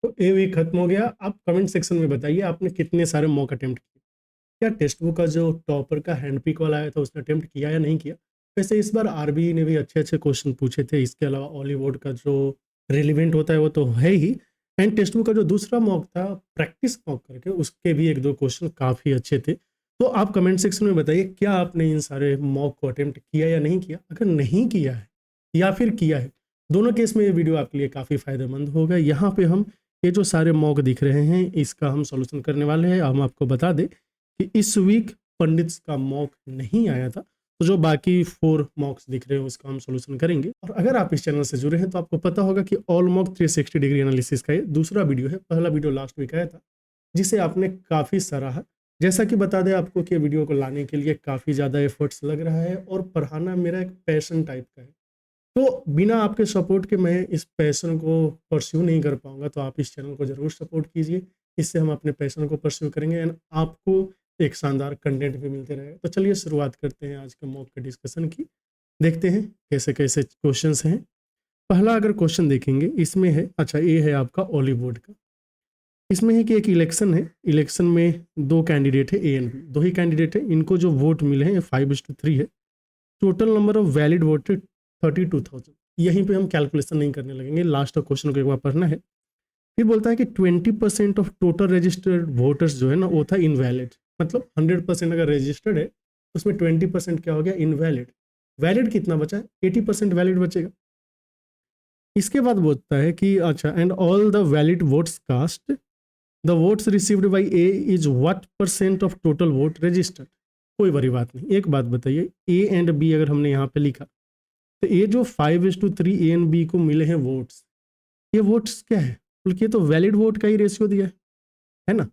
तो a week खत्म हो गया। आप कमेंट सेक्शन में बताइए आपने कितने सारे मॉक अटेम्प्ट किए। क्या टेक्स्ट बुक का जो टॉपर का हैंड पिक वाला आया था उसने अटेम्प्ट किया या नहीं किया। वैसे इस बार आरबी ने भी अच्छे अच्छे क्वेश्चन पूछे थे। इसके अलावा ऑलीवुड का जो रिलेवेंट होता है वो तो है ही। एंड टेक्स्ट बुक का जो दूसरा मॉक था प्रैक्टिस मॉक करके, उसके भी एक दो क्वेश्चन काफ़ी अच्छे थे। तो आप कमेंट सेक्शन में बताइए क्या आपने इन सारे मॉक को अटेम्प्ट किया या नहीं किया। अगर नहीं किया है या फिर किया है, दोनों केस में ये वीडियो आपके लिए काफ़ी फायदेमंद होगा। यहाँ पे हम ये जो सारे मॉक दिख रहे हैं इसका हम सॉल्यूशन करने वाले हैं। हम आपको बता दें कि इस वीक पंडित्स का मॉक नहीं आया था, तो जो बाकी 4 मॉक्स दिख रहे हैं उसका हम सॉल्यूशन करेंगे। और अगर आप इस चैनल से जुड़े हैं तो आपको पता होगा कि ऑल मॉक 360 डिग्री एनालिसिस का ये दूसरा वीडियो है। पहला वीडियो लास्ट वीक आया था जिसे आपने काफ़ी सराहा। जैसा कि बता दें आपको कि वीडियो को लाने के लिए काफ़ी ज़्यादा एफर्ट्स लग रहा है और पढ़ाना मेरा एक पैशन टाइप का है। तो बिना आपके सपोर्ट के मैं इस पैशन को परस्यू नहीं कर पाऊंगा। तो आप इस चैनल को ज़रूर सपोर्ट कीजिए, इससे हम अपने पैशन को परस्यू करेंगे एंड आपको एक शानदार कंटेंट भी मिलते रहेगा। तो चलिए शुरुआत करते हैं आज के मॉक के डिस्कशन की। देखते हैं कैसे कैसे क्वेश्चंस हैं। पहला अगर क्वेश्चन देखेंगे इसमें है, अच्छा ये है आपका ऑलीवुड का। इसमें है कि एक इलेक्शन है, इलेक्शन में 2 कैंडिडेट है, ए एंड बी, 2 ही कैंडिडेट है। इनको जो वोट मिले हैं 5:3 है। Total number of valid vote 32,000। यहीं पे हम कैलकुलेशन नहीं करने लगेंगे, लास्ट क्वेश्चन को एक बार पढ़ना है। फिर बोलता है कि 20% ऑफ टोटल रजिस्टर्ड वोटर्स जो है ना वो था इनवैलिड। मतलब 100% अगर रजिस्टर्ड है उसमें 20% क्या हो गया, इनवैलिड। वैलिड कितना बचा है, 80% वैलिड बचेगा। इसके बाद बोलता है कि अच्छा and all the valid votes cast the votes received by A is what % of total vote registered. कोई बड़ी बात नहीं, एक बात बताइए, ए एंड बी अगर हमने यहाँ पे लिखा तो ये जो 5:3 ए एंड बी को मिले हैं वोट्स, ये वोट्स क्या है, बल्कि ये तो वैलिड वोट का ही रेशियो दिया है ना।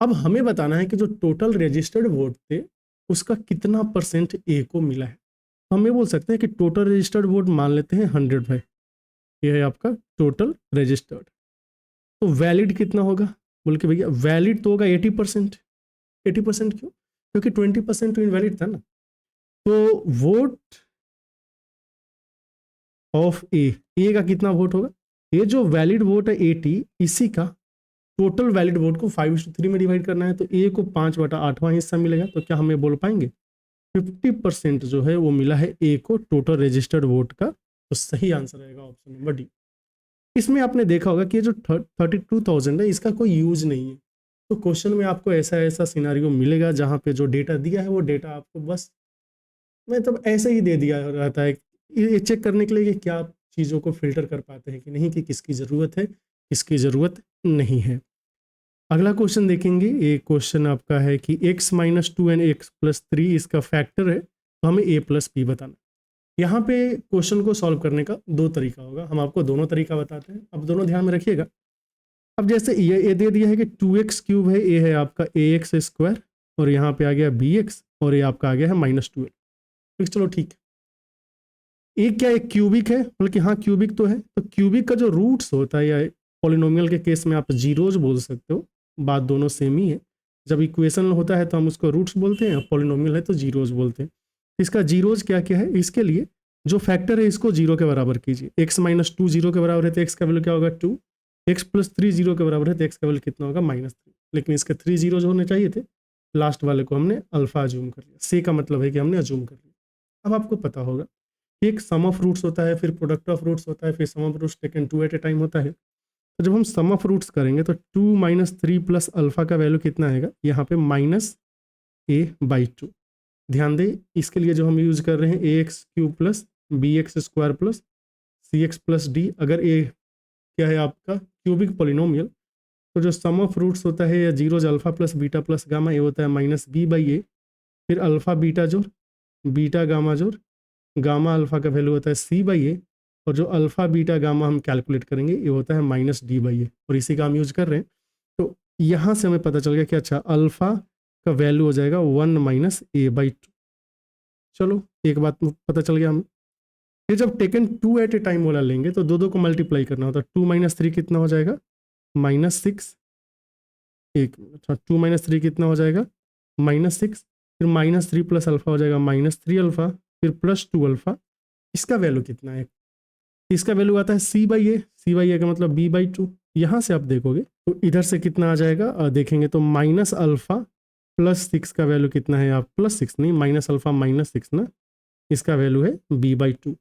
अब हमें बताना है कि जो टोटल रजिस्टर्ड वोट थे उसका कितना % ए को मिला है। तो हम ये बोल सकते हैं कि टोटल रजिस्टर्ड वोट मान लेते हैं 100 है, ये है आपका टोटल रजिस्टर्ड। तो वैलिड कितना होगा, बोल के भैया वैलिड तो होगा 80%। 80% क्यों, क्योंकि 20% तो इनवैलिड था ना। तो वोट ऑफ ए का कितना वोट होगा, ये जो वैलिड वोट है 80, इसी का टोटल वैलिड वोट को 5:3 में डिवाइड करना है। तो ए को 5/8वां हिस्सा मिलेगा। तो क्या हमें बोल पाएंगे 50% जो है वो मिला है ए को टोटल रजिस्टर्ड वोट का। तो सही आंसर रहेगा ऑप्शन नंबर डी। इसमें आपने देखा होगा कि ये जो 32,000 है इसका कोई यूज नहीं है। तो क्वेश्चन में आपको ऐसा ऐसा सिनारियो मिलेगा जहाँ पे जो डेटा दिया है वो डेटा आपको बस मतलब ऐसे ही दे दिया रहता है, ये चेक करने के लिए कि क्या आप चीज़ों को फिल्टर कर पाते हैं कि नहीं, कि किसकी ज़रूरत है किसकी ज़रूरत नहीं है। अगला क्वेश्चन देखेंगे। ये क्वेश्चन आपका है कि x-2 एंड x+3 इसका फैक्टर है, तो हमें a+b बताना। यहाँ पे क्वेश्चन को सॉल्व करने का 2 तरीका होगा, हम आपको दोनों तरीका बताते हैं। अब दोनों ध्यान में रखिएगा। अब जैसे ये दे दिया है कि 2x³ है, ये है आपका ax² और यहाँ पे आ गया bx और ये आपका आ गया है -12। तो चलो ठीक है, एक क्या एक क्यूबिक है, बल्कि हाँ क्यूबिक तो है। तो क्यूबिक का जो रूट्स होता है, या पॉलिनोमियल के केस में आप जीरोज बोल सकते हो, बात दोनों सेम ही है। जब इक्वेशन होता है तो हम उसको रूट्स बोलते हैं, पॉलिनोमियल है तो जीरोज बोलते हैं। इसका जीरोज क्या क्या है, इसके लिए जो फैक्टर है इसको 0 के बराबर कीजिए। x-2 0 के बराबर है तो x का वैल्यू क्या होगा 2, x+3 0 के बराबर है तो x का वैल्यू कितना होगा -3। लेकिन इसके 3 जीरोज होने चाहिए थे, लास्ट वाले को हमने अल्फा अज्यूम कर लिया। से का मतलब है कि हमने अज्यूम कर लिया। अब आपको पता होगा एक सम ऑफ रूट्स होता है, फिर प्रोडक्ट ऑफ रूट्स होता है, फिर sum of roots taken 2 at a time होता है। तो जब हम सम ऑफ रूट्स करेंगे तो 2 - 3 प्लस अल्फा का वैल्यू कितना आएगा, यहाँ पे -a/2। ध्यान दें इसके लिए जो हम यूज कर रहे हैं ax³ plus bx² plus cx plus d। अगर a क्या है आपका क्यूबिक पॉलिनोमियल, तो जो सम ऑफ रूट्स होता है या zeros alpha plus beta plus gamma, ये होता है -b/a। फिर अल्फा बीटा जोड़ बीटा गामा जोड़ गामा अल्फा का वैल्यू होता है c/a। और जो अल्फा बीटा गामा हम कैलकुलेट करेंगे ये होता है -d/a, और इसी का हम यूज कर रहे हैं। तो यहाँ से हमें पता चल गया कि अच्छा अल्फा का वैल्यू हो जाएगा 1 - a/2। चलो एक बात पता चल गया हमें। फिर जब टेकन 2 एट ए टाइम वाला लेंगे तो दो को मल्टीप्लाई करना होता है। 2 - 3 कितना हो जाएगा -6। एक अच्छा 2 - 3 कितना हो जाएगा -6। फिर -3 प्लस अल्फा हो जाएगा -3 अल्फा, फिर +2 अल्फा। इसका वैल्यू कितना है, इसका वैल्यू आता है c/a। c/a का मतलब b/2। यहाँ से आप देखोगे तो इधर से कितना आ जाएगा, देखेंगे तो माइनस अल्फा प्लस 6 का वैल्यू कितना है, आप प्लस 6 नहीं, माइनस अल्फा माइनस 6 ना, इसका वैल्यू है b/2।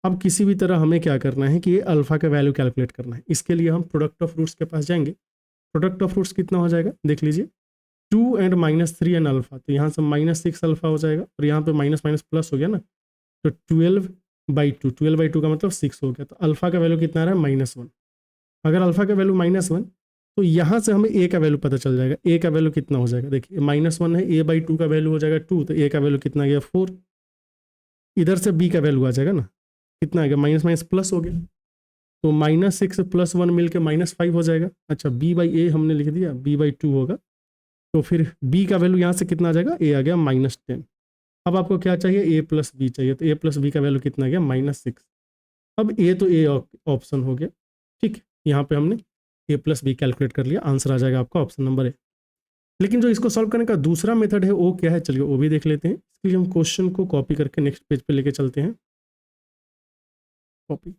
अब किसी भी तरह हमें क्या करना है कि ये अल्फा का वैल्यू कैलकुलेट करना है। इसके लिए हम प्रोडक्ट ऑफ रूट्स के पास जाएंगे। प्रोडक्ट ऑफ रूट्स कितना हो जाएगा, देख लीजिए, 2 एंड -3 एंड अल्फा, तो यहाँ से -6 अल्फा हो जाएगा और यहाँ पे माइनस माइनस प्लस हो गया ना, तो 12/2, 12/2 का मतलब 6 हो गया। तो अल्फा का वैल्यू कितना आ रहा है, -1। अगर अल्फा का वैल्यू -1, तो यहाँ से हमें ए का वैल्यू पता चल जाएगा। ए का वैल्यू कितना हो जाएगा, देखिए -1 है, a/2 का वैल्यू हो जाएगा 2, तो ए का वैल्यू कितना गया 4। इधर से बी का वैल्यू आ जाएगा ना, कितना आ गया, माइनस माइनस प्लस हो गया, तो -6 + 1 मिलकर -5 हो जाएगा। अच्छा, b/a हमने लिख दिया, b/2 होगा, तो फिर b का वैल्यू यहाँ से कितना आ जाएगा, a आ गया -10। अब आपको क्या चाहिए, a + b चाहिए, तो a + b का वैल्यू कितना आ गया, -6। अब a तो a ऑप्शन हो गया, ठीक, यहाँ पे हमने a + b कैलकुलेट कर लिया, आंसर आ जाएगा आपका ऑप्शन नंबर ए। लेकिन जो इसको सॉल्व करने का दूसरा मेथड है वो क्या है, चलिए वो भी देख लेते हैं। इसके लिए हम क्वेश्चन को कॉपी करके नेक्स्ट पेज पे लेके चलते हैं। कॉपी।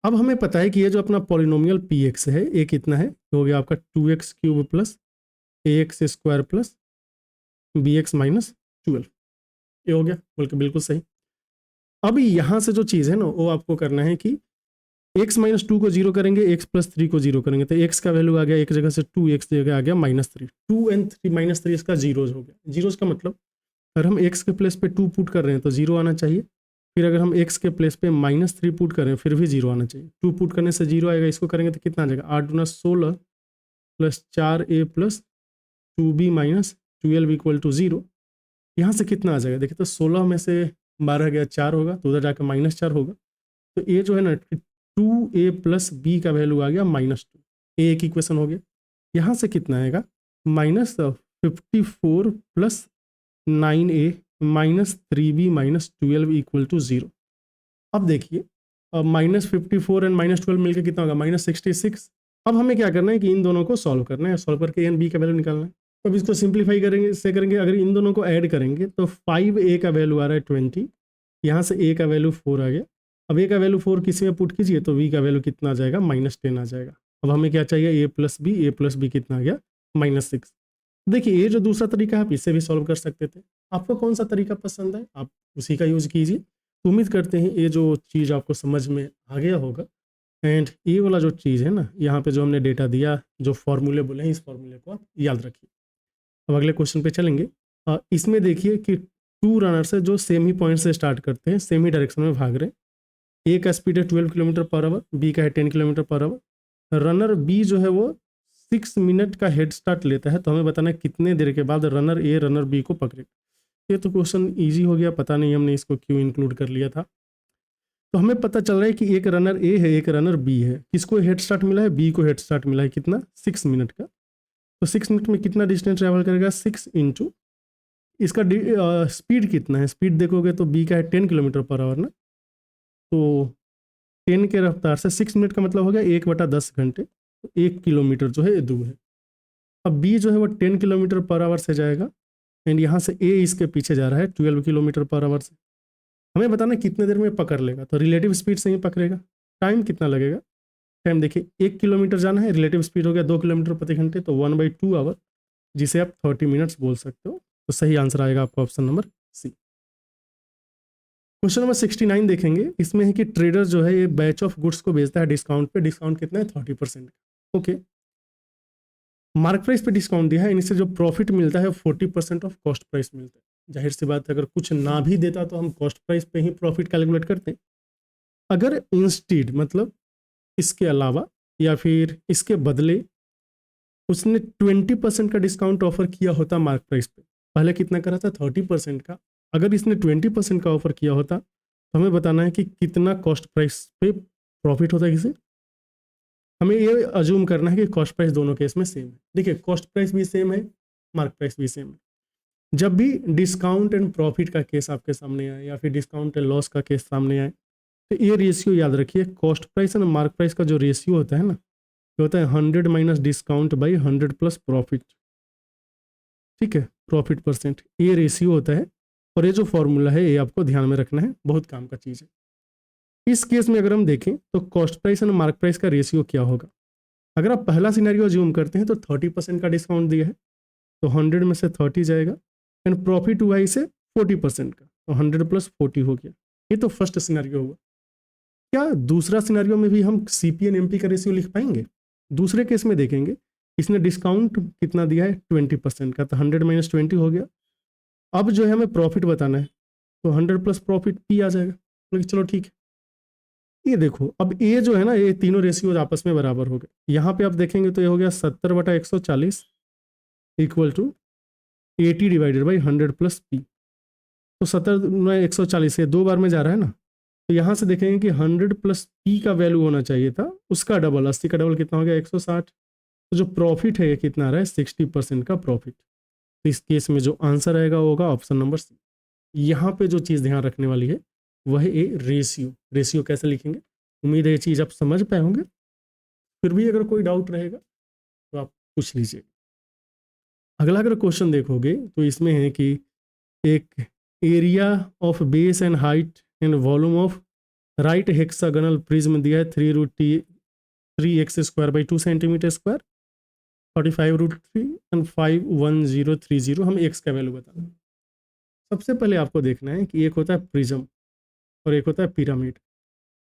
अब हमें पता है कि ये जो अपना पॉलिनोमियल px है, ये कितना है, हो गया आपका 2x³ + ax² + bx - 12, ये हो गया, बल्कि बिल्कुल सही। अब यहाँ से जो चीज़ है ना, वो आपको करना है कि x - 2 को 0 करेंगे, x + 3 को 0 करेंगे, तो x का वैल्यू आ गया एक जगह से 2, x जगह आ गया -3, 2 एंड 3 -3 इसका जीरोज हो गया। जीरोज का मतलब अगर हम x के प्लेस पे 2 पुट कर रहे हैं तो 0 आना चाहिए, फिर अगर हम x के प्लेस पे -3 पुट कर रहे हैं फिर भी 0 आना चाहिए। 2 पुट करने से 0 आएगा, इसको करेंगे तो कितना आ जाएगा, 8 × 16 + 4a + 2b - 12 = 0। यहाँ से कितना आ जाएगा, देखिए तो 16 में से 12 गया 4 होगा, तो उधर जाकर -4 होगा, तो ये जो है ना 2a + b का वैल्यू आ गया -2, ये एक इक्वेशन हो गया। यहाँ से कितना आएगा, -54 + 9a -3b - 12 = 0। अब देखिए, अब -54 एंड -12 मिलकर कितना होगा, -66। अब हमें क्या करना है कि इन दोनों को सॉल्व करना है, सॉल्व करके एंड बी का वैल्यू निकालना है। अब इसको सिंप्लीफाई करेंगे, इससे करेंगे, अगर इन दोनों को ऐड करेंगे तो 5a का वैल्यू आ रहा है 20, यहाँ से a का वैल्यू 4 आ गया। अब a का वैल्यू 4 किसी में पुट कीजिए तो v का वैल्यू कितना आ जाएगा, -10 आ जाएगा। अब हमें क्या चाहिए, a + b कितना आ गया, -6। देखिए ये जो दूसरा तरीका है आप इससे भी सॉल्व कर सकते थे, आपको कौन सा तरीका पसंद है आप उसी का यूज़ कीजिए। उम्मीद करते हैं ये जो चीज़ आपको समझ में आ गया होगा। एंड ये वाला जो चीज़ है ना, यहाँ पे जो हमने डेटा दिया, जो फॉर्मूले बोले हैं, इस फॉर्मूले को आप याद रखिए। अब अगले क्वेश्चन पे चलेंगे। इसमें देखिए कि 2 रनर्स है जो सेम ही पॉइंट से स्टार्ट करते हैं, सेम ही डायरेक्शन में भाग रहे हैं। ए का स्पीड है 12 km/h, बी का है 10 km/h। रनर बी जो है वो 6 मिनट का हेड स्टार्ट लेता है, तो हमें बताना है कितने देर के बाद रनर ए रनर बी को पकड़ेगा। ये तो क्वेश्चन इजी हो गया, पता नहीं हमने इसको क्यों इंक्लूड कर लिया था। तो हमें पता चल रहा है कि एक रनर ए है, एक रनर बी है। किसको हेड स्टार्ट मिला है, बी को हेड स्टार्ट मिला है, कितना, 6 मिनट का। तो 6 मिनट में कितना डिस्टेंस ट्रैवल करेगा, 6 इंटू इसका स्पीड कितना है, स्पीड देखोगे तो बी का है 10 km/h ना, तो 10 के रफ्तार से 6 मिनट का मतलब हो गया 1/10 घंटे, तो 1 किलोमीटर जो है ये दूर है। अब बी जो है वो 10 km/h से जाएगा, एंड यहाँ से ए इसके पीछे जा रहा है 12 km/h से। हमें बताना है कितने देर में पकड़ लेगा, तो रिलेटिव स्पीड से ही पकड़ेगा। टाइम कितना लगेगा, टाइम देखिए 1 किलोमीटर जाना है, रिलेटिव स्पीड हो गया 2 किलोमीटर प्रति घंटे, तो 1/2 आवर, जिसे आप 30 मिनट्स बोल सकते हो। तो सही आंसर आएगा आपका option number C. Question number 69 देखेंगे। इसमें है कि ट्रेडर जो है ये बैच ऑफ गुड्स को बेचता है डिस्काउंट पे, डिस्काउंट कितना है, 30%। ओके, मार्क प्राइस पे डिस्काउंट दिया है, इनसे जो प्रॉफिट मिलता है 40% ऑफ कॉस्ट प्राइस मिलता है। जाहिर सी बात है, अगर कुछ ना भी देता तो हम कॉस्ट प्राइस पे ही प्रॉफिट कैलकुलेट करते हैं। अगर इंस्टीड मतलब इसके अलावा या फिर इसके बदले उसने 20% का डिस्काउंट ऑफर किया होता मार्क प्राइस पे, पहले कितना करा था, 30% का। अगर इसने 20% का ऑफर किया होता तो हमें बताना है कि कितना कॉस्ट प्राइस पे प्रॉफिट होता है किसे। हमें ये अज्यूम करना है कि कॉस्ट प्राइस दोनों केस में सेम है। देखिए कॉस्ट प्राइस भी सेम है, मार्क प्राइस भी सेम है। जब भी डिस्काउंट एंड प्रॉफिट का केस आपके सामने आए या फिर डिस्काउंट एंड लॉस का केस सामने आए, तो ये रेशियो याद रखिए, cost price and mark price का जो रेशियो होता है ना, ये होता है 100 - डिस्काउंट बाई 100 + प्रॉफिट। ठीक है, प्रॉफिट परसेंट, ये रेशियो होता है। और ये जो फॉर्मूला है ये आपको ध्यान में रखना है, बहुत काम का चीज़ है। इस केस में अगर हम देखें तो cost price and mark price का रेशियो क्या होगा। अगर आप पहला सिनेरियो ज्यूम करते हैं तो 30% का डिस्काउंट दिया है, तो 100 में से 30 जाएगा, एंड प्रॉफिट हुआ इसे 40% का, तो 100 प्लस 40 हो गया। ये तो फर्स्ट सिनेरियो हुआ। क्या दूसरा सिनेरियो में भी हम सीपी एंड एमपी का रेशियो लिख पाएंगे? दूसरे केस में देखेंगे, इसने डिस्काउंट कितना दिया है 20% का, तो 100 माइनस 20 हो गया। अब जो है हमें प्रॉफिट बताना है, तो 100 प्लस प्रॉफिट पी आ जाएगा। तो चलो ठीक है, ये देखो अब ये जो है ना, ये तीनों रेशियो आपस में बराबर हो गए। यहाँ पे आप देखेंगे तो ये हो गया 70/140 equal to 80 divided by 100 plus P. तो 70/140 ये 2 बार में जा रहा है ना, तो यहाँ से देखेंगे कि 100 प्लस पी का वैल्यू होना चाहिए था उसका डबल, 80 का डबल कितना हो गया 160। तो जो प्रॉफिट है ये कितना आ रहा है 60% का प्रॉफिट। तो इस केस में जो आंसर आएगा वो होगा ऑप्शन नंबर सी। यहाँ पे जो चीज़ ध्यान रखने वाली है वह है ए रेशियो। रेशियो कैसे लिखेंगे, उम्मीद है ये चीज़ आप समझ पाए होंगे। फिर भी अगर कोई डाउट रहेगा तो आप पूछ लीजिए। अगला अगर क्वेश्चन देखोगे तो इसमें है कि एक area of base and height and volume of right hexagonal prism दिया है 3√3x² 2 सेंटीमीटर स्क्वायर, 45√3 एंड 51030। हम एक्स का वैल्यू बताना है। सबसे पहले आपको देखना है कि एक होता है प्रिज्म और एक होता है पिरामिड।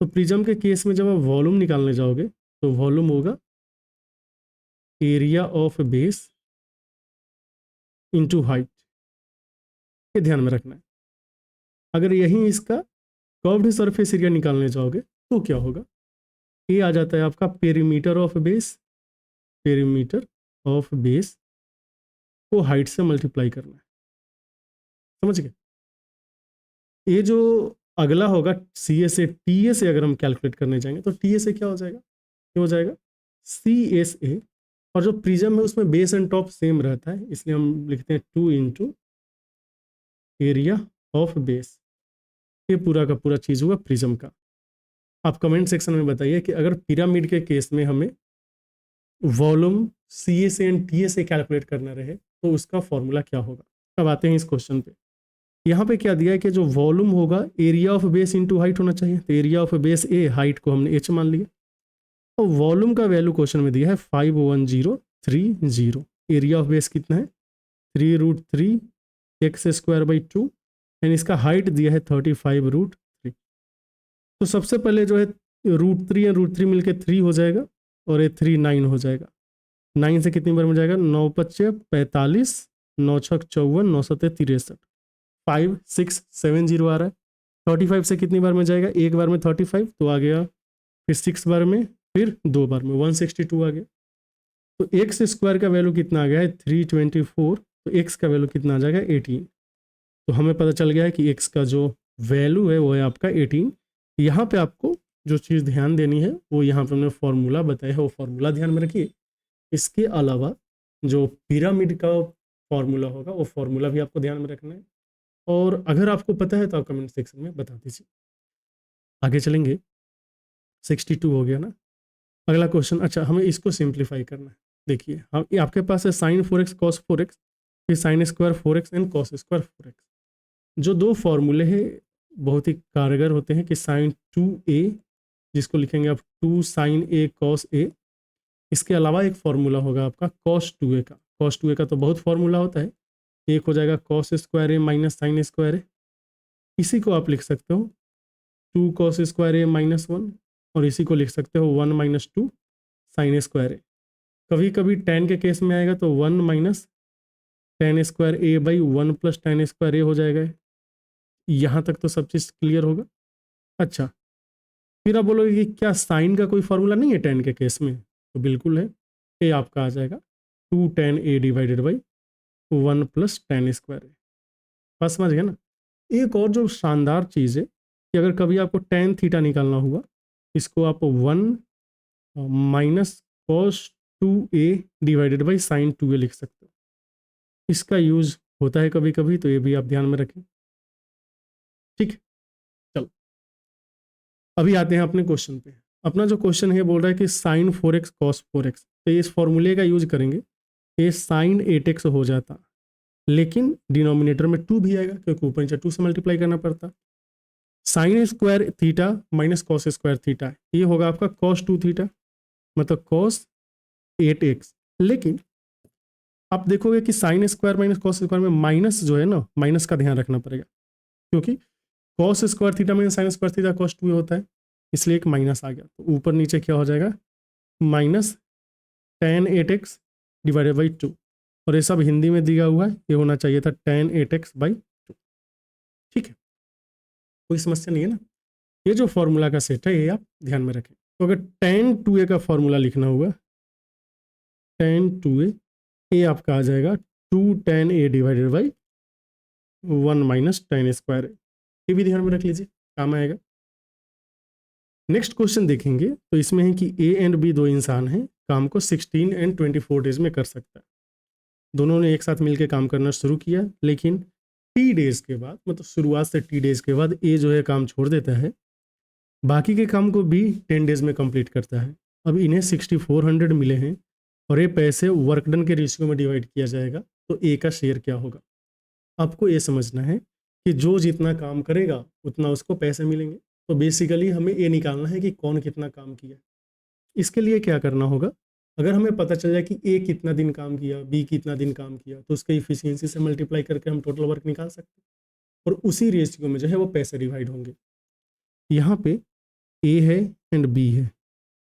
तो प्रिज्म के केस में जब आप वॉल्यूम निकालने जाओगे तो वॉल्यूम होगा area of base into height, ये ध्यान में रखना है। अगर यहीं इसका कर्व्ड सरफेस एरिया निकालने जाओगे तो क्या होगा, ये आ जाता है आपका perimeter of base. Perimeter of base को हाइट से मल्टीप्लाई करना है, समझ गए। ये जो अगला होगा सी ए से टी ए से अगर हम कैलकुलेट करने जाएंगे तो टी ए से क्या हो जाएगा, ये हो जाएगा सी एस ए। और जो प्रिज्म है उसमें बेस एंड टॉप सेम रहता है, इसलिए हम लिखते हैं 2 इंटू एरिया ऑफ बेस। ये पूरा का पूरा चीज़ हुआ प्रिज्म का। आप कमेंट सेक्शन में बताइए कि अगर पिरामिड के केस में हमें वॉल्यूम सी ए से एंड टी ए से कैलकुलेट करना रहे तो उसका फॉर्मूला क्या होगा। अब आते हैं इस क्वेश्चन पे। यहाँ पे क्या दिया है कि जो वॉल्यूम होगा area of base into height होना चाहिए, तो area of base A, height को हमने एच मान लिया। और वॉल्यूम का वैल्यू क्वेश्चन में दिया है 51030। एरिया ऑफ बेस कितना है 3√3x² 2, एंड इसका हाइट दिया है 35√3। तो सबसे पहले जो है √3 और √3 मिलकर 3 हो जाएगा और ये 3 9 हो जाएगा। 9 से कितनी बार में जाएगा 9 5 45, 9 6 54, 9 7 63, 5670 आ रहा है। 35 से कितनी बार में जाएगा, एक बार में 35 तो आ गया, फिर 6 बार में, फिर 2 बार में 162 आ गया। तो एक्स स्क्वायर का वैल्यू कितना आ गया है 324, तो एक्स का वैल्यू कितना आ जाएगा 18। तो हमें पता चल गया है कि एक्स का जो वैल्यू है वो है आपका 18। यहाँ पे आपको जो चीज़ ध्यान देनी है वो यहाँ पे हमने फॉर्मूला बताया है, वो फॉर्मूला ध्यान में रखिए। इसके अलावा जो पिरामिड का फॉर्मूला होगा वो फॉर्मूला भी आपको ध्यान में रखना है, और अगर आपको पता है तो आप कमेंट सेक्शन में बता दीजिए। आगे चलेंगे, 62 हो गया ना। अगला क्वेश्चन, अच्छा हमें इसको सिंप्लीफाई करना है। देखिए हम, ये आपके पास है साइन 4x कॉस 4x, फिर sine square 4x and cos square 4x। जो दो फॉर्मूले हैं बहुत ही कारगर होते हैं कि साइन 2a, जिसको लिखेंगे आप 2 साइन a कॉस a। इसके अलावा एक फॉर्मूला होगा आपका कॉस 2a का। कॉस 2a का तो बहुत फॉर्मूला होता है, एक हो जाएगा cos square a minus sine square a। इसी को आप लिख सकते हो 2 कॉस स्क्वायर a माइनस 1, और इसी को लिख सकते हो 1 माइनस 2 साइन स्क्वायर a। कभी कभी टेन के केस में आएगा तो 1 minus ten square a by 1 plus ten square a हो जाएगा। यहाँ तक तो सब चीज़ क्लियर होगा। अच्छा, फिर आप बोलोगे कि क्या साइन का कोई फॉर्मूला नहीं है टेन के केस में, तो बिल्कुल है। ए आपका आ जाएगा 2 tan a divided by 1 plus ten square a। बस समझ गए ना। एक और जो शानदार चीज़ है कि अगर कभी आपको टेन थीटा निकालना हुआ, इसको आप 1 minus cos 2a divided by sine 2a लिख सकते हो। इसका यूज़ होता है कभी कभी, तो ये भी आप ध्यान में रखें। ठीक है, चलो अभी आते हैं अपने क्वेश्चन पे। अपना जो क्वेश्चन है बोल रहा है कि साइन 4x कॉस 4x, तो इस फॉर्मूले का यूज करेंगे, ये साइन 8x हो जाता, लेकिन डिनोमिनेटर में 2 भी आएगा क्योंकि ऊपर नीचे 2 से मल्टीप्लाई करना पड़ता। Sine square theta minus cos square theta, ये होगा आपका कॉस 2 थीटा, मतलब कॉस 8x। लेकिन आप देखोगे कि sine square minus cos square में माइनस जो है ना, माइनस का ध्यान रखना पड़ेगा, क्योंकि cos square theta minus sine square theta cos 2 होता है, इसलिए एक माइनस आ गया, तो ऊपर नीचे क्या हो जाएगा, minus tan 8x divided by 2, और ये सब हिंदी में दिया हुआ है, ये होना चाहिए था tan 8x बाई 2। ठीक है, कोई समस्या नहीं है ना। ये जो फॉर्मूला का सेट है ये आप ध्यान में रखें। तो अगर tan 2a का फॉर्मूला लिखना हुआ, tan 2a, ये आपका आ जाएगा 2 tan a divided by 1 minus tan square, ये भी ध्यान में रख लीजिए, काम आएगा। नेक्स्ट क्वेश्चन देखेंगे तो इसमें है कि ए एंड बी दो इंसान हैं, काम को 16 एंड 24 डेज में कर सकता है। दोनों ने एक साथ मिलकर काम करना शुरू किया, लेकिन टी डेज के बाद, मतलब शुरुआत से टी डेज के बाद ए जो है काम छोड़ देता है, बाकी के काम को बी 10 डेज में कंप्लीट करता है। अब इन्हें 6400 मिले हैं और ये पैसे वर्क डन के रेशियो में डिवाइड किया जाएगा, तो ए का शेयर क्या होगा। आपको ये समझना है कि जो जितना काम करेगा उतना उसको पैसे मिलेंगे, तो बेसिकली हमें ये निकालना है कि कौन कितना काम किया। इसके लिए क्या करना होगा, अगर हमें पता चल जाए कि ए कितना दिन काम किया, बी कितना दिन काम किया, तो उसके इफिशियंसी से मल्टीप्लाई करके हम टोटल वर्क निकाल सकते हैं, और उसी रेशियो में जो है वो पैसे डिवाइड होंगे। यहाँ पे ए है एंड बी है,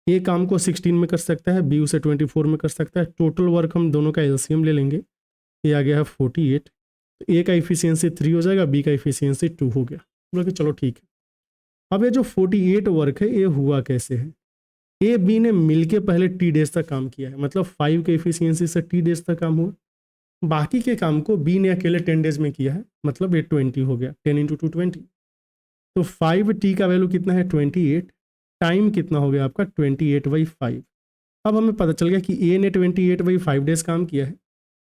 ए काम को 16 में कर सकता है, बी उसे 24 में कर सकता है। टोटल वर्क हम दोनों का एलसीएम ले लेंगे, ये आ गया है 48, तो ए का इफिशियंसी 3 हो जाएगा, बी का इफिशियंसी 2 हो गया। बोला कि चलो ठीक है। अब ये जो 48 वर्क है ये हुआ कैसे है, ए बी ने मिलके पहले टी डेज तक काम किया है, मतलब 5 के इफिशियंसी से टी डेज तक काम हुआ। बाकी के काम को बी ने अकेले 10 डेज में किया है, मतलब ये 20 हो गया, 10 इंटू 2 20। तो 5t का वैल्यू कितना है 28, टाइम कितना हो गया आपका 28/5। अब हमें पता चल गया कि ए ने 28/5 डेज काम किया है,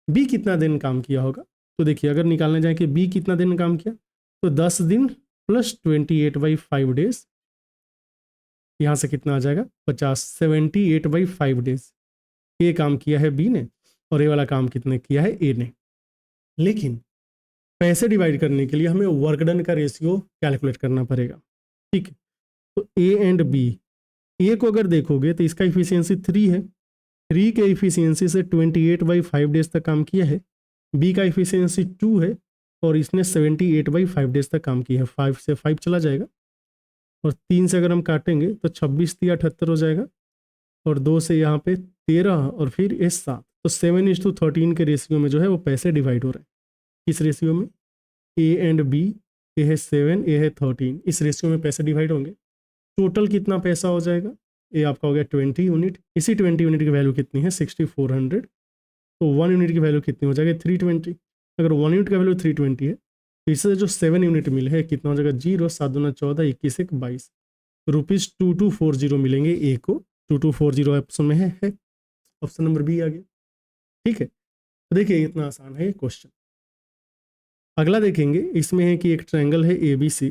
बी कितना दिन काम किया होगा। तो देखिए अगर निकालने जाए कि बी कितना दिन काम किया, तो 10 दिन प्लस 28/5 डेज, यहाँ से कितना आ जाएगा 50, 78/5 डेज ये काम किया है बी ने, और ये वाला काम कितने किया है ए ने। लेकिन पैसे डिवाइड करने के लिए हमें वर्क डन का रेशियो कैलकुलेट करना पड़ेगा। ठीक है, तो ए एंड बी, ए को अगर देखोगे तो इसका इफिशियंसी 3 है, 3 के इफिशियंसी से 28/5 डेज तक काम किया है। बी का इफिशियंसी 2 है और इसने 78/5 डेज तक काम किया है। 5 से 5 चला जाएगा, और 3 से अगर हम काटेंगे तो 26 3 78 हो जाएगा, और 2 से यहाँ पे 13 और फिर ये 7, तो 7:13 के रेशियो में जो है वो पैसे डिवाइड हो रहे हैं। किस रेशियो में, ए एंड बी, ए है 7 ए है 13, इस रेशियो में पैसे डिवाइड होंगे। टोटल कितना पैसा हो जाएगा, ये आपका हो गया 20 यूनिट, इसी 20 यूनिट की वैल्यू कितनी है 6400, तो 1 यूनिट की वैल्यू कितनी हो जाएगी 320। अगर 1 यूनिट का वैल्यू 320 है, तो इससे जो 7 यूनिट मिले है कितना हो जाएगा 0, 7 दूना 14, 21 1 22 ₹2240 मिलेंगे ए को। 2240 ऑप्शन में है, ऑप्शन नंबर बी आ गया। ठीक है, तो देखिए इतना आसान है ये क्वेश्चन। अगला देखेंगे, इसमें है कि एक ट्रायंगल है ए बी सी,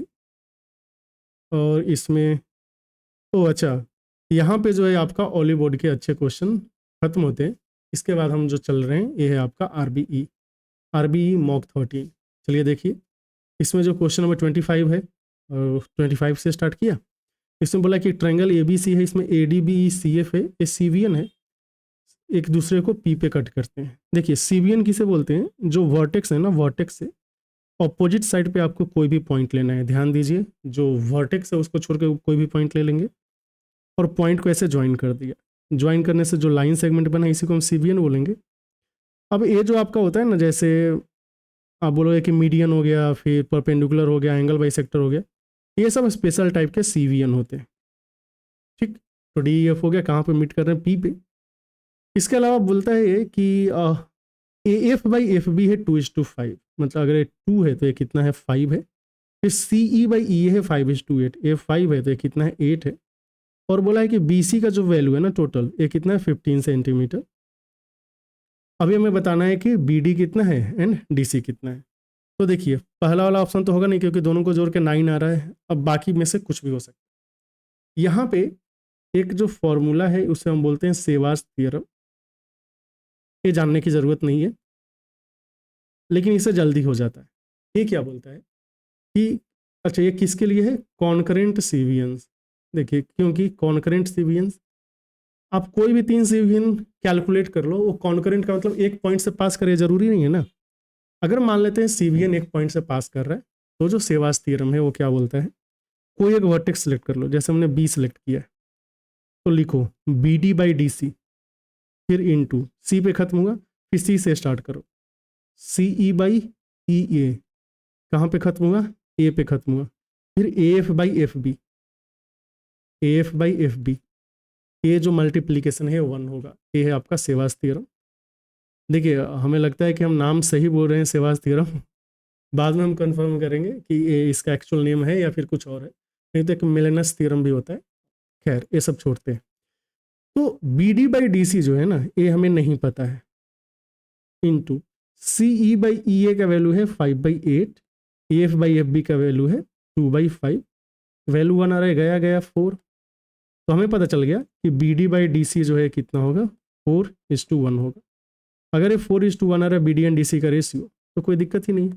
और इसमें ओ अच्छा, यहाँ पे जो है आपका ऑली बोर्ड के अच्छे क्वेश्चन खत्म होते हैं। इसके बाद हम जो चल रहे हैं ये है आपका आरबीई मॉक 13। चलिए देखिए, इसमें जो क्वेश्चन नंबर 25 है, 25 से स्टार्ट किया। इसमें बोला कि ट्रायंगल ए बी सी है, इसमें A D B E C F है, ये सीवीएन है, एक दूसरे को पी पे कट करते हैं। देखिए सीवीएन किसे बोलते हैं, जो वर्टेक्स है ना, वर्टेक्स से ऑपोजिट साइड पे आपको कोई भी पॉइंट लेना है। ध्यान दीजिए, जो वर्टेक्स है उसको छोड़ के कोई भी पॉइंट ले लेंगे, और पॉइंट को ऐसे ज्वाइन कर दिया। ज्वाइन करने से जो लाइन सेगमेंट बना इसी को हम सीवीएन बोलेंगे। अब ये जो आपका होता है ना, जैसे आप बोलोगे कि मीडियन हो गया, फिर परपेंडिकुलर हो गया, एंगल बाइसेक्टर हो गया, ये सब स्पेशल टाइप के सीवीएन होते हैं। ठीक, तो डी एफ हो गया, कहाँ पे मीट कर रहे हैं पी पे। इसके अलावा बोलता है ये कि A F by F B है 2:5, मतलब अगर ये 2 है तो ये कितना है 5 है। फिर सी ई बाई ई है 5:8, ये 5 है तो ये कितना है 8 है। और बोला है कि बी सी का जो वैल्यू है ना टोटल, ये कितना है 15 सेंटीमीटर। अभी हमें बताना है कि बी डी कितना है एंड डी सी कितना है। तो देखिए पहला वाला ऑप्शन तो होगा नहीं, क्योंकि दोनों को जोड़ के 9 आ रहा है। अब बाकी में से कुछ भी हो सकता है। यहाँ पे एक जो फॉर्मूला है उसे हम बोलते हैं सेवाज थ्योरम। ये जानने की ज़रूरत नहीं है, लेकिन इससे जल्दी हो जाता है। ये क्या बोलता है कि अच्छा ये किसके लिए है? कॉन्करेंट सीवियंस। देखिए क्योंकि कॉन्करेंट सीवियंस आप कोई भी 3 सीवियन कैलकुलेट कर लो, वो कॉन्करेंट का मतलब एक पॉइंट से पास करे, जरूरी नहीं है ना। अगर मान लेते हैं सीवियन एक पॉइंट से पास कर रहा है, तो जो सेवास थ्योरम है वो क्या बोलता है, कोई एक वर्टेक्स सेलेक्ट कर लो, जैसे हमने बी सेलेक्ट किया है, तो लिखो B D by D C, फिर इनटू सी पे खत्म हुआ, फिर सी से स्टार्ट करो, सी ई बाई ई ए, कहाँ पे खत्म हुआ, ए पे खत्म हुआ, फिर A F by F B, A F by F B, ये जो मल्टीप्लीकेशन है 1 होगा। ये है आपका सेवास थ्योरम। देखिए हमें लगता है कि हम नाम सही बोल रहे हैं सेवास थ्योरम, बाद में हम कंफर्म करेंगे कि ये इसका एक्चुअल नेम है या फिर कुछ और है, नहीं तो एक मिलेनस थ्योरम भी होता है। खैर ये सब छोड़ते हैं। तो B D by D C जो है ना, ये हमें नहीं पता है, into C E by E ए का वैल्यू है 5/8, A F by F B का वैल्यू है 2/5, वैल्यू 1 आ रहा है, गया गया 4, तो हमें पता चल गया कि B D by D C जो है कितना होगा, 4:1 होगा। अगर ये 4:1 आ रहा है B D and D C का रेशियो, तो कोई दिक्कत ही नहीं।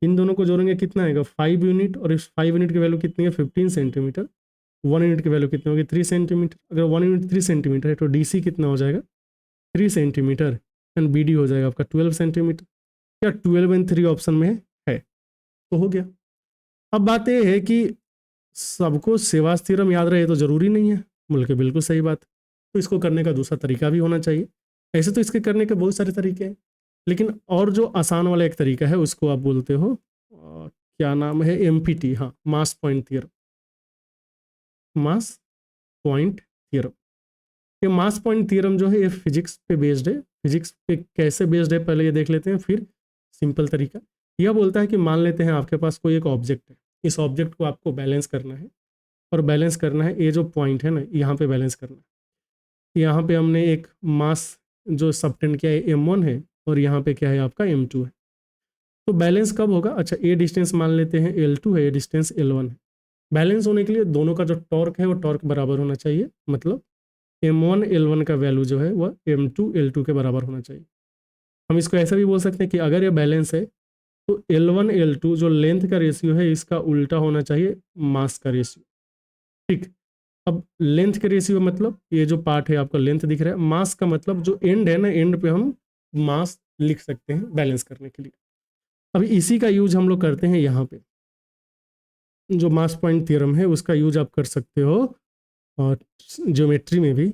इन दोनों को जोड़ेंगे कितना आएगा, 5 यूनिट, और इस 5 यूनिट की वैल्यू कितनी है, 15 सेंटीमीटर। 1 यूनिट की वैल्यू कितनी होगी, 3 सेंटीमीटर। अगर 1 यूनिट 3 सेंटीमीटर है तो डी सी कितना हो जाएगा, 3 सेंटीमीटर, एंड बी डी हो जाएगा आपका 12 सेंटीमीटर। क्या 12 एंड 3 ऑप्शन में है? तो हो गया। अब बात यह है कि सबको सेवास थ्योरम याद रहे तो ज़रूरी नहीं है, बोल के बिल्कुल सही बात। तो इसको करने का दूसरा तरीका भी होना चाहिए। ऐसे तो इसके करने के बहुत सारे तरीके हैं, लेकिन और जो आसान वाला एक तरीका है उसको आप बोलते हो क्या नाम है, एमपीटी, हाँ, मास पॉइंट थ्योरम। मास पॉइंट थ्योरम, ये मास पॉइंट थ्योरम जो है ये फिजिक्स पे बेस्ड है। फिजिक्स पे कैसे बेस्ड है पहले ये देख लेते हैं, फिर सिंपल तरीका। यह बोलता है कि मान लेते हैं आपके पास कोई एक ऑब्जेक्ट है, इस ऑब्जेक्ट को आपको बैलेंस करना है, और बैलेंस करना है, ये जो पॉइंट है ना यहाँ पे बैलेंस करना है। यहाँ पे हमने एक मास जो सबटेंड किया है m1 है, और यहाँ पे क्या है आपका m2 है। तो बैलेंस कब होगा, अच्छा ये डिस्टेंस मान लेते हैं L2 है, ये डिस्टेंस L1 है। बैलेंस होने के लिए दोनों का जो टॉर्क है वो टॉर्क बराबर होना चाहिए, मतलब m1 L1 का वैल्यू जो है वह m2 L2 के बराबर होना चाहिए। हम इसको ऐसा भी बोल सकते हैं कि अगर ये बैलेंस है तो L1 L2 जो लेंथ का रेशियो है इसका उल्टा होना चाहिए मास का रेशियो। ठीक, अब लेंथ के रेशियो मतलब ये जो पार्ट है आपका लेंथ दिख रहा है, मास का मतलब जो एंड है ना, एंड पे हम मास लिख सकते हैं बैलेंस करने के लिए। अब इसी का यूज हम लोग करते हैं यहाँ पे, जो मास पॉइंट थ्योरम है उसका यूज आप कर सकते हो और ज्योमेट्री में भी।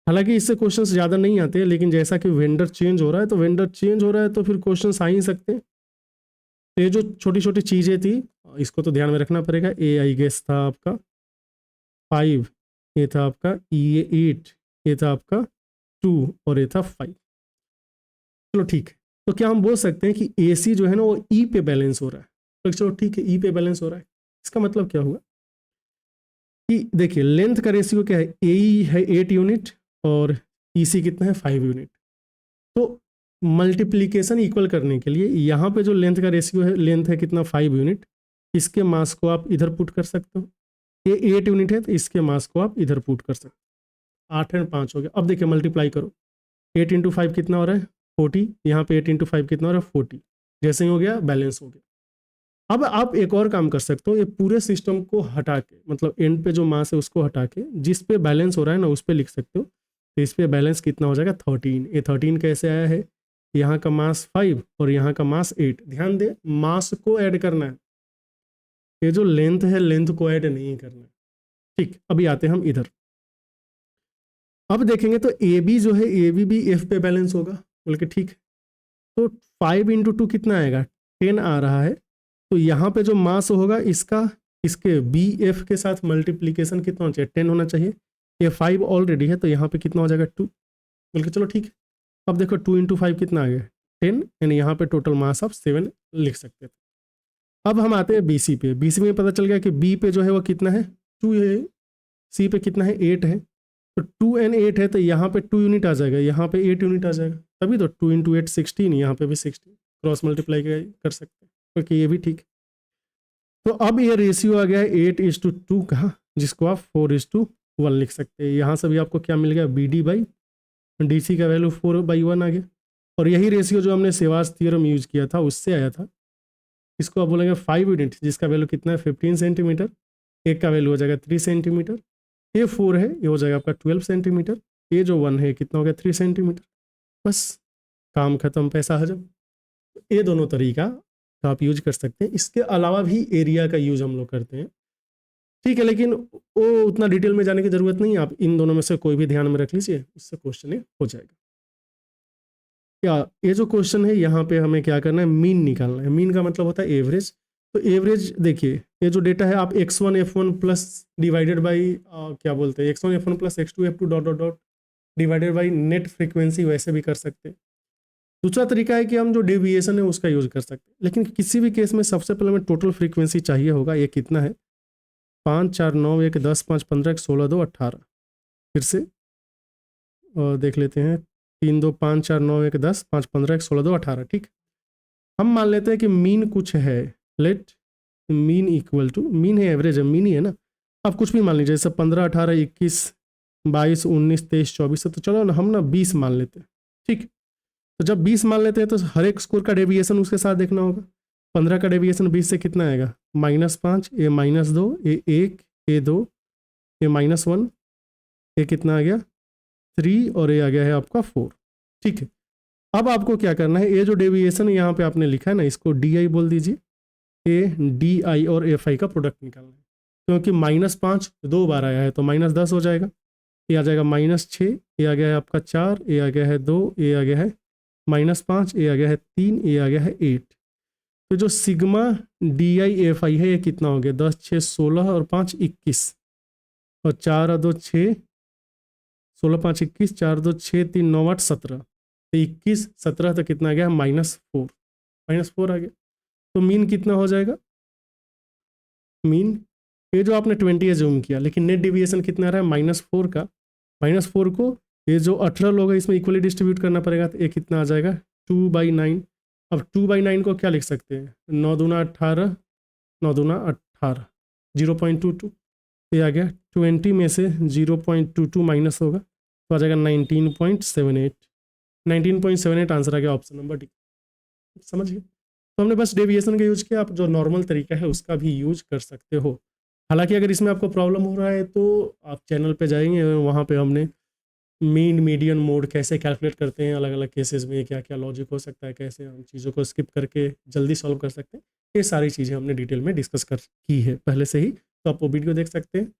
हालांकि इससे क्वेश्चंस ज़्यादा नहीं आते, लेकिन जैसा कि वेंडर चेंज हो रहा है तो वेंडर चेंज हो रहा है तो फिर क्वेश्चंस आ ही सकते हैं। तो ये जो छोटी छोटी चीज़ें थी इसको तो ध्यान में रखना पड़ेगा। ए आई गेस था आपका 5, ये था आपका ये 8, ये था आपका 2, और ये था 5। चलो ठीक है, तो क्या हम बोल सकते हैं कि ए सी जो है ना वो ई पे बैलेंस हो रहा है? तो चलो ठीक है, ई पे बैलेंस हो रहा है, इसका मतलब क्या हुआ कि देखिए लेंथ का रेशियो क्या है, ए ई है 8 यूनिट और ई सी कितना है 5 यूनिट। तो मल्टीप्लीकेशन इक्वल करने के लिए यहाँ पे जो लेंथ का रेशियो है, लेंथ है कितना 5 यूनिट, इसके मास को आप इधर पुट कर सकते हो। ये 8 यूनिट है तो इसके मास को आप इधर पुट कर सकते हो। 8 एंड 5 हो गया। अब देखिए मल्टीप्लाई करो, 8 इंटू 5 कितना हो रहा है 40, यहाँ पे 8 इंटू 5 कितना हो रहा है 40। जैसे ही हो गया बैलेंस हो गया। अब आप एक और काम कर सकते हो, ये पूरे सिस्टम को हटा के, मतलब एंड पे जो मास है उसको हटा के जिस पे बैलेंस हो रहा है ना उस पे लिख सकते हो। तो इस पे बैलेंस कितना हो जाएगा 13। ये 13 कैसे आया है, यहाँ का मास 5 और यहाँ का मास 8। ध्यान दे मास को ऐड करना है, ये जो लेंथ है लेंथ को ऐड नहीं करना है। ठीक, अभी आते हैं हम इधर। अब देखेंगे तो ए बी जो है ए बी भी एफ पे बैलेंस होगा, बोल के ठीक है। तो 5 इंटू 2 कितना आएगा 10 आ रहा है। तो यहाँ पे जो मास होगा इसका इसके बी एफ के साथ मल्टीप्लीकेशन कितना होना चाहिए 10 होना चाहिए। ये 5 ऑलरेडी है तो यहाँ पे कितना हो जाएगा 2, बल्कि चलो ठीक है। अब देखो 2 इंटू 5 कितना आ गया 10, यानी यहाँ पे टोटल मास आप 7 लिख सकते थे। अब हम आते हैं बी सी पे। बी सी में पता चल गया कि बी पे जो है वो कितना है 2 है, सी पे कितना है 8 है। तो 2 एंड 8 है तो यहाँ पे 2 यूनिट आ जाएगा, यहाँ पे 8 यूनिट आ जाएगा, तभी तो 2 इंटू 8 16, यहाँ पे भी 16 क्रॉस मल्टीप्लाई कर सकते हैं, क्योंकि ये भी ठीक है। तो अब ये रेशियो आ गया है 8:2 का, जिसको आप 4:1 लिख सकते हैं। यहाँ से भी आपको क्या मिल गया, B D by D C का वैल्यू 4/1 आ गया। और यही रेशियो जो हमने सेवास थ्योरम यूज किया था उससे आया था। इसको आप बोलेंगे 5 यूनिट, जिसका वैल्यू कितना है 15 सेंटीमीटर, एक का वैल्यू हो जाएगा 3 सेंटीमीटर, ये 4 है, ये हो जाएगा आपका 12 सेंटीमीटर, ये जो 1 है कितना हो गया 3 सेंटीमीटर। बस काम खत्म, पैसा हजम। ये दोनों तरीका तो आप यूज कर सकते हैं। इसके अलावा भी एरिया का यूज हम लोग करते हैं, ठीक है, लेकिन वो उतना डिटेल में जाने की जरूरत नहीं है। आप इन दोनों में से कोई भी ध्यान में रख लीजिए, उससे क्वेश्चन हो जाएगा। क्या ये जो क्वेश्चन है यहाँ पे हमें क्या करना है, मीन निकालना है। मीन का मतलब होता है एवरेज। तो एवरेज देखिए, ये जो डेटा है आप x1 f1 plus divided by क्या बोलते हैं x1 f1 plus x2 f2 dot dot dot divided by net frequency, वैसे भी कर सकते हैं। दूसरा तरीका है कि हम जो डेविएशन है उसका यूज कर सकते हैं, लेकिन किसी भी केस में सबसे पहले हमें टोटल फ्रीक्वेंसी चाहिए होगा। ये कितना है, 5 4 9 1 10 5 15 1 16 2 18। फिर से देख लेते हैं, 3 2 5 4 9 1 10 5 15 1 16 2 18। ठीक, हम मान लेते हैं कि मीन कुछ है। Let mean equal to, mean है एवरेज है, मीन ही है ना, आप कुछ भी मान लीजिए, जैसे 15 18 21 22 19 23 24 है, तो चलो ना हम ना 20 मान लेते हैं। ठीक, तो जब 20 मान लेते हैं तो हर एक स्कोर का डेविएशन उसके साथ देखना होगा। 15 का डेविएशन 20 से कितना आएगा, -5, ये -2, ये 1, ये 2, ये -1, ये कितना आ गया 3, और ये आ गया है आपका 4। ठीक है, अब आपको क्या करना है, ये जो डेविएशन यहाँ पे आपने लिखा है ना, इसको DI बोल दीजिए। ये DI और FI का प्रोडक्ट निकालना है, क्योंकि -5 2 बार आया है तो -10 हो जाएगा। ये आ जाएगा -6, ये आ गया है आपका 4, ये आ गया है 2, ये आ गया है -5, ये आ गया है 3, ये आ गया है 8। तो जो सिग्मा DI FI है ये कितना हो गया, 10 6 16 और 5 21, और 4 और 2 6, 16 5 21, 4 2 6 3 9 8 17, तो 21 17 तो कितना आ गया, -4 आ गया। तो मीन कितना हो जाएगा, मीन ये जो आपने 20 जूम किया, लेकिन नेट डिविएशन कितना आ रहा है -4 का। -4 को ये जो 18 लोग हैं इसमें इक्वली डिस्ट्रीब्यूट करना पड़ेगा, तो ये कितना आ जाएगा 2/9। अब 2/9 को क्या लिख सकते हैं, 9 दूना 18, 9 दूना 18, 0.22, ये आ गया 20 में से 0.22 माइनस होगा तो आ जाएगा 19.78। 19.78 आंसर आ गया, ऑप्शन नंबर डी। समझ गए, तो हमने बस डेविएशन का यूज किया। आप जो नॉर्मल तरीका है उसका भी यूज कर सकते हो। हालांकि अगर इसमें आपको प्रॉब्लम हो रहा है तो आप चैनल पे जाएंगे, वहाँ पे हमने मीन मीडियन मोड कैसे कैलकुलेट करते हैं, अलग अलग केसेस में क्या क्या लॉजिक हो सकता है, कैसे हम चीज़ों को स्किप करके जल्दी सॉल्व कर सकते हैं, ये सारी चीज़ें हमने डिटेल में डिस्कस की है पहले से ही, तो आप वो वीडियो देख सकते हैं।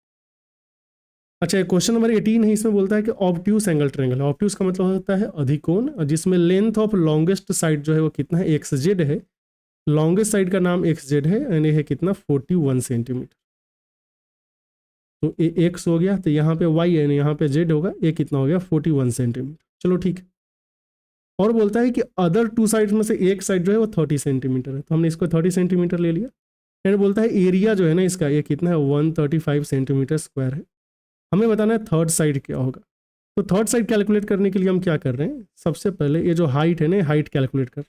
अच्छा, क्वेश्चन नंबर 18 है, इसमें बोलता है कि ऑब्ट्यूस एंगल ट्रायंगल। ऑब्ट्यूस का मतलब होता है अधिकोण, जिसमें लेंथ ऑफ लॉन्गेस्ट साइड जो है वो कितना है, XZ है। लॉन्गेस्ट साइड का नाम XZ है, एंड ये है कितना 41 सेंटीमीटर। तो ये X हो गया, तो यहाँ पे Y है, यहाँ पे Z होगा, ये कितना हो गया 41 सेंटीमीटर। चलो ठीक है, और बोलता है कि अदर 2 साइड्स में से एक साइड जो है वो 30 सेंटीमीटर है, तो हमने इसको 30 सेंटीमीटर ले लिया। एंड बोलता है एरिया जो है ना इसका, ये कितना है 135 सेंटीमीटर स्क्वायर है। हमें बताना है थर्ड साइड क्या होगा। तो थर्ड साइड कैलकुलेट करने के लिए हम क्या कर रहे हैं, सबसे पहले ये जो हाइट है ना, हाइट कैलकुलेट कर,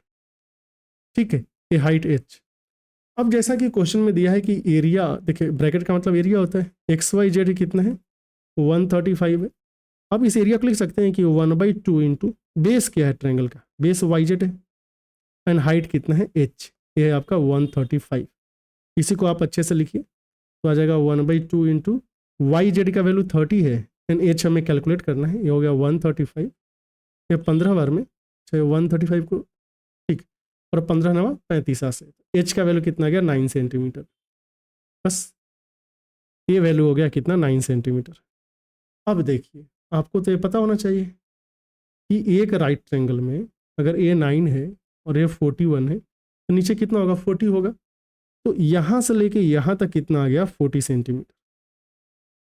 ठीक है, ये हाइट H। अब जैसा कि क्वेश्चन में दिया है कि एरिया, देखिए ब्रैकेट का मतलब एरिया होता है, XYZ कितना है 135 है। अब इस एरिया को लिख सकते हैं कि 1/2 इंटू बेस क्या है ट्रायंगल का, बेस YZ है, एंड हाइट कितना है H, ये है आपका 135। इसी को आप अच्छे से लिखिए, तो आ जाएगा 1/2 इंटू YZ का वैल्यू 30 है, एंड H हमें कैलकुलेट करना है, ये हो गया 135, ये 15 बार में, चाहे 135 को, ठीक, और 15 9 35 से H का वैल्यू कितना गया 9 सेंटीमीटर। बस ये वैल्यू हो गया कितना 9 सेंटीमीटर। अब देखिए, आपको तो ये पता होना चाहिए कि एक राइट ट्रायंगल में अगर ये 9 है और ये 41 है, तो नीचे कितना होगा 40 होगा। तो यहाँ से लेके यहाँ तक कितना आ गया 40 सेंटीमीटर।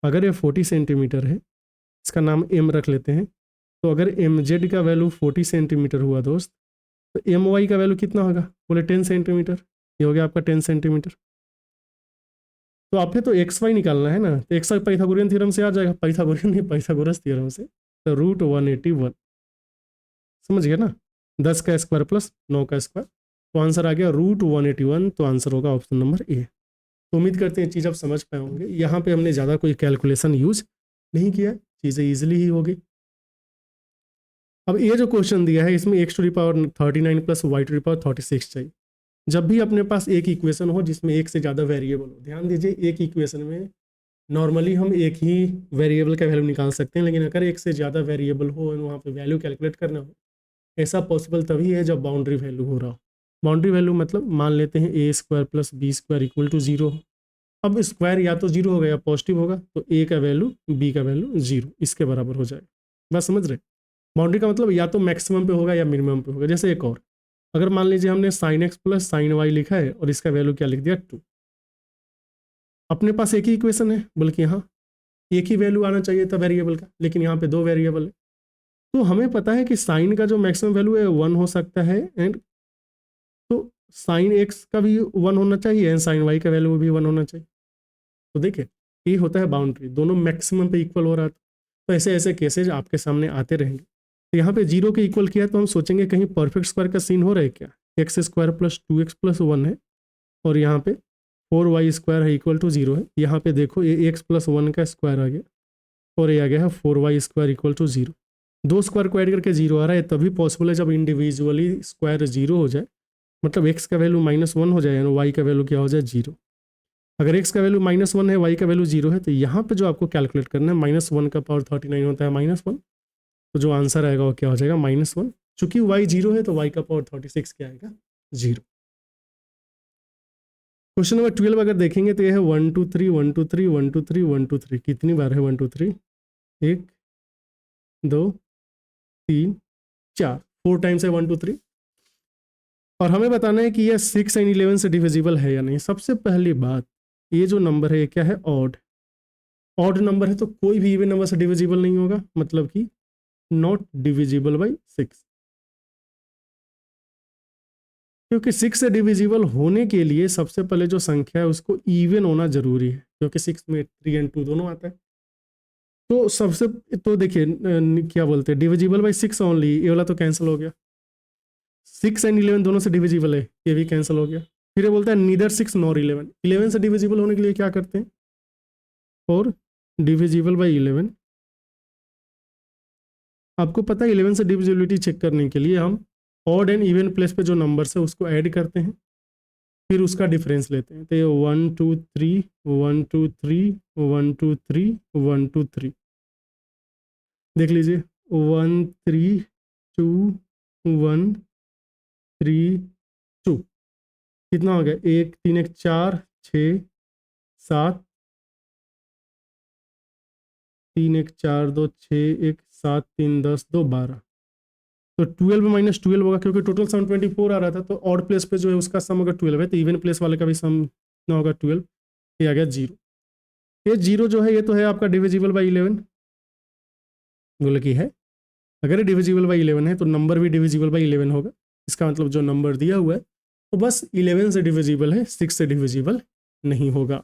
अगर ये 40 सेंटीमीटर है, इसका नाम M रख लेते हैं, तो अगर MZ का वैल्यू 40 सेंटीमीटर हुआ दोस्त, तो MY का वैल्यू कितना होगा, बोले 10 सेंटीमीटर, ये हो गया आपका 10 सेंटीमीटर। तो आपने तो XY निकालना है ना, तो XY पाइथागोरियन थ्योरम से आ जाएगा, पाइथागोरियन नहीं पाइथागोरस थ्योरम से, तो √181, समझ गया ना, 10 का स्क्वायर प्लस 9 का स्क्वायर, तो आंसर आ गया √181, तो आंसर होगा ऑप्शन नंबर ए। तो उम्मीद करते हैं चीज़ आप समझ पाए होंगे। यहाँ पे हमने ज़्यादा कोई कैलकुलेशन यूज नहीं किया, चीज़ें ईजिली ही होगी। अब ये जो क्वेश्चन दिया है इसमें x⁻39 + y⁻36 चाहिए, जब भी अपने पास एक इक्वेशन हो जिसमें एक से ज़्यादा वेरिएबल हो, ध्यान दीजिए एक इक्वेशन में नॉर्मली हम एक ही वेरिएबल का वैल्यू निकाल सकते हैं, लेकिन अगर एक से ज़्यादा वेरिएबल हो और वहाँ पे वैल्यू कैलकुलेट करना हो, ऐसा पॉसिबल तभी है जब बाउंड्री वैल्यू हो रहा हो। बाउंड्री वैल्यू मतलब मान लेते हैं a square plus B square equal to 0 हो। अब स्क्वायर या तो 0 होगा या पॉजिटिव होगा, तो ए का वैल्यू बी का वैल्यू 0 इसके बराबर हो जाएगा। बात समझ रहे? बाउंड्री का मतलब या तो मैक्सिमम पे होगा या मिनिमम पे होगा। जैसे एक और, अगर मान लीजिए हमने sine X plus sine Y लिखा है और इसका वैल्यू क्या लिख दिया 2, अपने पास एक ही इक्वेशन है, बल्कि यहाँ एक ही वैल्यू आना चाहिए था वेरिएबल का, लेकिन यहाँ पे दो वेरिएबल है। तो हमें पता है कि साइन का जो मैक्सिमम वैल्यू है 1 हो सकता है, एंड तो साइन एक्स का भी 1 होना चाहिए एंड साइन वाई का वैल्यू भी 1 होना चाहिए। तो देखिए ये होता है बाउंड्री, दोनों मैक्सिमम पे इक्वल हो रहा था। तो ऐसे ऐसे केसेज आपके सामने आते रहेंगे। तो यहाँ पे 0 के इक्वल किया तो हम सोचेंगे कहीं परफेक्ट स्क्वायर का सीन हो रहा है क्या। X square plus 2x plus 1 है और यहाँ पे 4y स्क्वायर है इक्वल टू 0 है। यहाँ पे देखो ये x प्लस 1 का स्क्वायर आ गया और ये आ गया है 4y स्क्वायर इक्वल टू 0। दो स्क्वायर को ऐड करके 0 आ रहा है, तभी पॉसिबल है जब इंडिविजुअली स्क्वायर 0 हो जाए, मतलब x का वैल्यू -1 हो जाए यानी y का वैल्यू क्या हो जाए 0। अगर x का वैल्यू -1 है, y का वैल्यू 0 है, तो यहाँ पे जो आपको कैलकुलेट करना है -1 का पावर 39 होता है -1, तो जो आंसर आएगा वो क्या हो जाएगा -1। चूंकि y 0 है तो y का पावर 36 क्या आएगा 0। क्वेश्चन नंबर 12 अगर देखेंगे तो ये है 1 2 3 1 2 3 1 2 3 1 2 3। कितनी बार है 1 2 3? 1 2 3 4, 4 टाइम्स है 1 2 3। और हमें बताना है कि यह 6 एंड 11 से डिविजिबल है या नहीं। सबसे पहली बात, ये जो नंबर है ये क्या है ऑड। ऑड नंबर है तो कोई भी इवन नंबर से डिविजिबल नहीं होगा, मतलब कि नॉट डिविजिबल बाई 6। क्योंकि 6 से डिविजिबल होने के लिए सबसे पहले जो संख्या है उसको इवन होना जरूरी है, क्योंकि 6 में 3 एंड 2 दोनों आता है। तो सबसे तो देखिए क्या बोलते हैं डिविजिबल बाई 6 ओनली, ये वाला तो कैंसिल हो गया। 6 एंड 11 दोनों से डिविजिबल है, ये भी कैंसिल हो गया। फिर ये बोलता है नीदर 6 नॉर 11। 11 से डिविजिबल होने के लिए क्या करते हैं, और डिविजिबल बाई 11। आपको पता है 11 से डिविजिबिलिटी चेक करने के लिए हम ऑड एंड इवन प्लेस पे जो नंबर्स है उसको ऐड करते हैं, फिर उसका डिफरेंस लेते हैं। तो ये 1 2 3 1 2 3 1 2 3 1 2 3, देख लीजिए 1 3 2 1 3 2, कितना हो गया 1 3 1 4 6 7 3 1 4 2 6 1 7 3 10 2 12। तो 12 माइनस 12 होगा, क्योंकि टोटल सम 24 आ रहा था, तो ऑड प्लेस पे जो है उसका सम अगर 12 है तो इवन प्लेस वाले का भी सम ना होगा 12, ये आ गया 0। ये 0 जो है ये तो है आपका डिविजिबल बाई 11, बोले कि है। अगर ये डिविजिबल बाई 11 है तो नंबर भी डिविजिबल बाई 11 होगा। इसका मतलब जो नंबर दिया हुआ है तो बस 11 से डिविजिबल है, 6 से डिविजिबल नहीं होगा।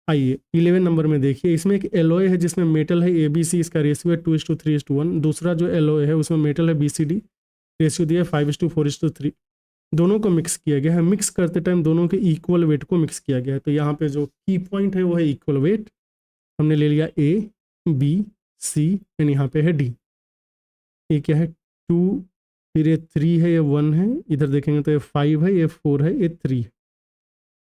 आइए 11 नंबर में देखिए, इसमें एक एलओए है जिसमें मेटल है ABC, इसका रेशियो है 2:3:1। दूसरा जो एलओए है उसमें मेटल है BCD, रेशियो दिया है 5:4:3। दोनों को मिक्स किया गया है। मिक्स करते टाइम दोनों के इक्वल वेट को मिक्स किया गया है। तो यहाँ पे जो की पॉइंट है वो है इक्वल वेट। हमने ले लिया A B C एंड यहाँ पे है D। ये क्या है 2, फिर ये 3 है, ये 1 है, इधर देखेंगे तो ये 5 है, ये 4 है, ये 3 है।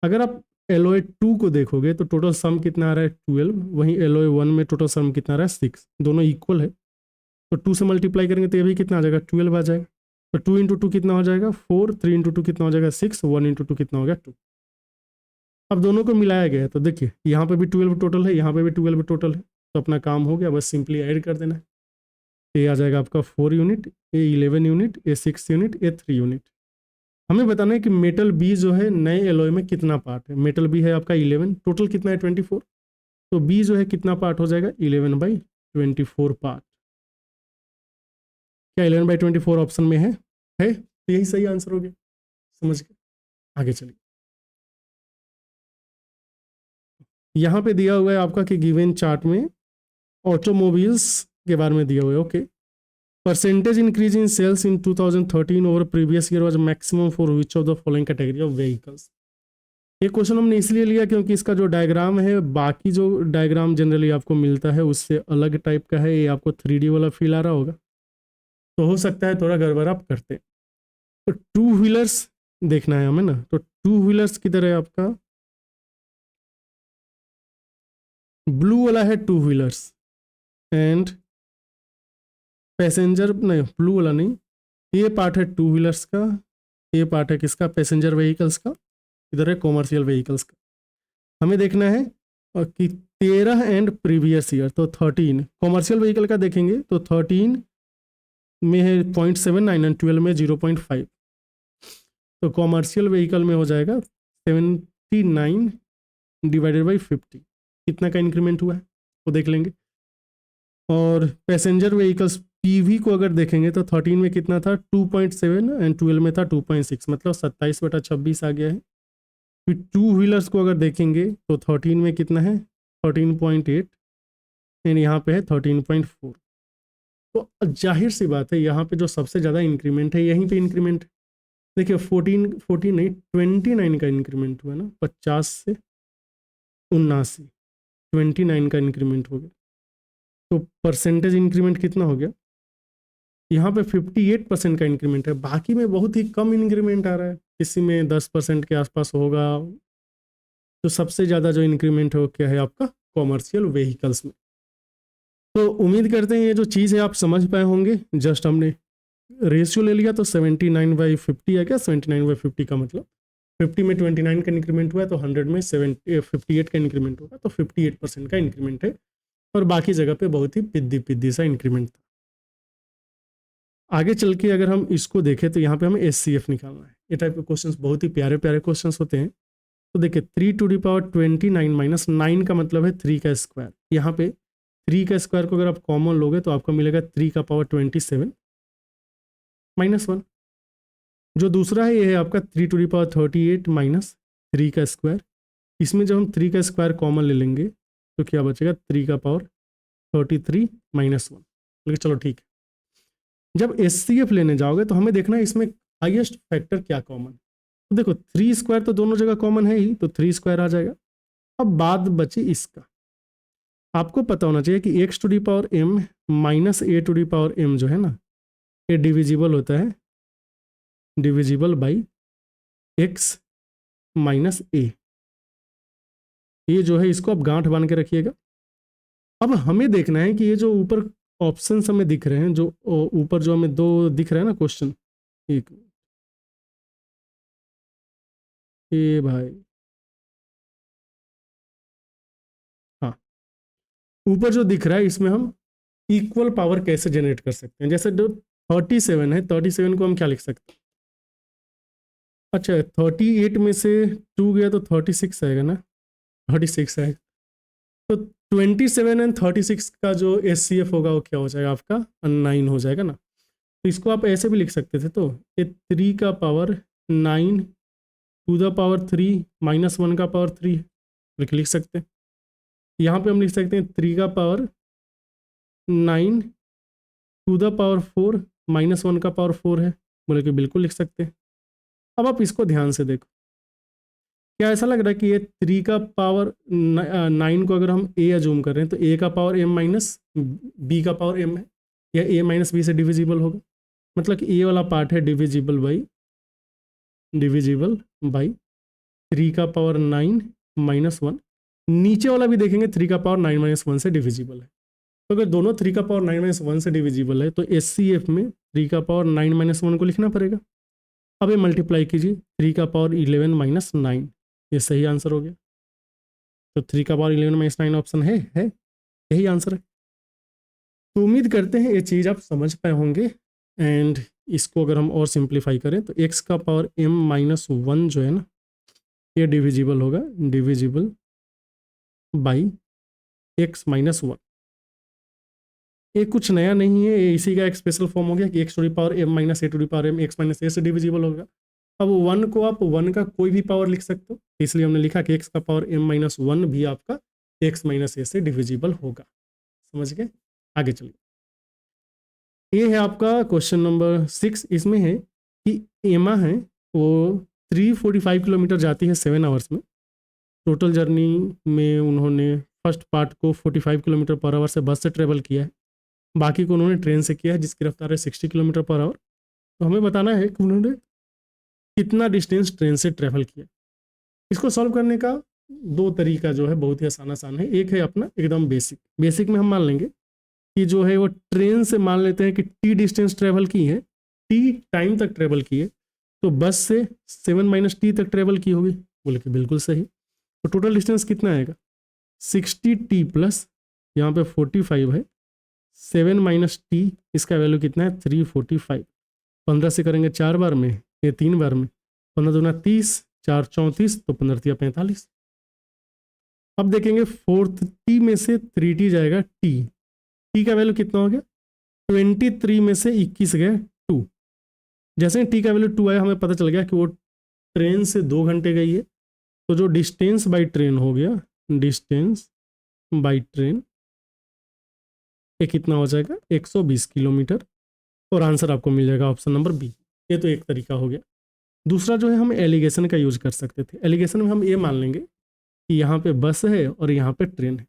अगर आप एलओए 2 को देखोगे तो टोटल सम कितना आ रहा है 12, वहीं एलओए 1 में टोटल सम कितना आ रहा है 6, दोनों इक्वल है। तो 2 से मल्टीप्लाई करेंगे तो ये भी कितना आ जाएगा 12 आ जाएगा। तो 2 इंटू 2 कितना हो जाएगा 4, 3 इंटू 2 कितना हो जाएगा 6, 1 इंटू 2 कितना हो गया 2। अब दोनों को मिलाया गया है तो देखिए यहाँ पे भी 12 टोटल है, यहाँ पे भी 12 टोटल है, तो अपना काम हो गया, बस सिंपली ऐड कर देना है। ये आ जाएगा आपका 4 यूनिट, ये 11 यूनिट, ये 6 यूनिट, ये 3 यूनिट। हमें बताना है कि मेटल बी जो है नए एलॉय में कितना पार्ट है। मेटल बी है आपका 11, टोटल कितना है 24, तो बी जो है कितना पार्ट हो जाएगा 11/24 पार्ट। क्या 11/24 ऑप्शन में है तो यही सही आंसर हो गया। समझ गए, आगे चलिए। यहाँ पे दिया हुआ है आपका कि गिवन चार्ट में ऑटोमोबाइल्स के बारे में दिया हुआ है। Okay, percentage increase in sales in 2013 over previous year was maximum for which of the following category of vehicles. ये क्वेश्चन हमने इसलिए लिया क्योंकि इसका जो डायग्राम है बाकी जो डायग्राम जनरली आपको मिलता है उससे अलग टाइप का है। ये आपको 3D वाला फील आ रहा होगा, तो हो सकता है थोड़ा गड़बड़ आप करते। तो 2 व्हीलर्स देखना है हमें ना। तो टू व्हीलर्स किधर है आपका, ब्लू वाला है टू व्हीलर्स, एंड पैसेंजर नहीं, ब्लू वाला नहीं, ये पार्ट है टू व्हीलर्स का, ये पार्ट है किसका, पैसेंजर व्हीकल्स का, इधर है कॉमर्शियल व्हीकल्स का। हमें देखना है कि 13 एंड प्रीवियस ईयर, तो 13 कॉमर्शियल व्हीकल का देखेंगे तो 13 में है 0.79 एंड 12 में 0.5, तो कॉमर्शियल व्हीकल में हो जाएगा 79 डिवाइडेड बाई 50, कितना का इंक्रीमेंट हुआ है वो देख लेंगे। और पैसेंजर व्हीकल्स पीवी को अगर देखेंगे तो 13 में कितना था 2.7 एंड 12 में था 2.6, मतलब 27/26 आ गया है। फिर टू व्हीलर्स को अगर देखेंगे तो 13 में कितना है 13.8 एंड यहाँ पे है 13.4। तो जाहिर सी बात है यहाँ पे जो सबसे ज़्यादा इंक्रीमेंट है यहीं पे इंक्रीमेंट, देखिए 14 नहीं 29 का इंक्रीमेंट हुआ ना, 50 से 79, 29 का इंक्रीमेंट हो गया। तो परसेंटेज इंक्रीमेंट कितना हो गया, यहाँ पे 58% का इंक्रीमेंट है, बाकी में बहुत ही कम इंक्रीमेंट आ रहा है, किसी में 10% के आसपास होगा। तो सबसे ज़्यादा जो इंक्रीमेंट है वो क्या है आपका कॉमर्शियल व्हीकल्स में। तो उम्मीद करते हैं ये जो चीज़ है आप समझ पाए होंगे। जस्ट हमने रेशियो ले लिया तो 79/50 है क्या, 79/50 का मतलब 50 में 29 का इंक्रीमेंट हुआ है तो 100 में 58 का इंक्रीमेंट होगा, तो 58% का इंक्रीमेंट है, और बाकी जगह पे बहुत ही पिद्दी सा इंक्रीमेंट था। आगे चल के अगर हम इसको देखें तो यहाँ पे हमें SCF निकालना है। ये टाइप के क्वेश्चंस बहुत ही प्यारे प्यारे क्वेश्चंस होते हैं। तो देखिए 3⁻29 माइनस 9 का मतलब है 3 का स्क्वायर। यहाँ पे 3 का स्क्वायर को अगर आप कॉमन लोगे तो आपको मिलेगा 3⁻27 माइनस 1। जो दूसरा है ये है आपका 3⁻38 माइनस 3 का स्क्वायर। इसमें जब हम 3 का स्क्वायर कॉमन ले लेंगे तो क्या बचेगा 3⁻33 माइनस 1। लेकिन चलो ठीक है, जब SCF लेने जाओगे तो हमें देखना है इसमें हाईएस्ट फैक्टर क्या कॉमन। तो देखो 3 स्क्वायर तो दोनों जगह कॉमन है ही, तो 3 स्क्वायर आ जाएगा। अब बात बची इसका, आपको पता होना चाहिए कि x⁻m माइनस a⁻m जो है ना, ये डिविजिबल होता है, divisible by x minus a। ये जो है इसको आप गांठ बांध के रखिएगा। अब हमें देखना है कि ये जो ऊपर ऑप्शन हमें दिख रहे हैं, जो ऊपर जो हमें दो दिख रहा है ना क्वेश्चन, एक ये भाई, हाँ ऊपर जो दिख रहा है इसमें हम इक्वल पावर कैसे जनरेट कर सकते हैं। जैसे जो 37 है, 37 को हम क्या लिख सकते हैं, अच्छा 38 में से 2 गया तो 36 आएगा ना, 36 आएगा। तो 27 एंड 36 का जो SCF होगा वो क्या हो जाएगा आपका 9 हो जाएगा ना। तो इसको आप ऐसे भी लिख सकते थे, तो ये 3 का power 9 to the power 3 minus 1 का पावर 3 लिख सकते हैं। यहाँ पे हम लिख सकते हैं 3 का power 9 to the power 4 minus 1 का पावर 4 है, बोले कि बिल्कुल लिख सकते हैं। अब आप इसको ध्यान से देखो, क्या ऐसा लग रहा है कि ये 3 का पावर 9 को अगर हम a अजूम कर रहे हैं तो a का पावर m माइनस b का पावर m है, या a माइनस b से डिविजिबल होगा, मतलब कि a वाला पार्ट है डिविजिबल बाई 3 का पावर 9 माइनस 1। नीचे वाला भी देखेंगे 3 का पावर 9 माइनस 1 से डिविजिबल है। तो अगर दोनों 3 का पावर 9 माइनस 1 से डिविजिबल है तो SCF में 3 का पावर 9 माइनस 1 को लिखना पड़ेगा। अब ये मल्टीप्लाई कीजिए 3 का पावर 11 माइनस 9, ये सही आंसर हो गया। तो 3 का पावर 11 माइनस 9 ऑप्शन है, यही आंसर है। तो उम्मीद करते हैं ये चीज़ आप समझ पाए होंगे। एंड इसको अगर हम और सिंप्लीफाई करें तो x का पावर m माइनस 1 जो है ना, ये डिविजिबल होगा, डिविजिबल बाई x माइनस 1। ये कुछ नया नहीं है, ये इसी का एक स्पेशल फॉर्म हो गया कि x⁻m minus a⁻m x minus a से डिविजिबल होगा। अब 1 को आप 1 का कोई भी पावर लिख सकते हो, इसलिए हमने लिखा कि x का पावर m माइनस 1 भी आपका x माइनस a से डिविजिबल होगा। समझ गए, आगे चलिए। ये है आपका क्वेश्चन नंबर 6। इसमें है कि एमा है वो 345 किलोमीटर जाती है 7 आवर्स में। टोटल जर्नी में उन्होंने फर्स्ट पार्ट को 45 किलोमीटर पर आवर से बस से ट्रेवल किया है, बाकी को उन्होंने ट्रेन से किया है जिसकी रफ्तार है 60 किलोमीटर पर आवर। तो हमें बताना है कि उन्होंने कितना डिस्टेंस ट्रेन से ट्रेवल किया। इसको सॉल्व करने का दो तरीका जो है बहुत ही आसान है। एक है अपना एकदम बेसिक में हम मान लेंगे कि जो है वो ट्रेन से मान लेते हैं कि टी डिस्टेंस ट्रेवल की है, टी टाइम तक ट्रेवल की है, तो बस से 7 - टी तक ट्रेवल की होगी। बोले कि बिल्कुल सही। तो टोटल डिस्टेंस कितना आएगा 60t प्लस यहाँ पे 45 है, 7 - टी, इसका वैल्यू कितना है 345। 15 से करेंगे 4 बार में, ये 3 बार में, 15 दूना 30, 4 34, तो 15 तिया 45। अब देखेंगे 4th टी में से 3t जाएगा टी, टी का वैल्यू कितना हो गया 23 में से 21 गया 2। जैसे ही टी का वैल्यू 2 आया हमें पता चल गया कि वो ट्रेन से 2 घंटे गई है। तो जो डिस्टेंस बाई ट्रेन हो गया, डिस्टेंस बाई ट्रेन, ये कितना हो जाएगा 120 किलोमीटर, और आंसर आपको मिल जाएगा ऑप्शन नंबर बी। ये तो एक तरीका हो गया। दूसरा जो है हम एलिगेशन का यूज कर सकते थे। एलिगेशन में हम ये मान लेंगे कि यहाँ पे बस है और यहाँ पे ट्रेन है।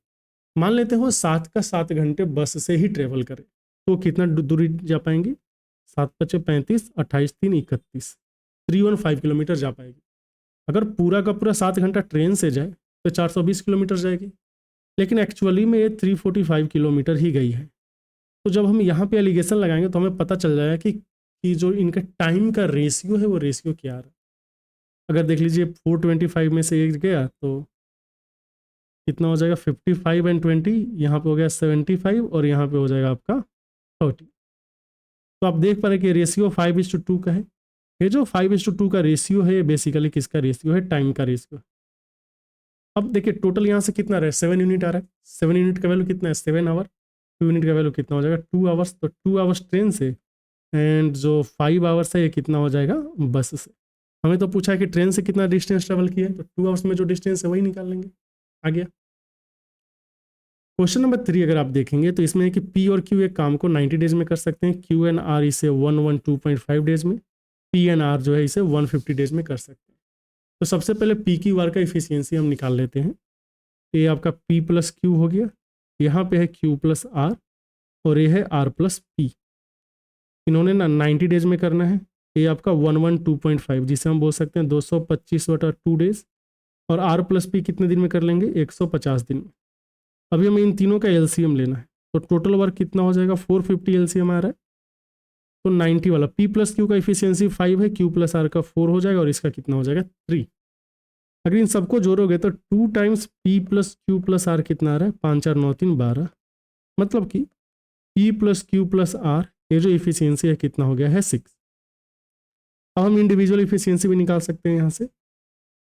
मान लेते हो 7 का 7 घंटे बस से ही ट्रेवल करें, तो कितना दूरी जा पाएंगी 7 × 5 = 35, 28 × 3 = 31, 315 किलोमीटर जा पाएगी। अगर पूरा का पूरा 7 घंटा ट्रेन से जाए तो 420 किलोमीटर जाएगी, लेकिन एक्चुअली में ये 345 किलोमीटर ही गई है। तो जब हम यहाँ पे एलिगेशन लगाएंगे तो हमें पता चल जाएगा कि जो इनका टाइम का रेशियो है वो रेशियो क्या आ रहा है। अगर देख लीजिए 425 में से एक गया तो कितना हो जाएगा 55 & 20, यहाँ पे हो गया 75, और यहाँ पे हो जाएगा आपका 30। तो आप देख पा रहे कि रेशियो 5:2 का है। ये जो 5:2 का रेशियो है ये बेसिकली किसका रेशियो है, टाइम का रेशियो। अब देखिए टोटल यहाँ से कितना रहा है 7 यूनिट आ रहा है। 7 यूनिट का वैल्यू कितना है 7 आवर, 2 यूनिट का वैल्यू कितना हो जाएगा 2 आवर्स। तो 2 आवर्स ट्रेन से, एंड जो 5 आवर्स है ये कितना हो जाएगा बस से। हमें तो पूछा है कि ट्रेन से कितना डिस्टेंस ट्रेवल किया है, तो 2 आवर्स में जो डिस्टेंस है वही निकाल लेंगे। आ गया। क्वेश्चन नंबर 3 अगर आप देखेंगे तो इसमें है कि पी और क्यू एक काम को 90 डेज में कर सकते हैं, क्यू एंड आर इसे 112.5 डेज में, पी एंड आर जो है इसे 150 डेज में कर सकते हैं। तो सबसे पहले पी क्यू आर का इफिशियंसी हम निकाल लेते हैं। ये आपका पी प्लस क्यू हो गया, यहाँ पे है क्यू प्लस आर, और ये है आर प्लस पी। इन्होंने ना 90 डेज में करना है। ये आपका 112.5 जिसे हम बोल सकते हैं 225/2 डेज, और आर प्लस पी कितने दिन में कर लेंगे 150 दिन में। अभी हमें इन तीनों का एलसीएम लेना है, तो टोटल वर्क कितना हो जाएगा 450 एलसीएम आ रहा है। तो 90 वाला पी प्लस क्यू का इफिशियंसी 5 है, क्यू प्लस आर का 4 हो जाएगा, और इसका कितना हो जाएगा 3। अगर इन सबको जोड़ोगे तो 2 times P plus Q plus R कितना आ रहा है 5 × 4 = 9 × 3 = 12। मतलब कि P plus Q plus R ये जो इफिशियंसी है कितना हो गया है 6। अब हम इंडिविजुअल इफिशियंसी भी निकाल सकते हैं यहाँ से,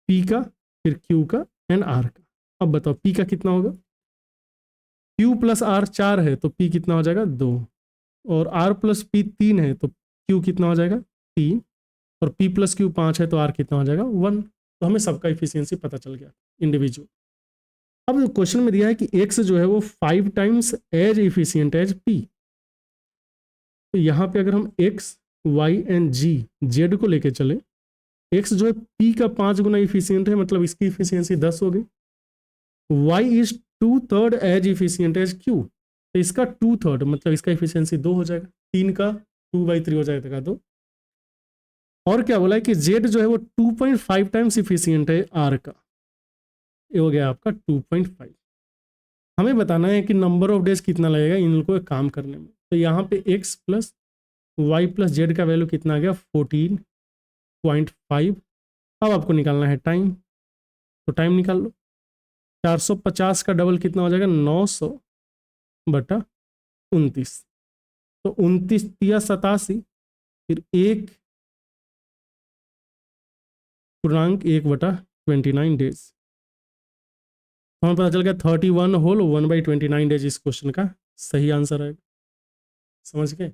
पी का, फिर क्यू का एंड आर का। अब बताओ पी का कितना होगा, क्यू प्लस आर 4 है तो पी कितना हो जाएगा 2, और आर प्लस पी 3 है तो क्यू कितना हो जाएगा 3, और पी प्लस क्यू 5 है तो आर कितना हो जाएगा 1। तो हमें सबका इफिशियंसी पता चल गया इंडिविजुअल। अब क्वेश्चन में दिया है कि एक्स जो है वो 5 times as efficient as P. तो यहाँ पे अगर हम X, Y and G, Z को लेके चले, एक्स जो है पी का 5 गुना इफिशियंट है, मतलब इसकी इफिशियंसी 10 हो गई। Y is 2/3 as efficient as Q, तो इसका 2/3 मतलब इसका इफिशियंसी 2 हो जाएगा, 3 का 2/3 हो जाएगा 2। और क्या बोला है कि जेड जो है वो 2.5 टाइम्स इफिशियंट है आर का, ये हो गया आपका 2.5। हमें बताना है कि नंबर ऑफ डेज कितना लगेगा इन लोगों को काम करने में। तो यहाँ पे X plus Y plus Z का वैल्यू कितना आ गया 14.5। अब आपको निकालना है टाइम, तो टाइम निकाल लो। 450 का डबल कितना हो जाएगा 900/29, तो 29 × 87, फिर 1.1/29 डेज। हमें पता चल गया 31 होल 1/29 डेज इस क्वेश्चन का सही आंसर है। समझ गए।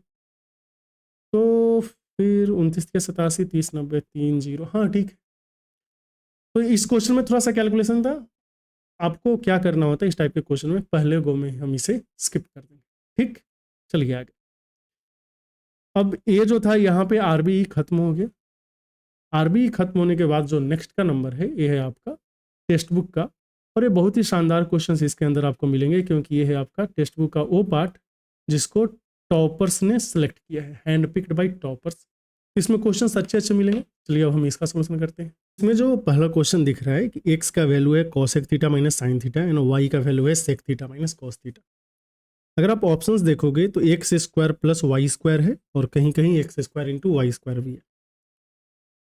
तो फिर 29 × 87, 30 90 30, हाँ ठीक है। तो इस क्वेश्चन में थोड़ा सा कैलकुलेशन था, आपको क्या करना होता है इस टाइप के क्वेश्चन में, पहले गो में हम इसे स्किप कर देंगे। ठीक, चलिए आगे। अब ये जो था यहाँ पे आरबीई खत्म हो गया। आरबीई खत्म होने के बाद जो नेक्स्ट का नंबर है ये है आपका टेक्स्ट बुक का, और ये बहुत ही शानदार क्वेश्चंस इसके अंदर आपको मिलेंगे, क्योंकि ये है आपका टेक्स्ट बुक का वो पार्ट जिसको टॉपर्स ने सेलेक्ट किया है, हैंड पिक्ड बाई टॉपर्स। इसमें क्वेश्चंस अच्छे अच्छे मिलेंगे। चलिए अब हम इसका सॉल्यूशन करते हैं। इसमें जो पहला क्वेश्चन दिख रहा है कि x का वैल्यू है cosec theta minus sine theta and y का वैल्यू है sec theta minus cos theta. अगर आप ऑप्शंस देखोगे तो X square plus Y square है और कहीं कहीं X square into Y square भी है।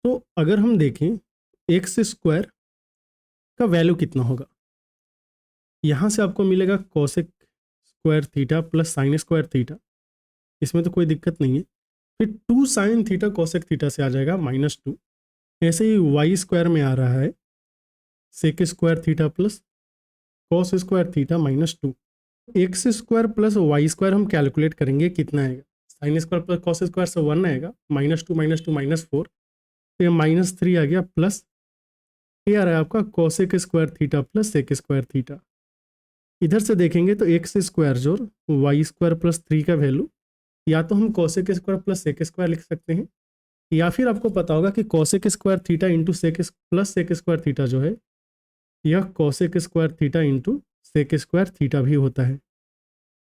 तो अगर हम देखें एक्स स्क्वायर का वैल्यू कितना होगा, यहाँ से आपको मिलेगा cosec square theta plus sine square theta, इसमें तो कोई दिक्कत नहीं है। फिर 2 साइन थीटा कोसेक थीटा से आ जाएगा -2। ऐसे ही वाई स्क्वायर में आ रहा है sec square theta plus cos square theta -2। X square plus Y square हम कैलकुलेट करेंगे कितना आएगा, sine square plus cos square से 1 आएगा, -2 -4, तो ये -3 आ गया, प्लस ये आ रहा है आपका cosec square theta plus sec square theta. इधर से देखेंगे तो एक्स स्क्वायर जोड़ वाई स्क्वायर प्लस 3 का वैल्यू या तो हम cosec square plus sec square लिख सकते हैं, या फिर आपको पता होगा कि cosec square theta into sec plus sec square theta जो है यह cosec square theta into sec square theta भी होता है।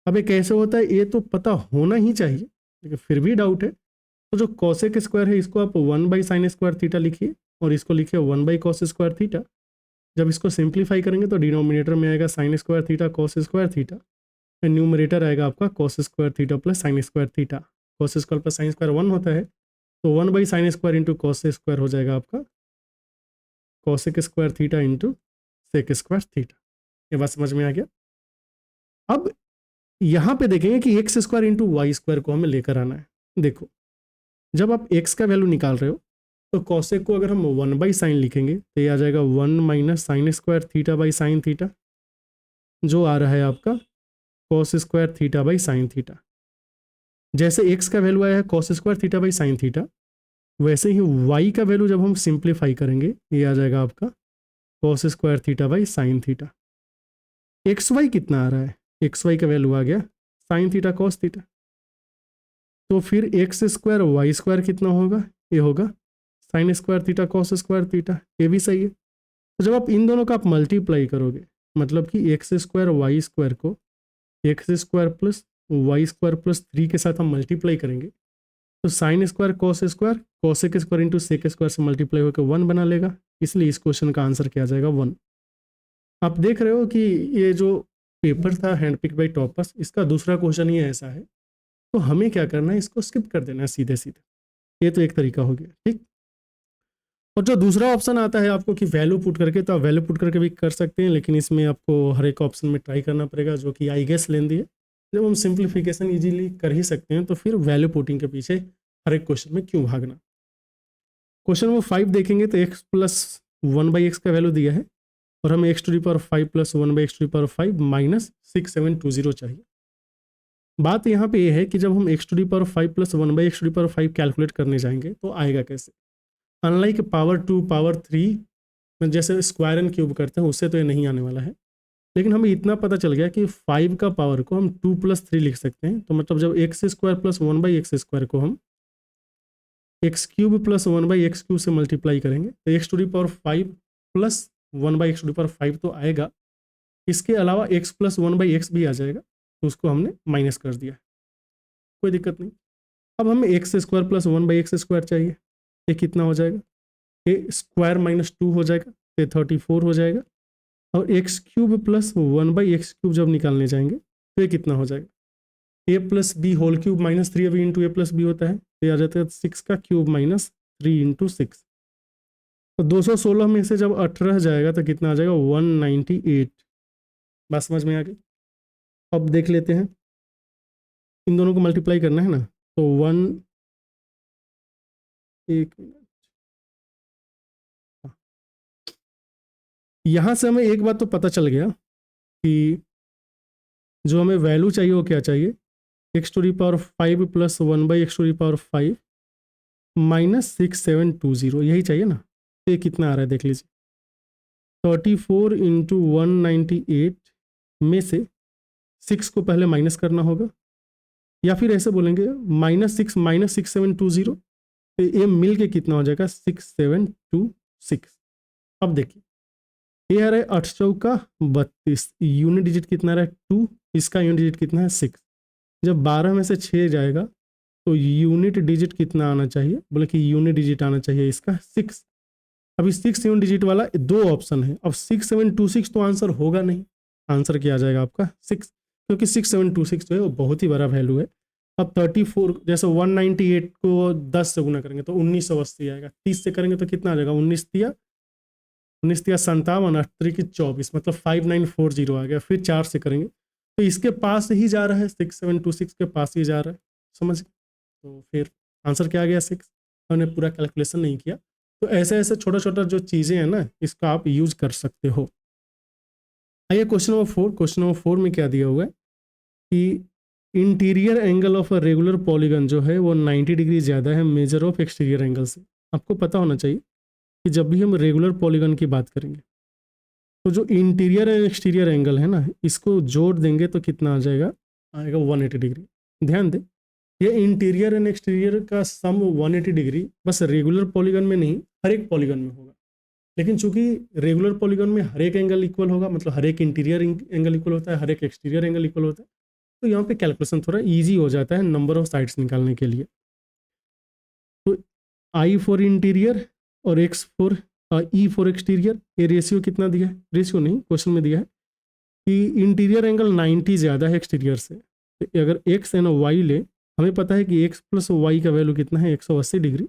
अब ये कैसे होता है ये तो पता होना ही चाहिए, लेकिन फिर भी डाउट है। तो जो कोसेक स्क्वायर है इसको आप 1/sin स्क्वायर थीटा लिखिए और इसको लिखिए 1/cos स्क्वायर थीटा। जब इसको सिंप्लीफाई करेंगे तो डिनोमिनेटर में आएगा sine square theta cos square theta, numerator आएगा आपका cos square theta plus sine square theta. Cos square plus sine square 1 होता है, तो 1/sin square into cos square हो जाएगा आपका cosec square theta into sec square theta. ये बात समझ में आ गया। अब यहाँ पे देखेंगे कि X square into Y square को हमें लेकर आना है। देखो जब आप एक्स का वैल्यू निकाल रहे हो तो कॉसेक को अगर हम 1/sin लिखेंगे तो ये आ जाएगा 1 - sin square theta by sine theta, जो आ रहा है आपका cos square theta by sine theta. जैसे एक्स का वैल्यू आया है cos square theta by sine theta, वैसे ही वाई का वैल्यू जब हम सिंप्लीफाई करेंगे ये आ जाएगा आपका cos square theta by sine theta. X Y कितना आ रहा है, एक्स वाई का वैल्यू आ गया साइन थीटा कॉस थीटा, तो फिर एक्स स्क्वायर वाई स्क्वायर कितना होगा, ये होगा sine square theta cos square theta, ये भी सही है। तो जब आप इन दोनों का आप मल्टीप्लाई करोगे मतलब कि एक्स स्क्वायर वाई स्क्वायर को X square plus Y square plus 3 के साथ हम मल्टीप्लाई करेंगे तो sine square cosec square into sec square से मल्टीप्लाई होकर 1 बना लेगा, इसलिए इस क्वेश्चन का आंसर क्या आ जाएगा 1। आप देख रहे हो कि ये जो पेपर था हैंड पिक बाई टॉपर्स, इसका दूसरा क्वेश्चन ही ऐसा है, तो हमें क्या करना है इसको स्किप कर देना है सीधे सीधे। ये तो एक तरीका हो गया, ठीक। और जो दूसरा ऑप्शन आता है आपको कि वैल्यू पुट करके, तो आप वैल्यू पुट करके भी कर सकते हैं, लेकिन इसमें आपको हर एक ऑप्शन में ट्राई करना पड़ेगा, जो कि आई गेस लेंदी है। जब हम सिंप्लीफिकेशन इजीली कर ही सकते हैं तो फिर वैल्यू पुटिंग के पीछे हर एक क्वेश्चन में क्यों भागना। क्वेश्चन नंबर 5 देखेंगे तो x प्लस 1/x का वैल्यू दिया है और हमें x⁵ प्लस 1/x⁵ माइनस 6720 चाहिए। बात यहाँ पे ये है कि जब हम x⁵ प्लस 1/x⁵ कैलकुलेट करने जाएंगे तो आएगा कैसे। अनलाइक पावर 2 पावर 3 में जैसे स्क्वायर एंड क्यूब करते हैं उससे तो ये नहीं आने वाला है, लेकिन हमें इतना पता चल गया कि 5 का पावर को हम 2 + 3 लिख सकते हैं। तो मतलब जब x² प्लस 1/x² को हम x³ प्लस 1/x³ से मल्टीप्लाई करेंगे तो x⁵ प्लस 1/x⁵ तो आएगा, इसके अलावा x प्लस 1/x भी आ जाएगा, तो उसको हमने माइनस कर दिया, कोई दिक्कत नहीं। अब हमें x² प्लस 1/x² चाहिए, ये कितना हो जाएगा, ये स्क्वायर -2 हो जाएगा, ये 34 हो जाएगा, और x³ प्लस 1/x³ जब निकालने जाएंगे तो ये कितना हो जाएगा, a plus B whole cube -3 अभी इंटू a प्लस बी होता है, तो ये आ जाता है 6 का क्यूब -3 इंटू 6। तो 216 में से जब 18 जाएगा तो कितना आ जाएगा 198। बात समझ में आ गई। अब देख लेते हैं, इन दोनों को मल्टीप्लाई करना है ना, तो 1 यहाँ से हमें एक बात तो पता चल गया कि जो हमें वैल्यू चाहिए वो क्या चाहिए, x⁵ प्लस 1/x⁵ माइनस 6720, यही चाहिए ना। तो ये कितना आ रहा है देख लीजिए, 34 इंटू 198 में से 6 को पहले माइनस करना होगा, या फिर ऐसे बोलेंगे -6 - 6720, तो ये मिल के कितना हो जाएगा 6726। अब देखिए ये आ रहा है 8 चौका 32, यूनिट डिजिट कितना आ रहा है 2, इसका यूनिट डिजिट कितना है 6। जब 12 में से 6 जाएगा तो यूनिट डिजिट कितना आना चाहिए, बोले कि यूनिट डिजिट आना चाहिए इसका 6। अभी 6 यूनिट डिजिट वाला 2 ऑप्शन है, अब 6726 तो आंसर होगा नहीं, आंसर क्या आ जाएगा आपका 6, क्योंकि 6726 जो है वो बहुत ही बड़ा वैल्यू है। अब 34 जैसे 198 को 10 से गुना करेंगे तो 1980 आएगा, 30 से करेंगे तो कितना आ जाएगा 19 तिया 57, 8 3 की 24, मतलब 5940 आ गया। फिर 4 से करेंगे तो इसके पास ही जा रहा है, 6726 के पास ही जा रहा है, समझ गए। तो फिर आंसर क्या आ गया 6, हमने पूरा कैलकुलेशन नहीं किया। तो ऐसे ऐसे छोटा छोटा जो चीज़ें हैं ना, इसका आप यूज कर सकते हो। आइए क्वेश्चन नंबर 4। क्वेश्चन नंबर 4 में क्या दिया हुआ है कि interior angle of a regular polygon जो है वो 90 डिग्री ज़्यादा है मेजर ऑफ एक्सटीरियर एंगल से। आपको पता होना चाहिए कि जब भी हम रेगुलर पॉलीगन की बात करेंगे तो जो इंटीरियर एंड एक्सटीरियर एंगल है ना, इसको जोड़ देंगे तो कितना आ जाएगा, आएगा 180 डिग्री। ध्यान दें, ये इंटीरियर एंड एक्सटीरियर का सम 180 डिग्री बस रेगुलर पॉलीगन में नहीं, हर एक पॉलीगन में होगा। लेकिन चूंकि रेगुलर पॉलीगन में हर एक एंगल इक्वल होगा, मतलब हर एक इंटीरियर एंगल इक्वल होता है, हर एक एक्सटीरियर एंगल इक्वल होता है, तो यहाँ पे कैलकुलेशन थोड़ा इजी हो जाता है नंबर ऑफ साइड्स निकालने के लिए। तो आई फॉर इंटीरियर और x for E for exterior, ये रेशियो कितना दिया है, रेशियो नहीं क्वेश्चन में दिया है कि इंटीरियर एंगल 90 ज़्यादा है एक्सटीरियर से। तो अगर एक्स एंड वाई ले, हमें पता है कि एक्स प्लस वाई का वैल्यू कितना है 180 डिग्री,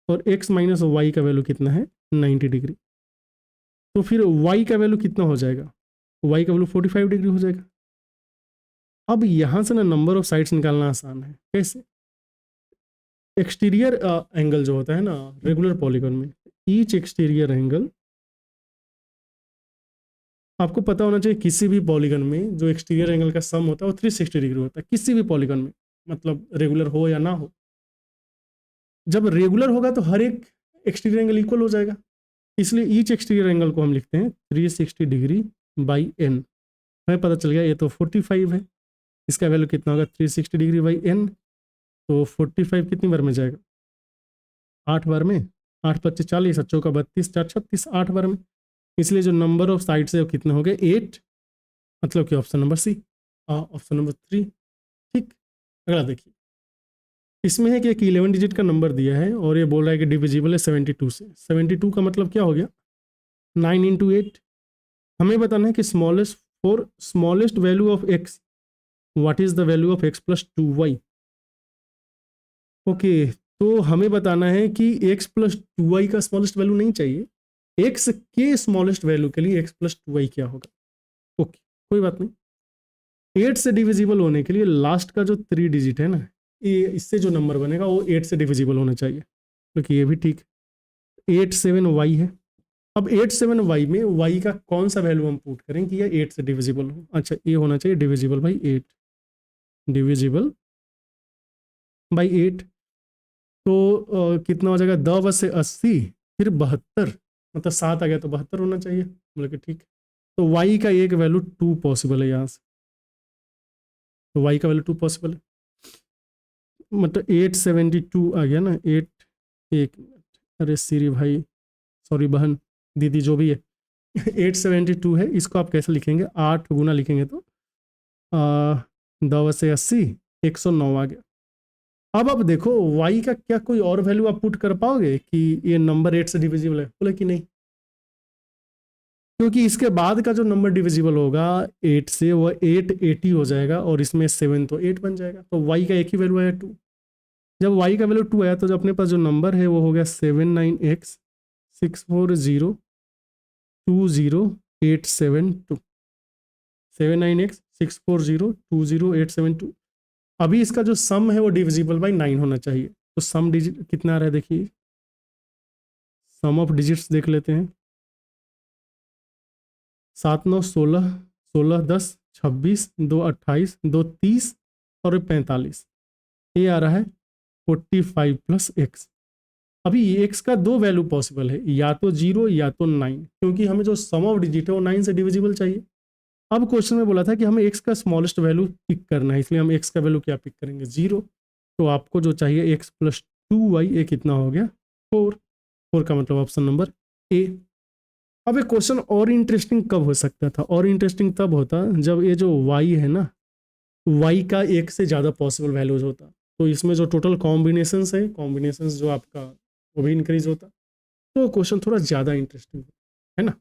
और एक्स माइनस वाई का वैल्यू कितना है 90 डिग्री। तो फिर वाई का वैल्यू कितना हो जाएगा, वाई का वैल्यू 45 डिग्री हो जाएगा। अब यहाँ से ना नंबर ऑफ साइड्स निकालना आसान है। कैसे, एक्सटीरियर एंगल जो होता है ना रेगुलर पॉलीगन में, ईच एक्सटीरियर एंगल, आपको पता होना चाहिए किसी भी पॉलीगन में जो एक्सटीरियर एंगल का सम होता है वो 360 डिग्री होता है, किसी भी पॉलीगन में, मतलब रेगुलर हो या ना हो। जब रेगुलर होगा तो हर एक एक्सटीरियर एंगल इक्वल हो जाएगा, इसलिए ईच एक्सटीरियर एंगल को हम लिखते हैं 360 डिग्री बाई एन। हमें पता चल गया ये तो 45 है, इसका वैल्यू कितना होगा 360 डिग्री बाई एन। तो 45 कितनी बार में जाएगा, 8 बार में, 8 25 40, 8 का 32, 4 36, 8 बार में। इसलिए जो नंबर ऑफ साइड्स है वो कितने हो गए 8, मतलब कि option number C, option number 3। ठीक, अगला देखिए, इसमें है कि एक 11 डिजिट का नंबर दिया है और ये बोल रहा है कि डिविजिबल है 72 से। 72 का मतलब क्या हो गया 9 इंटू 8। हमें बताना है कि smallest for smallest value of x what is the value of x plus 2y। Okay, तो हमें बताना है कि x प्लस 2y का स्मॉलेस्ट वैल्यू नहीं चाहिए, x के स्मॉलेस्ट वैल्यू के लिए x प्लस 2y क्या होगा। ओके, कोई बात नहीं। 8 से डिविजिबल होने के लिए लास्ट का जो 3 डिजिट है ना, ये इससे जो नंबर बनेगा वो 8 से डिविजिबल होना चाहिए, क्योंकि ये भी ठीक 87y है। अब 87y में y का कौन सा वैल्यू हम पुट करें कि यह 8 से डिविजिबल हो। अच्छा, ये होना चाहिए डिविजिबल बाई 8, डिविजिबल बाई 8। तो कितना हो जाएगा 10 से 80, फिर 72, मतलब 7 आ गया तो 72 होना चाहिए, मतलब कि ठीक। तो y का एक वैल्यू 2 पॉसिबल है यहाँ से, तो y का वैल्यू 2 पॉसिबल है, मतलब 872 आ गया ना। 8, एक मिनट, अरे सीरी भाई, सॉरी बहन, दीदी, जो भी है 872 है, इसको आप कैसे लिखेंगे, 8 गुना लिखेंगे तो 10 से 80, 109 आ गया। अब देखो y का क्या कोई और वैल्यू आप पुट कर पाओगे कि ये नंबर 8 से डिविजिबल है, बोले कि नहीं, क्योंकि इसके बाद का जो नंबर डिविजिबल होगा 8 से वो 880 हो जाएगा, और इसमें 7 तो 8 बन जाएगा। तो y का एक ही वैल्यू आया 2। जब y का वैल्यू 2 आया तो जो अपने पास जो नंबर है वो हो गया 79x 640 20872, 79x 640 20872। अभी इसका जो सम है वो डिविजिबल बाई 9 होना चाहिए। तो सम डिजिट कितना आ रहा है देखिए, सम ऑफ डिजिट्स देख लेते हैं। 7 9 16, 16 10 26, 2 28, 2 30 और 45, ये आ रहा है 45 प्लस एक्स। अभी एक्स का 2 वैल्यू पॉसिबल है, या तो 0 या तो 9, क्योंकि हमें जो सम ऑफ डिजिट है वो 9 से डिविजिबल चाहिए। अब क्वेश्चन में बोला था कि हमें एक्स का स्मॉलेस्ट वैल्यू पिक करना है, इसलिए हम एक्स का वैल्यू क्या पिक करेंगे 0। तो आपको जो चाहिए एक्स प्लस 2y, ये कितना हो गया 4। 4 का मतलब ऑप्शन नंबर ए। अब एक क्वेश्चन और इंटरेस्टिंग कब हो सकता था, और इंटरेस्टिंग तब होता जब ये जो y है ना, y का एक से ज़्यादा पॉसिबल वैल्यूज होता। तो इसमें जो टोटल कॉम्बिनेशंस है, कॉम्बिनेशंस जो आपका वो भी इंक्रीज होता, तो क्वेश्चन थोड़ा ज़्यादा इंटरेस्टिंग है ना।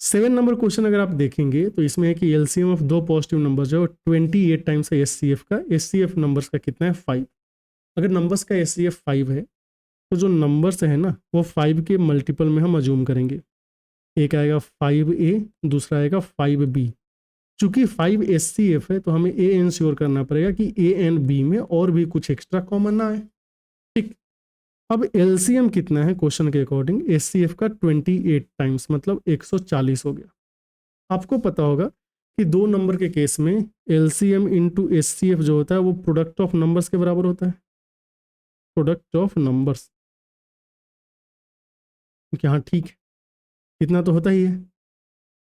7 नंबर क्वेश्चन अगर आप देखेंगे तो इसमें है कि एलसीएम ऑफ दो पॉजिटिव नंबर जो 28 टाइम्स है एचसीएफ का, एचसीएफ नंबर्स का कितना है 5। अगर नंबर्स का एचसीएफ 5 है तो जो नंबर्स है ना वो 5 के मल्टीपल में हम अज्यूम करेंगे। एक आएगा 5A, दूसरा आएगा 5B। चूंकि 5 एचसीएफ है तो हमें ए इंश्योर करना पड़ेगा कि ए एंड बी में और भी कुछ एक्स्ट्रा कॉमन ना आए। ठीक, अब एलसीएम कितना है क्वेश्चन के अकॉर्डिंग एचसीएफ का 28 टाइम्स मतलब 140 हो गया। आपको पता होगा कि दो नंबर के केस में एलसीएम इंटू एचसीएफ जो होता है वो प्रोडक्ट ऑफ नंबर्स के बराबर होता है, प्रोडक्ट ऑफ नंबर्स। हाँ ठीक है, इतना तो होता ही है।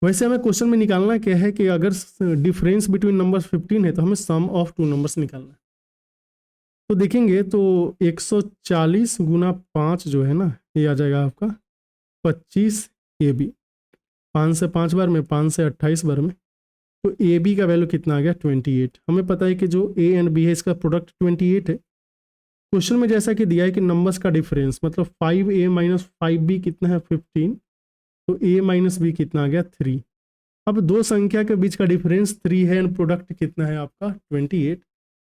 वैसे हमें क्वेश्चन में निकालना क्या है कि अगर डिफरेंस बिटवीन नंबर्स 15 है तो हमें सम ऑफ टू नंबर्स निकालना है। तो देखेंगे तो 140 गुना 5 जो है ना ये आ जाएगा आपका 25 AB। 5 से 5 बार में, 5 से 28 बार में, तो ए बी का वैल्यू कितना आ गया 28। हमें पता है कि जो ए एंड बी है इसका प्रोडक्ट 28 है। क्वेश्चन में जैसा कि दिया है कि नंबर्स का डिफरेंस मतलब 5A माइनस 5B कितना है 15, तो A माइनस बी कितना आ गया 3। अब दो संख्या के बीच का डिफरेंस 3 है एंड प्रोडक्ट कितना है आपका 28।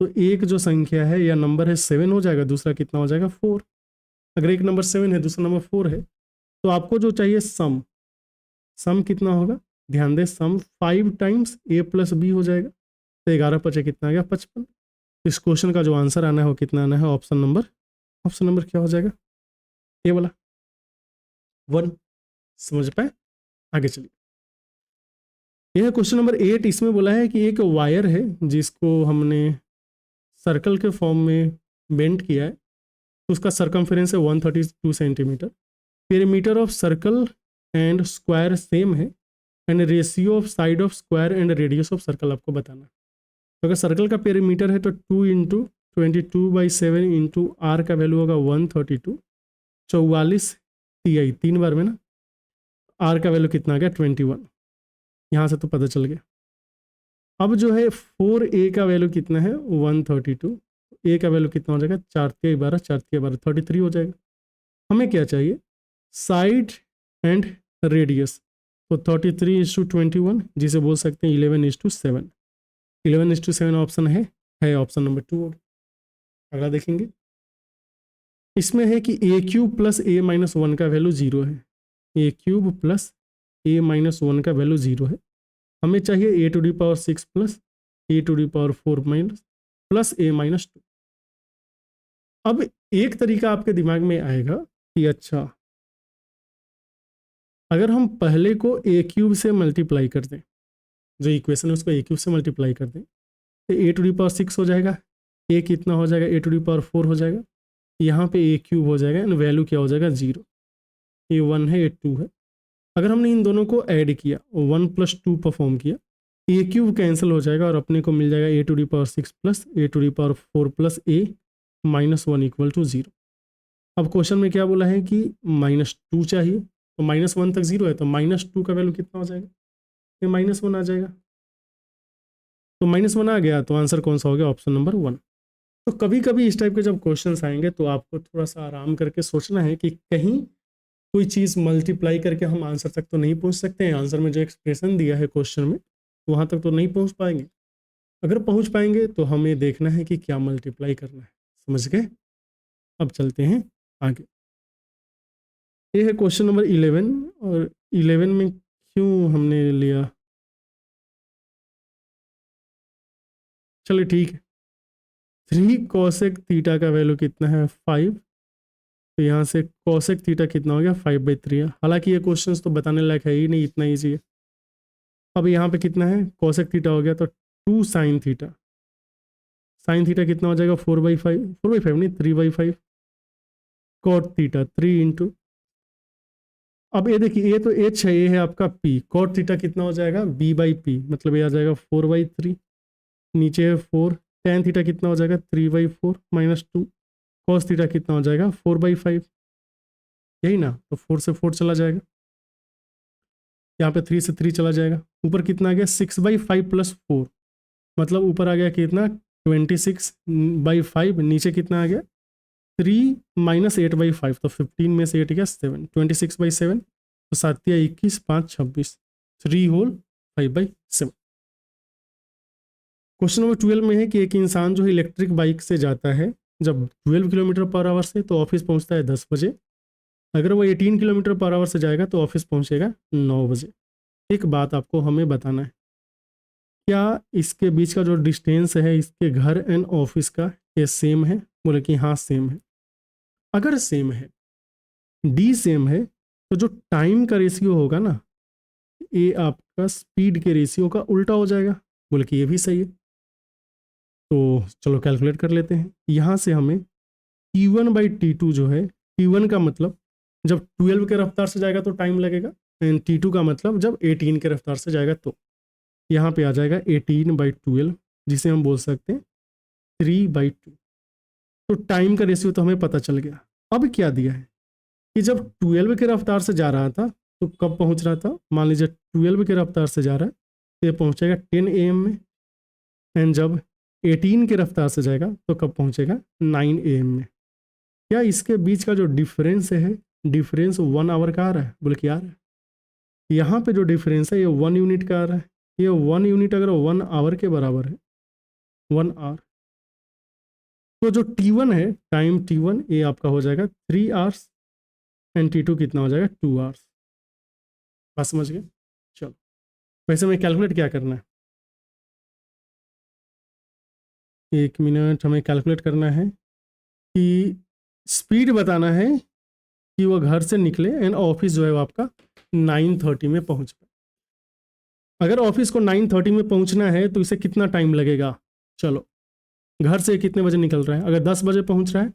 तो एक जो संख्या है या नंबर है 7 हो जाएगा, दूसरा कितना हो जाएगा 4। अगर एक नंबर 7 है दूसरा नंबर 4 है तो आपको जो चाहिए सम, सम कितना होगा, ध्यान दें सम 5 टाइम्स A प्लस बी हो जाएगा। तो 11 पचे कितना आ गया 55। इस क्वेश्चन का जो आंसर आना है वो कितना आना है, ऑप्शन नंबर क्या हो जाएगा, ए वाला 1। समझ पाए, आगे चलिए। यह क्वेश्चन नंबर 8। इसमें बोला है कि एक वायर है जिसको हमने सर्कल के फॉर्म में बेंड किया है, तो उसका सरकमफेरेंस है 132 centimetre. Perimeter of circle and square same है and ratio of side of square and radius of circle आपको बताना। तो अगर सर्कल का पेरीमीटर है तो 2 इंटू 22/7 इंटू आर का वैल्यू होगा 132, 44 TI 3 बार में ना, आर का वैल्यू कितना आ गया 21। यहाँ से तो पता चल गया। अब जो है 4A का वैल्यू कितना है 132, ए का वैल्यू कितना हो जाएगा 4×12 4×12 33 हो जाएगा। हमें क्या चाहिए, साइड एंड रेडियस। तो 33:21 जिसे बोल सकते हैं 11:7। 11:7 ऑप्शन है ऑप्शन नंबर 2। अगला देखेंगे, इसमें है कि A³ प्लस A-1 का वैल्यू 0 है। A³ प्लस A-1 का वैल्यू 0 है। हमें चाहिए A⁶ plus A⁴ minus plus A-2। अब एक तरीका आपके दिमाग में आएगा कि अच्छा अगर हम पहले को A³ से मल्टीप्लाई कर दें, जो इक्वेशन है उसको A³ से मल्टीप्लाई कर दें तो A⁶ हो जाएगा, A कितना हो जाएगा A⁴ हो जाएगा, यहाँ पे A³ हो जाएगा एंड वैल्यू क्या हो जाएगा 0। ये 1 है ये 2 है। अगर हमने इन दोनों को ऐड किया 1 + 2 परफॉर्म किया, A³ कैंसिल हो जाएगा और अपने को मिल जाएगा A⁶ plus A⁴ plus A-1 = 0। अब क्वेश्चन में क्या बोला है कि -2 चाहिए, तो -1 तक 0 है तो -2 का वैल्यू कितना हो जाएगा, ये -1 आ जाएगा। तो -1 आ गया तो आंसर कौन सा हो गया, ऑप्शन नंबर 1। तो कभी कभी इस टाइप के जब क्वेश्चंस आएंगे तो आपको थोड़ा सा आराम करके सोचना है कि कहीं कोई चीज़ मल्टीप्लाई करके हम आंसर तक तो नहीं पहुंच सकते हैं। आंसर में जो एक्सप्रेशन दिया है क्वेश्चन में वहां तक तो नहीं पहुंच पाएंगे। अगर पहुंच पाएंगे तो हमें देखना है कि क्या मल्टीप्लाई करना है। समझ गए, अब चलते हैं आगे। ये है क्वेश्चन नंबर 11 और 11 में क्यों हमने लिया, चलिए ठीक है। 3 cosec थीटा का वैल्यू कितना है 5, तो यहाँ से cosec थीटा कितना हो गया 5/3 है। हालांकि ये क्वेश्चंस तो बताने लायक है ही नहीं, इतना ईजी है। अब यहाँ पे कितना है cosec थीटा हो गया तो 2 sin थीटा, sin थीटा कितना हो जाएगा 4/5, 4/5 नहीं 3/5। cot थीटा 3 इंटू, अब ये देखिए ये तो h है, ये है आपका p, cot थीटा कितना हो जाएगा b/p मतलब ये आ जाएगा 4/3, नीचे है 4, tan थीटा कितना हो जाएगा 3/4 -2, cos थीटा कितना हो जाएगा 4/5, यही ना, तो 4 से 4 चला जाएगा, यहाँ पे 3 से 3 चला जाएगा, ऊपर कितना आ गया 6/5 + 4 मतलब ऊपर आ गया कितना 26/5 नीचे कितना आ गया 3 माइनस 8/5, तो 15 में से 8 गया 7, 26/7, तो 7 या 21, 5 26, 3 होल 5/7। क्वेश्चन नंबर 12 में है कि एक इंसान जो है इलेक्ट्रिक बाइक से जाता है जब 12 किलोमीटर पर आवर से, तो ऑफिस पहुंचता है 10 बजे। अगर वो 18 किलोमीटर पर आवर से जाएगा तो ऑफिस पहुंचेगा 9 बजे। एक बात आपको हमें बताना है, क्या इसके बीच का जो डिस्टेंस है इसके घर एंड ऑफिस का ये सेम है? बोले कि हाँ सेम है। अगर सेम है, डी सेम है, तो जो टाइम का रेशियो होगा ना, ये आपका स्पीड के रेशियो का उल्टा हो जाएगा। बोले कि ये भी सही है। तो चलो कैलकुलेट कर लेते हैं। यहाँ से हमें T1/T2 जो है, T1 का मतलब जब 12 के रफ्तार से जाएगा तो टाइम लगेगा, एंड T2 का मतलब जब 18 के रफ्तार से जाएगा। तो यहाँ पे आ जाएगा 18/12, जिसे हम बोल सकते हैं 3/2। तो टाइम का रेशियो तो हमें पता चल गया। अब क्या दिया है कि जब 12 के रफ्तार से जा रहा था तो कब पहुंच रहा था? मान लीजिए 12 के रफ्तार से जा रहा है तो ये पहुंचेगा 10 AM में, एंड जब 18 के रफ्तार से जाएगा तो कब पहुंचेगा 9 AM में। क्या इसके बीच का जो डिफरेंस है, डिफरेंस 1 आवर का आ रहा है? बोले कि आ रहा है। यहाँ पे जो डिफरेंस है ये 1 यूनिट का आ रहा है। ये 1 यूनिट अगर 1 आवर के बराबर है, 1 आवर, तो जो T1 है, टाइम T1 ये आपका हो जाएगा 3 आवर्स, एंड T2 कितना हो जाएगा 2 आवर्स। बात समझ गए? चलो, वैसे में कैलकुलेट क्या करना है, 1 मिनट, हमें कैलकुलेट करना है कि स्पीड बताना है कि वो घर से निकले एंड ऑफिस जो है वो आपका 9:30 में पहुंच पाए। अगर ऑफिस को 9:30 में पहुंचना है तो इसे कितना टाइम लगेगा? चलो, घर से कितने बजे निकल रहा है? अगर 10 बजे पहुंच रहा है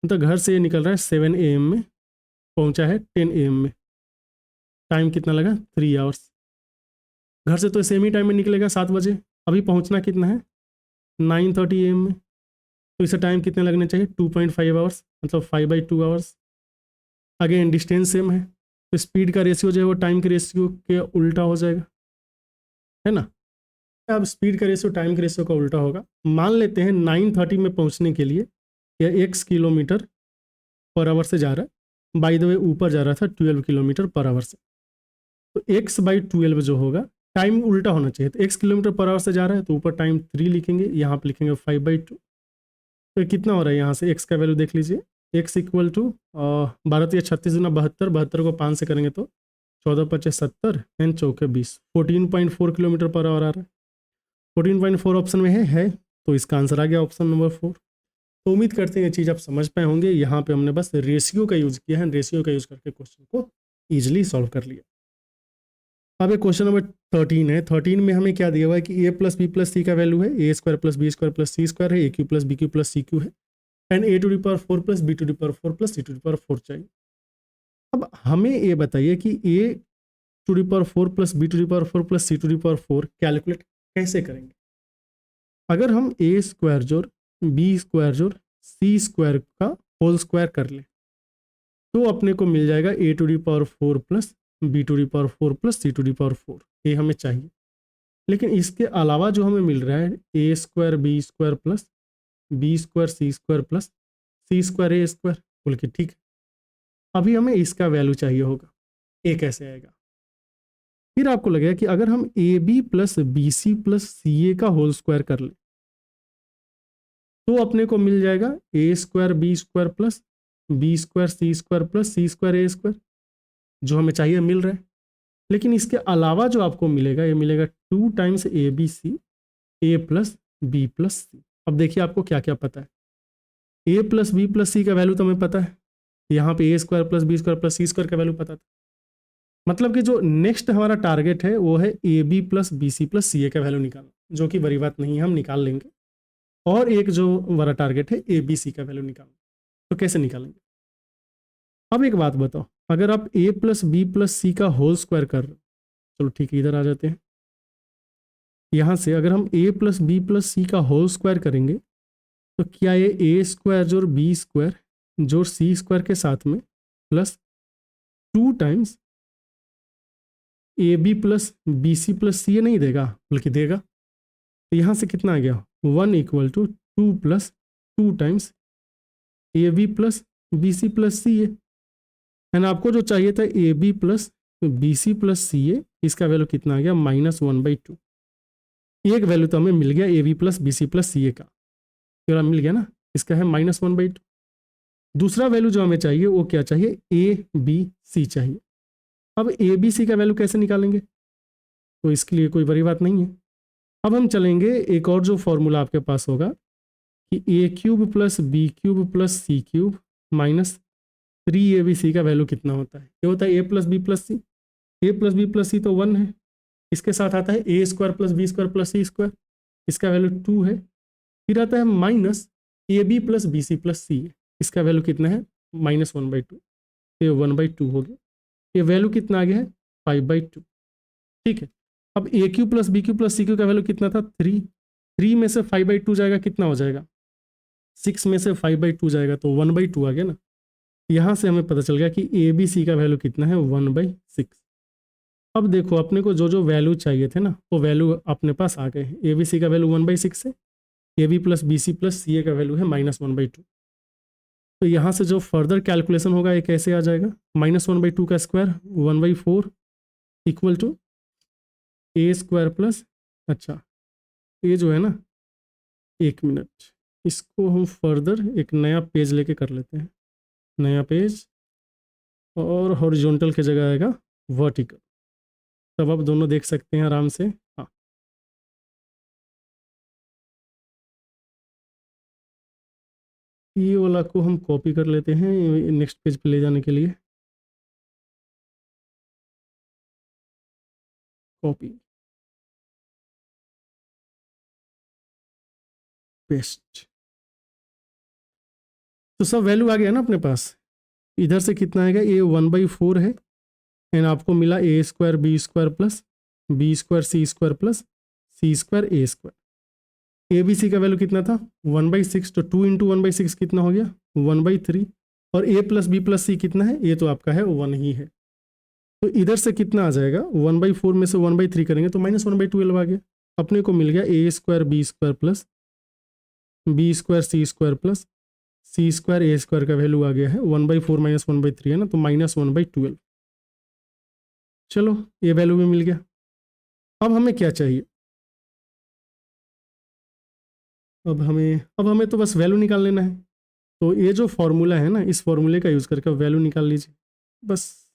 तो घर से ये निकल रहा है 7 AM में, पहुंचा है 10 AM में। टाइम कितना लगा? 3 आवर्स। घर से तो सेम ही टाइम में निकलेगा 7 बजे। अभी पहुंचना कितना है? 9:30 AM में। तो इसे टाइम कितने लगने चाहिए? 2.5 आवर्स, मतलब 5/2 आवर्स। अगेन डिस्टेंस सेम है, तो स्पीड का रेशियो जो है वो टाइम के रेशियो के उल्टा हो जाएगा, है ना। अब स्पीड का रेशियो टाइम के रेशियो का उल्टा होगा। मान लेते हैं 9:30 में पहुंचने के लिए यह x किलोमीटर पर आवर से जा रहा है। बाय द वे ऊपर जा रहा था 12 किलोमीटर पर आवर से, तो x/12 जो होगा, टाइम उल्टा होना चाहिए। तो x किलोमीटर पर आवर से जा रहा है तो ऊपर टाइम 3 लिखेंगे, यहाँ पर लिखेंगे 5/2। तो ये कितना हो रहा है? यहाँ से x का वैल्यू देख लीजिए, x इक्वल टू 12 या 36 गुना 72, 72 को 5 से करेंगे तो 14×5 = 70, एंड 4 20, 14.4 किलोमीटर पर आवर आ रहा है। 14.4 ऑप्शन में है, तो इसका आंसर आ गया ऑप्शन नंबर 4। तो उम्मीद करते हैं ये चीज़ आप समझ पाए होंगे। यहाँ पे हमने बस रेशियो का यूज़ किया है, रेशियो का यूज़ करके क्वेश्चन को ईजिली सॉल्व कर लिया। अब एक क्वेश्चन नंबर 13 है। 13 में हमें क्या दिया हुआ है कि a + b + c का वैल्यू है a² + b² + c² है, aq + bq + cq है, एंड a⁴ + b⁴ + c⁴ चाहिए। अब हमें ये बताइए कि a⁴ + b⁴ + c⁴ कैलकुलेट कैसे करेंगे। अगर हम a² जोड़ b² जोड़ c² का होल स्क्वायर कर लें तो अपने को मिल जाएगा a⁴ + b⁴ + c⁴ ये हमें चाहिए। लेकिन इसके अलावा जो हमें मिल रहा है a² b² + b² c² + c² a², बोल के ठीक है। अभी हमें इसका वैल्यू चाहिए होगा, ए कैसे आएगा। फिर आपको लगेगा कि अगर हम AB + BC + CA का होल स्क्वायर कर लें तो अपने को मिल जाएगा a² b² + b² c² + c² a², जो हमें चाहिए मिल रहा है। लेकिन इसके अलावा जो आपको मिलेगा, ये मिलेगा 2 times ABC a + b + c। अब देखिए आपको क्या क्या पता है। a + b + c का वैल्यू तो हमें पता है, यहाँ पे a² + b² + c² का वैल्यू पता था। मतलब कि जो नेक्स्ट हमारा टारगेट है वो है AB + BC + CA का वैल्यू निकालना, जो कि बड़ी बात नहीं है, हम निकाल लेंगे। और एक जो हमारा टारगेट है ABC का वैल्यू निकालना, तो कैसे निकालेंगे। अब एक बात बताओ, अगर आप a + b + c का होल स्क्वायर कर रहे हो, चलो ठीक है इधर आ जाते हैं। यहाँ से अगर हम a + b + c का होल स्क्वायर करेंगे तो क्या ये a² जोड़ b² जोड़ c² के साथ में plus 2 times AB + BC + CA नहीं देगा, बल्कि देगा। तो यहाँ से कितना आ गया 1 equal to 2 plus 2 times a b plus b c plus c a. And आपको जो चाहिए था a b plus b c plus c a, इसका वैल्यू कितना आ गया -1/2। एक वैल्यू तो हमें मिल गया a b plus b c plus c a का, तो मिल गया ना, इसका है -1/2। दूसरा वैल्यू जो हमें चाहिए वो क्या चाहिए, ए बी सी चाहिए। अब ए बी सी का वैल्यू कैसे निकालेंगे, तो इसके लिए कोई बड़ी बात नहीं है। अब हम चलेंगे एक और जो फॉर्मूला आपके पास होगा कि a cube plus b cube plus c cube minus 3abc का वैल्यू कितना होता है। ये होता है a plus b plus c, a plus b plus c तो 1 है, इसके साथ आता है ए square plus B square plus सी स्क्वायर, इसका वैल्यू 2 है। फिर आता है minus a b plus b c plus c, इसका वैल्यू कितना है -1/2, ये 1/2 हो गया। ये वैल्यू कितना आ गया है 5/2। ठीक है, अब a cube plus b cube plus c cube का वैल्यू कितना था 3, 3 में से 5/2 जाएगा, कितना हो जाएगा 6 में से 5/2 जाएगा, तो 1/2 आ गया ना। यहाँ से हमें पता चल गया कि ए बी सी का वैल्यू कितना है 1/6। अब देखो अपने को जो जो वैल्यू चाहिए थे ना वो वैल्यू अपने पास आ गए हैं। ए बी सी का वैल्यू 1/6 है, a b plus b c plus c a का वैल्यू है -1/2। तो यहाँ से जो फर्दर कैलकुलेशन होगा ये कैसे आ जाएगा, -1/2 का square 1/4 equal to A square plus, अच्छा ये जो है ना, 1 मिनट, इसको हम फर्दर एक नया पेज लेके कर लेते हैं, नया पेज, और हॉरिजॉन्टल की जगह आएगा वर्टिकल, तब आप दोनों देख सकते हैं आराम से। हाँ, ये वाला को हम कॉपी कर लेते हैं नेक्स्ट पेज पे ले जाने के लिए, कॉपी पेस्ट। तो सब वैल्यू आ गया ना अपने पास। इधर से कितना आएगा, ए 1/4 है, एंड आपको मिला A square B square plus B square C square plus C square A square. A B C का वैल्यू कितना था 1/6, तो 2 × 1/6 कितना हो गया 1/3, और ए प्लस बी प्लस सी कितना है, ये तो आपका है 1 ही है। तो इधर से कितना आ जाएगा 1/4 में से 1/3 करेंगे तो -1/12 आ गया। अपने को मिल गया A square B square plus B square C square plus C square A square का वैल्यू आ गया है 1/4 - 1/3 है ना, तो -1/12। चलो ये वैल्यू भी मिल गया। अब हमें क्या चाहिए, अब हमें तो बस वैल्यू निकाल लेना है। तो ये जो फॉर्मूला है ना, इस फॉर्मूले का यूज़ करके वैल्यू निकाल लीजिए बस।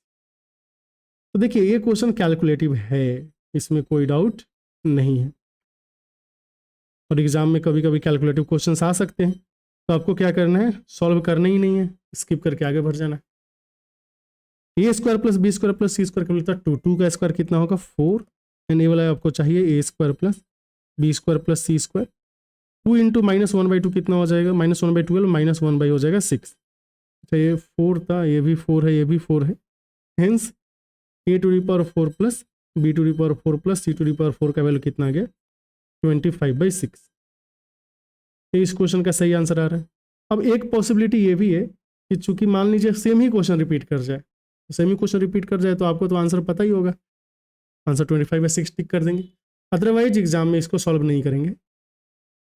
तो देखिए ये क्वेश्चन कैलकुलेटिव है, इसमें कोई डाउट नहीं है, और एग्जाम में कभी कभी कैलकुलेटिव क्वेश्चन आ सकते हैं, तो आपको क्या करना है, सॉल्व करना ही नहीं है, स्किप करके आगे बढ़ जाना है। ए square plus B square plus सी स्क्वायर का मिलता है 2, 2 का स्क्वायर कितना होगा 4, एंड ये वाला आपको चाहिए A square plus B square plus C square. 2 × -1/2 कितना हो जाएगा, -1/12 -1 हो जाएगा 6। अच्छा ये 4 था, ये भी 4 है, ये भी 4 है, hence a⁴ plus b⁴ plus c⁴ का वैल्यू कितना आ गया 25/6। ये इस क्वेश्चन का सही आंसर आ रहा है। अब एक पॉसिबिलिटी ये भी है कि चूंकि मान लीजिए सेम ही क्वेश्चन रिपीट कर जाए, सेम ही क्वेश्चन रिपीट कर जाए तो आपको तो आंसर पता ही होगा, आंसर 25/6 टिक कर देंगे। अदरवाइज एग्जाम में इसको सॉल्व नहीं करेंगे,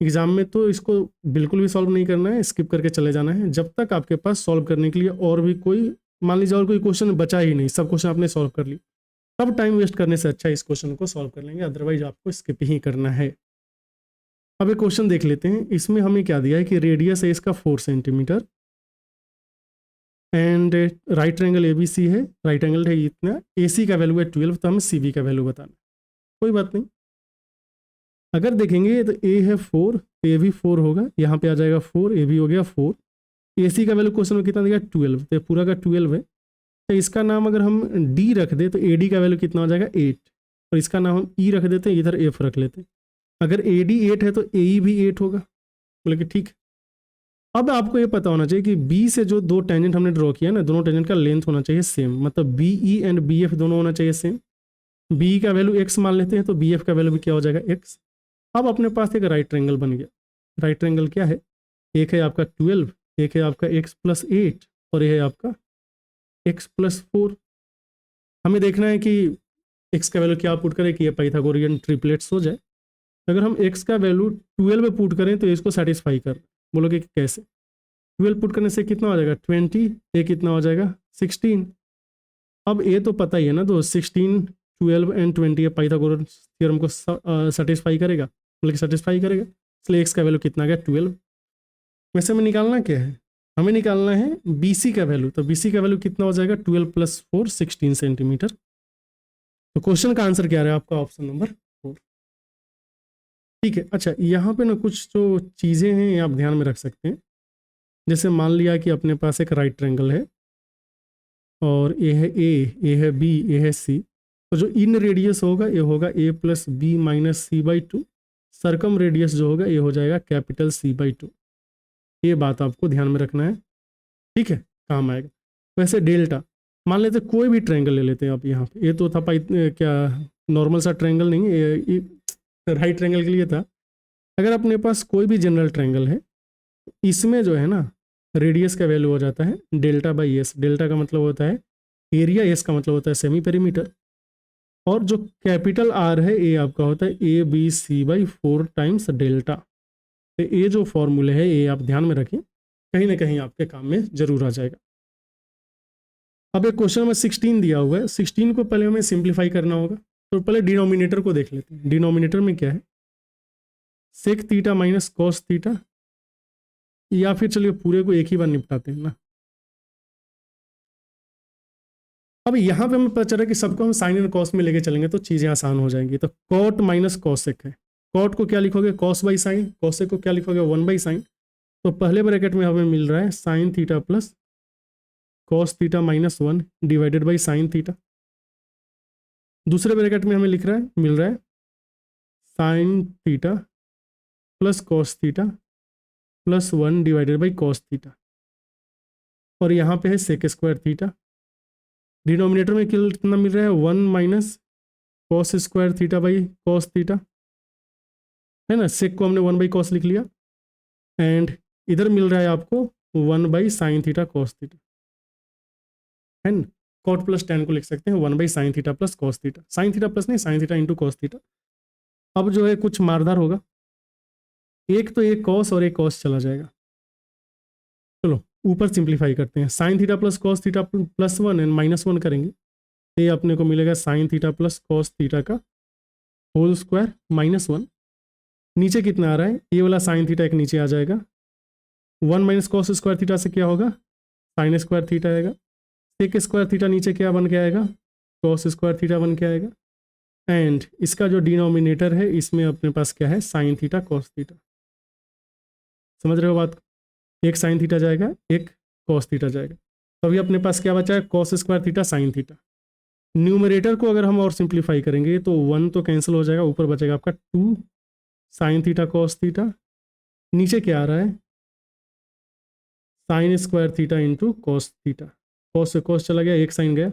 एग्जाम में तो इसको बिल्कुल भी सॉल्व नहीं करना है, स्किप करके चले जाना है जब तक आपके पास सॉल्व करने के लिए और भी कोई, मान लीजिए और कोई क्वेश्चन बचा ही नहीं, सब क्वेश्चन आपने सॉल्व कर ली, तब टाइम वेस्ट करने से अच्छा इस क्वेश्चन को सॉल्व कर लेंगे, अदरवाइज आपको स्किप ही करना है। अब एक क्वेश्चन देख लेते हैं, इसमें हमें क्या दिया है कि रेडियस है इसका 4 centimetre, and right triangle A B C है, राइट एंगल है इतना, ए सी का वैल्यू है 12, तो हमें सी बी का वैल्यू बताना। कोई बात नहीं, अगर देखेंगे तो ए है 4, ए भी 4 होगा, यहाँ पे आ जाएगा 4, ए भी हो गया 4, ए सी का वैल्यू क्वेश्चन में कितना दिया 12, तो पूरा का 12 है, तो इसका नाम अगर हम डी रख दे तो ए डी का वैल्यू कितना हो जाएगा 8, और इसका नाम हम ई रख देते हैं, इधर एफ रख लेते हैं। अगर ए डी 8 है तो ए ई भी 8 होगा, बोले कि ठीक। अब आपको ये पता होना चाहिए कि बी से जो दो टेंजेंट हमने ड्रॉ किया ना, दोनों टेंजेंट का लेंथ होना चाहिए सेम, मतलब B E and B F दोनों होना चाहिए सेम। बी का वैल्यू एक्स मान लेते हैं तो बी एफ का वैल्यू भी क्या हो जाएगा एक्स। अब अपने पास एक राइट ट्रायंगल बन गया। राइट ट्रायंगल क्या है, एक है आपका 12, एक है आपका x + 8, और ये है आपका x + 4। हमें देखना है कि x का वैल्यू क्या पुट करे कि ये पाइथागोरियन ट्रिपलेट्स हो जाए। अगर हम x का वैल्यू 12 में पुट करें तो इसको सेटिस्फाई कर, बोलोगे कि कैसे? 12 पुट करने से कितना हो जाएगा 20, ए कितना हो जाएगा 16। अब ए तो पता ही है ना, तो 16 12 एंड 20 पाइथागोरस थ्योरम को सेटिस्फाई करेगा, मतलब कि सेटिस्फाई करेगा, इसलिए एक्स का वैल्यू कितना आ गया 12। वैसे हमें निकालना क्या है, हमें निकालना है बी सी का वैल्यू, तो बी सी का वैल्यू कितना हो जाएगा 12 + 4 16 सेंटीमीटर। तो क्वेश्चन का आंसर क्या रहा है आपका ऑप्शन नंबर 4। ठीक है, अच्छा यहाँ पे ना कुछ जो चीज़ें हैं ये आप ध्यान में रख सकते हैं। जैसे मान लिया कि अपने पास एक राइट ट्रायंगल है और ए है ए है बी, ए है सी, तो जो इन रेडियस होगा ये होगा a + b - c/2, सरकम रेडियस जो होगा ये हो जाएगा कैपिटल C/2। ये बात आपको ध्यान में रखना है, ठीक है, काम आएगा। वैसे डेल्टा मान लेते कोई भी ट्रायंगल ले लेते हैं आप, यहाँ पे ये तो था क्या नॉर्मल सा ट्रायंगल नहीं है, ये राइट ट्रायंगल के लिए था। अगर अपने पास कोई भी जनरल ट्रायंगल है, इसमें जो है ना रेडियस का वैल्यू हो जाता है डेल्टा/एस। डेल्टा का मतलब होता है एरिया, एस का मतलब होता है सेमी पेरीमीटर, और जो कैपिटल आर है ये आपका होता है ABC/4 टाइम्स डेल्टा। तो ये जो फॉर्मूले है ये आप ध्यान में रखें, कहीं ना कहीं आपके काम में जरूर आ जाएगा। अब एक क्वेश्चन में 16 दिया हुआ है, 16 को पहले हमें सिंप्लीफाई करना होगा। तो पहले डिनोमिनेटर को देख लेते हैं। डिनोमिनेटर में क्या है, sec theta minus cos theta, या फिर चलिए पूरे को एक ही बार निपटाते हैं ना। अब यहाँ पे हमें पता चला कि सबको हम साइन एंड कॉस में लेके चलेंगे तो चीज़ें आसान हो जाएंगी। तो कॉट माइनस कॉसेक है, कॉट को क्या लिखोगे कॉस बाई साइन, कॉसेक को क्या लिखोगे 1/sin। तो पहले ब्रैकेट में हमें मिल रहा है sign theta plus cos theta -1 divided by sine theta. दूसरे ब्रैकेट में हमें मिल रहा है sign theta plus cos theta +1 divided by cos theta, और यहाँ पे है सेक स्क्वायर थीटा। डिनोमिनेटर में कितना मिल रहा है 1 - cos square theta by cos theta, है ना। सेक को हमने 1/cos लिख लिया, एंड इधर मिल रहा है आपको 1/sin थीटा कॉस थीटा, है ना। कॉट प्लस tan को लिख सकते हैं 1/sin theta plus cos theta, sine theta plus नहीं sine theta into cos theta. अब जो है कुछ मारदार होगा, एक तो एक कॉस और एक कॉस चला जाएगा। चलो ऊपर सिंप्लीफाई करते हैं, sign theta plus cos theta +1 and -1 करेंगे, ये अपने को मिलेगा sign theta plus cos theta का होल स्क्वायर -1। नीचे कितना आ रहा है, ये वाला साइन थीटा एक नीचे आ जाएगा, 1 - कॉस स्क्वायर थीटा से क्या होगा साइन स्क्वायर थीटा आएगा, सेक स्क्वायर थीटा नीचे क्या बन के आएगा कॉस स्क्वायर थीटा बन के आएगा, एंड इसका जो डिनोमिनेटर है इसमें अपने पास क्या है साइन थीटा कॉस थीटा। समझ रहे हो बात, एक साइन थीटा जाएगा एक कॉस थीटा जाएगा, तो अभी अपने पास क्या बचा है cos square theta sine theta. Numerator को अगर हम और सिंप्लीफाई करेंगे तो 1 तो कैंसिल हो जाएगा, ऊपर बचेगा आपका 2 साइन थीटा कॉस थीटा, नीचे क्या आ रहा है sine square theta into cos theta, cos से कॉस चला गया, एक साइन गया,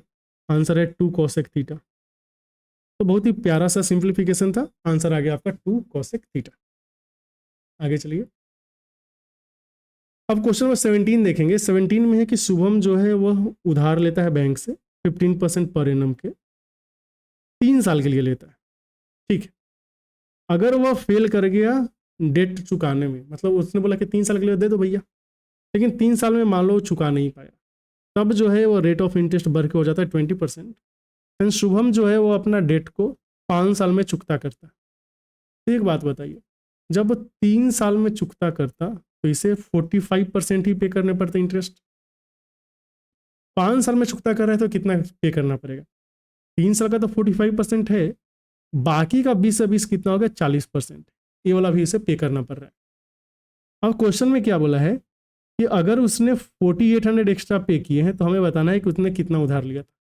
आंसर है 2 कॉसेक थीटा। तो बहुत ही प्यारा सा सिंप्लीफिकेशन था, आंसर आ गया आपका 2 कॉसेक थीटा। आगे चलिए, अब क्वेश्चन नंबर 17 देखेंगे। 17 में है कि शुभम जो है वह उधार लेता है बैंक से 15% पर एनम के 3 साल के लिए लेता है, ठीक है। अगर वह फेल कर गया डेट चुकाने में, मतलब उसने बोला कि 3 साल के लिए दे दो भैया, लेकिन 3 साल में मान लो चुका नहीं पाया, तब जो है वो रेट ऑफ इंटरेस्ट बढ़ के हो जाता है 20%। एंड शुभम जो है वो अपना डेट को 5 साल में चुकता करता है। तो एक बात बताइए, जब 3 साल में चुकता करता तो इसे 45% ही पे करने पड़ते इंटरेस्ट। 5 साल में चुकता कर रहा है तो कितना पे करना पड़ेगा, 3 साल का तो 45% है, बाकी का 20 से 20 कितना हो गया 40%, ये वाला भी इसे पे करना पड़ रहा है। अब क्वेश्चन में क्या बोला है कि अगर उसने 4800 एक्स्ट्रा पे किए हैं तो हमें बताना है कि उसने कितना उधार लिया था,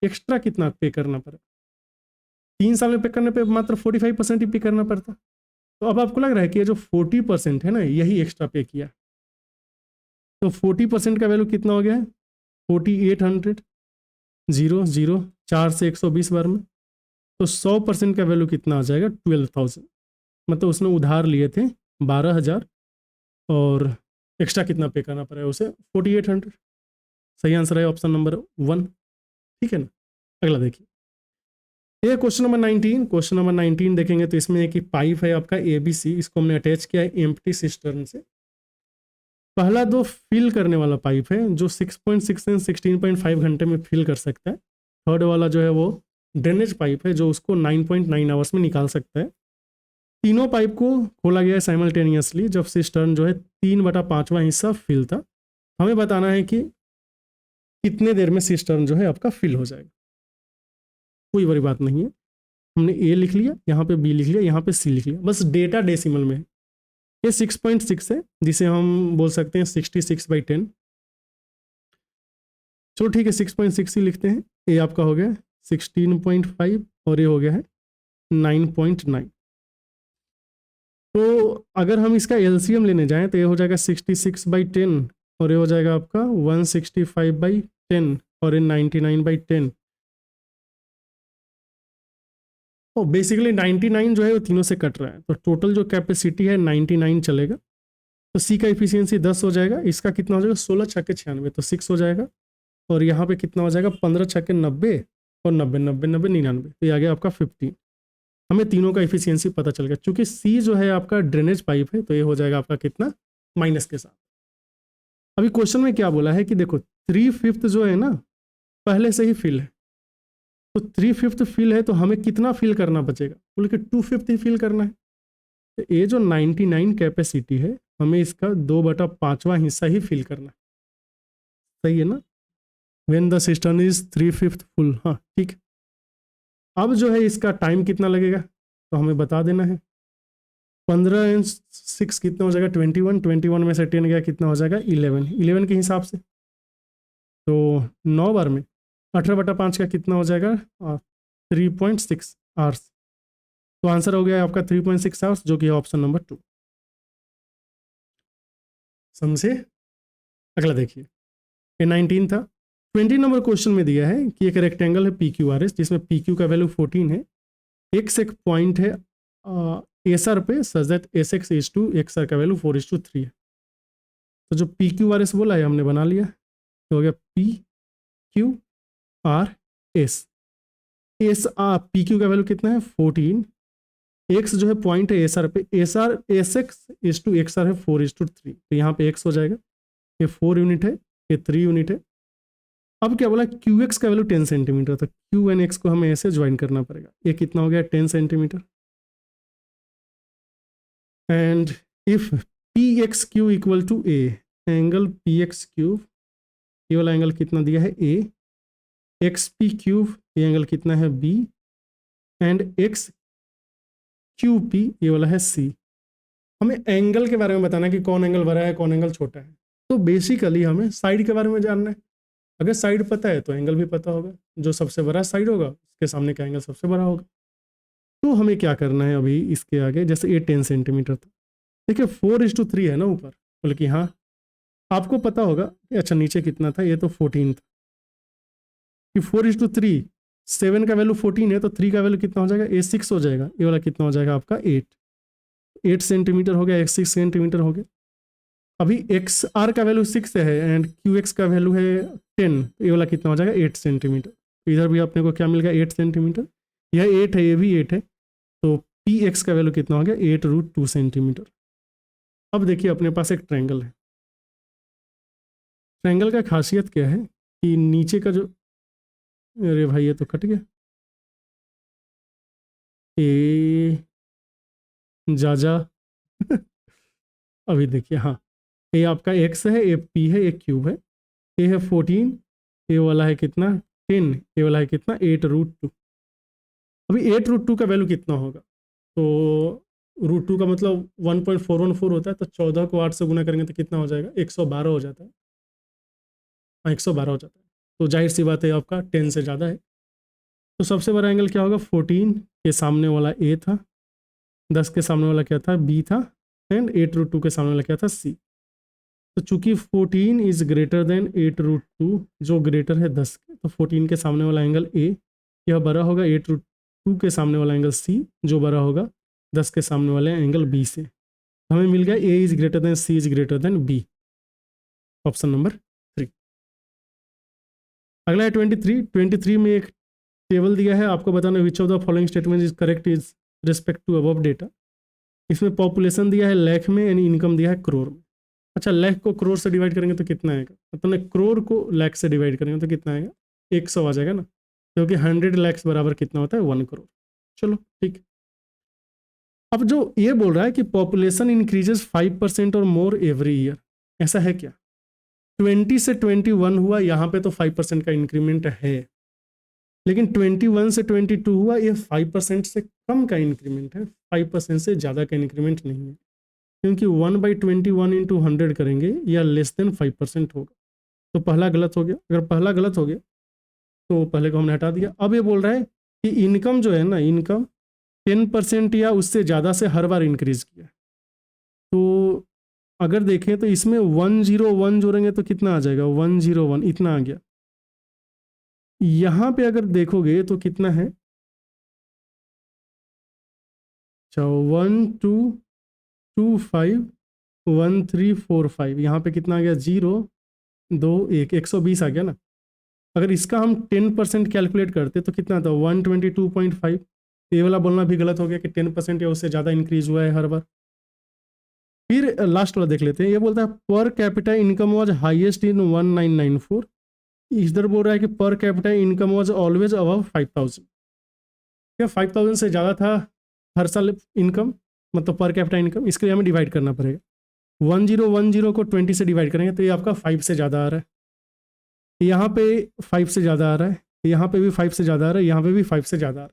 एक्स्ट्रा कितना पे करना पड़ा। 3 साल में पे करने पे मात्र 45% ही पे करना पड़ता, तो अब आपको लग रहा है कि ये जो 40% है ना यही एक्स्ट्रा पे किया, तो 40% का वैल्यू कितना हो गया है 4800, 0 0 4 से 120 बार में, तो 100% का वैल्यू कितना आ जाएगा 12,000। मतलब उसने उधार लिए थे 12,000 और एक्स्ट्रा कितना पे करना पड़ेगा उसे 4800। सही आंसर है ऑप्शन नंबर 1, ठीक है ना। अगला देखिए, ये क्वेश्चन नंबर 19 देखेंगे तो इसमें एक ही पाइप है आपका ABC, इसको हमने अटैच किया है एम्प्टी सिस्टर्न से। पहला दो फिल करने वाला पाइप है जो 6.6 से 16.5 घंटे में फिल कर सकता है। थर्ड वाला जो है वो ड्रेनेज पाइप है जो उसको 9.9 आवर्स में निकाल सकता है। तीनों पाइप को खोला गया है साइमल्टेनियसली जब सिस्टर्न जो है 3/5वां हिस्सा फिल था। हमें बताना है कि कितने देर में सिस्टर्न जो है आपका फिल हो जाएगा। कोई बड़ी बात नहीं है, हमने A लिख लिया, यहाँ पे B लिख लिया, यहाँ पे C लिख लिया, बस डेटा डेसिमल में है। ये 6.6 है जिसे हम बोल सकते हैं 66/10। चलो ठीक है 6.6 ही लिखते हैं। ये आपका हो गया 16.5 और ये हो गया है 9.9। तो अगर हम इसका LCM लेने जाएं तो ये हो जाएगा 66/10 और ये हो जाएगा आपका 165/10 और ये 99/10। और बेसिकली 99 जो है वो तीनों से कट रहा है, तो टोटल जो कैपेसिटी है 99 चलेगा। तो C का इफिशियंसी 10 हो जाएगा, इसका कितना हो जाएगा 16 छक्के 96 तो 6 हो जाएगा। और यहाँ पे कितना हो जाएगा 15 छक्के 90 और 90 90 90 99, तो ये आ गया आपका 15। हमें तीनों का इफिशियंसी पता चल गया। चूंकि C जो है आपका ड्रेनेज पाइप है तो ये हो जाएगा आपका कितना माइनस के साथ। अभी क्वेश्चन में क्या बोला है कि देखो 3/5 जो है ना पहले से ही फिल है, तो 3/5 फिल है तो हमें कितना फिल करना बचेगा, बोले कि 2/5 ही फिल करना है। तो ये जो 99 कैपेसिटी है हमें इसका 2/5वां हिस्सा ही फिल करना है। सही है ना, when the system is 3/5 full. हाँ ठीक। अब जो है इसका टाइम कितना लगेगा तो हमें बता देना है। 15 and 6 कितना हो जाएगा 21, 21 में से 10 गया कितना हो जाएगा 11, 11 के हिसाब से। तो 9 बार में 18/5 का कितना हो जाएगा 3.6 आवर्स। तो आंसर हो गया आपका 3.6 आवर्स जो कि है ऑप्शन नंबर 2। समझे। अगला देखिए, ये 19 था। 20 नंबर क्वेश्चन में दिया है कि एक रेक्टेंगल है PQRS जिसमें PQ का वैल्यू 14 है, x एक पॉइंट है SR पे such that SX is to XR का वैल्यू 4:3 है। तो जो PQRS बोला है हमने बना लिया, तो हो गया PQRS। PQ का वैल्यू कितना है 14, x जो है पॉइंट है SR पे, SX इज टू XR है 4:3, तो यहाँ पे x हो जाएगा, ये 4 यूनिट है, ये 3 यूनिट है। अब क्या बोला QX का वैल्यू 10 सेंटीमीटर, तो Q एंड X को हमें ऐसे ज्वाइन करना पड़ेगा। ये कितना हो गया 10 centimetre. And if PXQ equal to A, angle PXQ ये वाला एंगल कितना दिया है A, XPQ ये एंगल कितना है B, एंड XQP ये वाला है C। हमें एंगल के बारे में बताना है कि कौन एंगल बड़ा है कौन एंगल छोटा है। तो बेसिकली हमें साइड के बारे में जानना है। अगर साइड पता है तो एंगल भी पता होगा, जो सबसे बड़ा साइड होगा उसके सामने का एंगल सबसे बड़ा होगा। तो हमें क्या करना है अभी इसके आगे, जैसे ये 10 सेंटीमीटर था, देखिए 4:3 है ना ऊपर, बोले कि हाँ आपको पता होगा कि अच्छा नीचे कितना था, ये तो 14 था कि 4:3, 7 का वैल्यू 14 है तो 3 का वैल्यू कितना हो जाएगा, ये 6 हो जाएगा, ये वाला कितना हो जाएगा आपका 8 सेंटीमीटर हो गया, 6 सेंटीमीटर हो गया। अभी XR का वैल्यू 6 है एंड QX का वैल्यू है 10, ये वाला कितना हो जाएगा 8 सेंटीमीटर। इधर भी अपने को क्या मिल गया 8 सेंटीमीटर, यह 8 है ये भी 8 है, तो PX का वैल्यू कितना हो गया 8√2 सेंटीमीटर। अब देखिए अपने पास एक ट्रायंगल है। ट्रायंगल का खासियत क्या है कि नीचे का जो, अरे भाई ये तो कट गया, ए जा अभी देखिए, हाँ ये आपका X है, ये P है, ये क्यूब है, ये है 14, ये वाला है कितना 10, ये वाला है कितना 8√2। अभी 8√2 का वैल्यू कितना होगा, तो √2 का मतलब 1.414 होता है, तो 14 को 8 से गुना करेंगे तो कितना हो जाएगा 112 हो जाता है। हाँ 112 हो जाता है, तो जाहिर सी बात है आपका 10 से ज़्यादा है। तो सबसे बड़ा एंगल क्या होगा 14 के सामने वाला A था, 10 के सामने वाला क्या था B था, एंड 8√2 के सामने वाला क्या था C। तो चूंकि 14 इज ग्रेटर देन 8√2, जो ग्रेटर है 10 के, तो 14 के सामने वाला एंगल A यह बड़ा होगा 8√2 के सामने वाला एंगल C, जो बड़ा होगा 10 के सामने वाले एंगल B से। हमें मिल गया A is greater than C is greater than B, option number 3। अगला है 23 में एक टेबल दिया है, आपको बताना which of the following statement is correct is respect to above data. इसमें पॉपुलेशन दिया है लाख में, यानी इनकम दिया है करोड़ में। अच्छा, लाख को करोड़ से डिवाइड करेंगे तो कितना आएगा, अपने करोड़ को लाख से डिवाइड करेंगे तो कितना आएगा, 100 आ जाएगा ना, क्योंकि 100 लाख बराबर कितना होता है, 1 करोड़। चलो ठीक। अब जो ये बोल रहा है कि पॉपुलेशन इंक्रीजेस 5% और मोर एवरी ईयर, ऐसा है क्या? 20 से 21 हुआ, यहाँ पे तो 5% का इंक्रीमेंट है, लेकिन 21 से 22 हुआ, ये 5% से कम का इंक्रीमेंट है, 5% से ज़्यादा का इंक्रीमेंट नहीं है, क्योंकि 1/21 इंटू 100 करेंगे या लेस देन 5% होगा। तो पहला गलत हो गया। अगर पहला गलत हो गया तो पहले को हमने हटा दिया। अब ये बोल रहा है कि इनकम जो है ना, इनकम 10% या उससे ज़्यादा से हर बार इंक्रीज किया। तो अगर देखें तो इसमें 101 जोड़ेंगे तो कितना आ जाएगा, 101 इतना आ गया। यहाँ पे अगर देखोगे तो कितना है, 1 2 2 5 1 3 4 5, यहाँ पे कितना आ गया, 0 2 1, 120 आ गया ना। अगर इसका हम 10% कैलकुलेट करते तो कितना था, 122.5। ये वाला बोलना भी गलत हो गया कि 10% या उससे ज़्यादा इंक्रीज हुआ है हर बार। फिर लास्ट वाला देख लेते हैं। ये बोलता है per capita income was highest in 1994। इधर बोल रहा है कि per capita income was always above 5000। क्या 5000 से ज़्यादा था हर साल इनकम, मतलब पर कैपिटा इनकम, इसके लिए हमें डिवाइड करना पड़ेगा। 1010 को 20 से डिवाइड करेंगे तो ये आपका 5 से ज़्यादा आ रहा है, यहाँ पे 5 से ज़्यादा आ रहा है, यहाँ पे भी 5 से ज़्यादा आ रहा है, यहाँ पे भी 5 से ज़्यादा आ रहा है।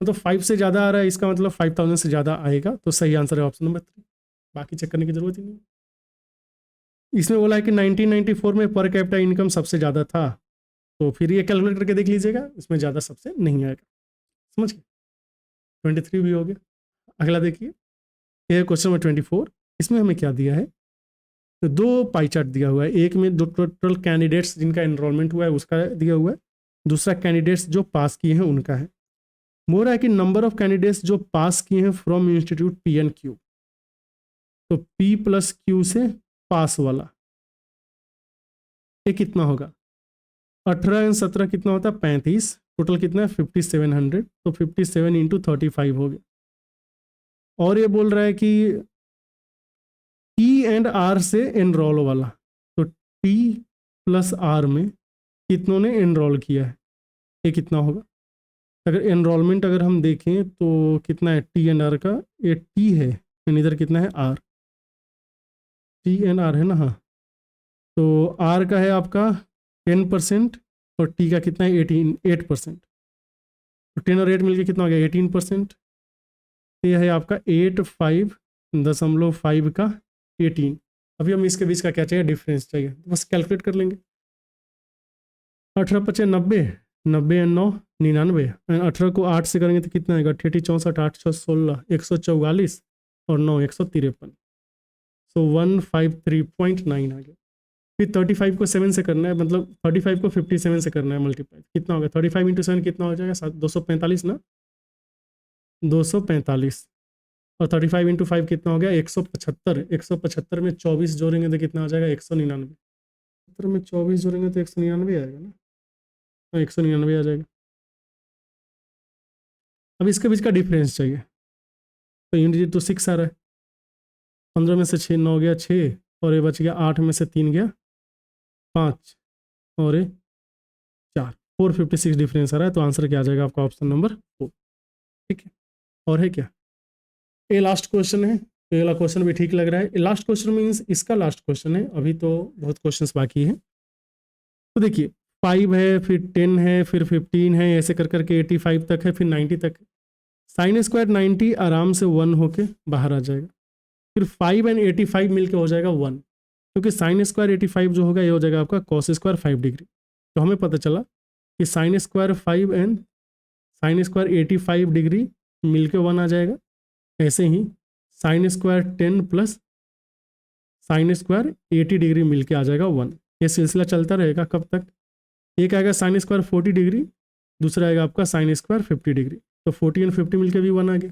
मतलब 5 से ज़्यादा आ रहा है, इसका मतलब 5000 से ज़्यादा आएगा। तो सही आंसर है ऑप्शन नंबर 3, बाकी चेक करने की जरूरत ही नहीं। इसमें बोला है कि 1994 में पर कैपिटा इनकम सबसे ज़्यादा था, तो फिर ये कैलकुलेट करके देख लीजिएगा, इसमें ज़्यादा सबसे नहीं आएगा। समझ गए, 23 भी हो गया। अगला देखिए, ये क्वेश्चन नंबर 24। इसमें हमें क्या दिया है, तो 2 पाई चार्ट दिया हुआ है। एक में जो टोटल कैंडिडेट्स जिनका एनरोलमेंट हुआ है उसका दिया हुआ है, दूसरा कैंडिडेट्स जो पास किए हैं उनका है। बोल रहा है कि नंबर ऑफ कैंडिडेट्स जो पास किए हैं from institute P and Q, तो पी प्लस क्यू से पास वाला ये कितना होगा, 18 एंड 17 कितना होता है, 35, टोटल कितना है 5700। तो 57 इंटू 35 हो गया। और ये बोल रहा है कि टी एंड आर से एनरोल वाला, तो टी प्लस आर में कितनों ने एनरोल किया है, ये कितना होगा। अगर एनरोलमेंट अगर हम देखें तो कितना है टी एंड आर का, ये टी है एंड इधर कितना है आर, टी एंड आर है ना, हाँ। तो आर का है आपका 10% और टी का कितना है 8%। तो 10 और 8 मिलकर कितना हो गया, 18%। ये है आपका 85.5 का 18। अभी हम इसके बीच का क्या चाहिए, डिफरेंस चाहिए, तो बस कैलकुलेट कर लेंगे। 18 पचे 90, 90 एंड 9 99, 18 को 8 से करेंगे तो कितना आएगा, 88 64 8 6 16 144 और 9 153। सो 153.9 आ गया। फिर 35 को 7 से करना है, मतलब 35 को 57 से करना है मल्टीप्लाई, कितना होगा 35 इंटू 7 कितना हो जाएगा, 245 ना, 245। और 35 इंटू 5 कितना हो गया, 175। 175 में 24 जोड़ेंगे तो कितना हो जाएगा, 199। 175 में 24 जोड़ेंगे तो 199 आएगा ना, 199 आ जाएगा। अब इसके बीच का डिफरेंस चाहिए, तो यूनिट तो 6 आ रहा है। 15 में से 6 9 गया 6, और ये बच गया 8 में से 3 गया 5, और ये 4, 456 डिफरेंस आ रहा है। तो आंसर क्या आ जाएगा आपका, ऑप्शन नंबर 4। ठीक है, और है क्या, ये लास्ट क्वेश्चन है। तो ये वाला क्वेश्चन भी ठीक लग रहा है। लास्ट क्वेश्चन मीन्स इसका लास्ट क्वेश्चन है, अभी तो बहुत क्वेश्चंस बाकी हैं। तो देखिए 5 है, फिर 10 है, फिर 15 है, ऐसे कर करके 85 तक है, फिर 90 तक है। साइन स्क्वायर 90 आराम से 1 होके बाहर आ जाएगा। फिर 5 एंड 85 मिलके हो जाएगा 1, क्योंकि साइन स्क्वायर 85 जो होगा ये हो जाएगा आपका कॉस स्क्वायर 5 डिग्री। तो हमें पता चला कि sine square 5 and sine square 85 degree मिलके 1 आ जाएगा। ऐसे ही साइन स्क्वायर 10 प्लस साइन स्क्वायर 80 डिग्री मिलके आ जाएगा 1। ये सिलसिला चलता रहेगा कब तक, एक आएगा साइन स्क्वायर 40 डिग्री, दूसरा आएगा आपका साइन स्क्वायर 50 डिग्री। तो 40 एंड 50 मिलके भी 1 आ गया।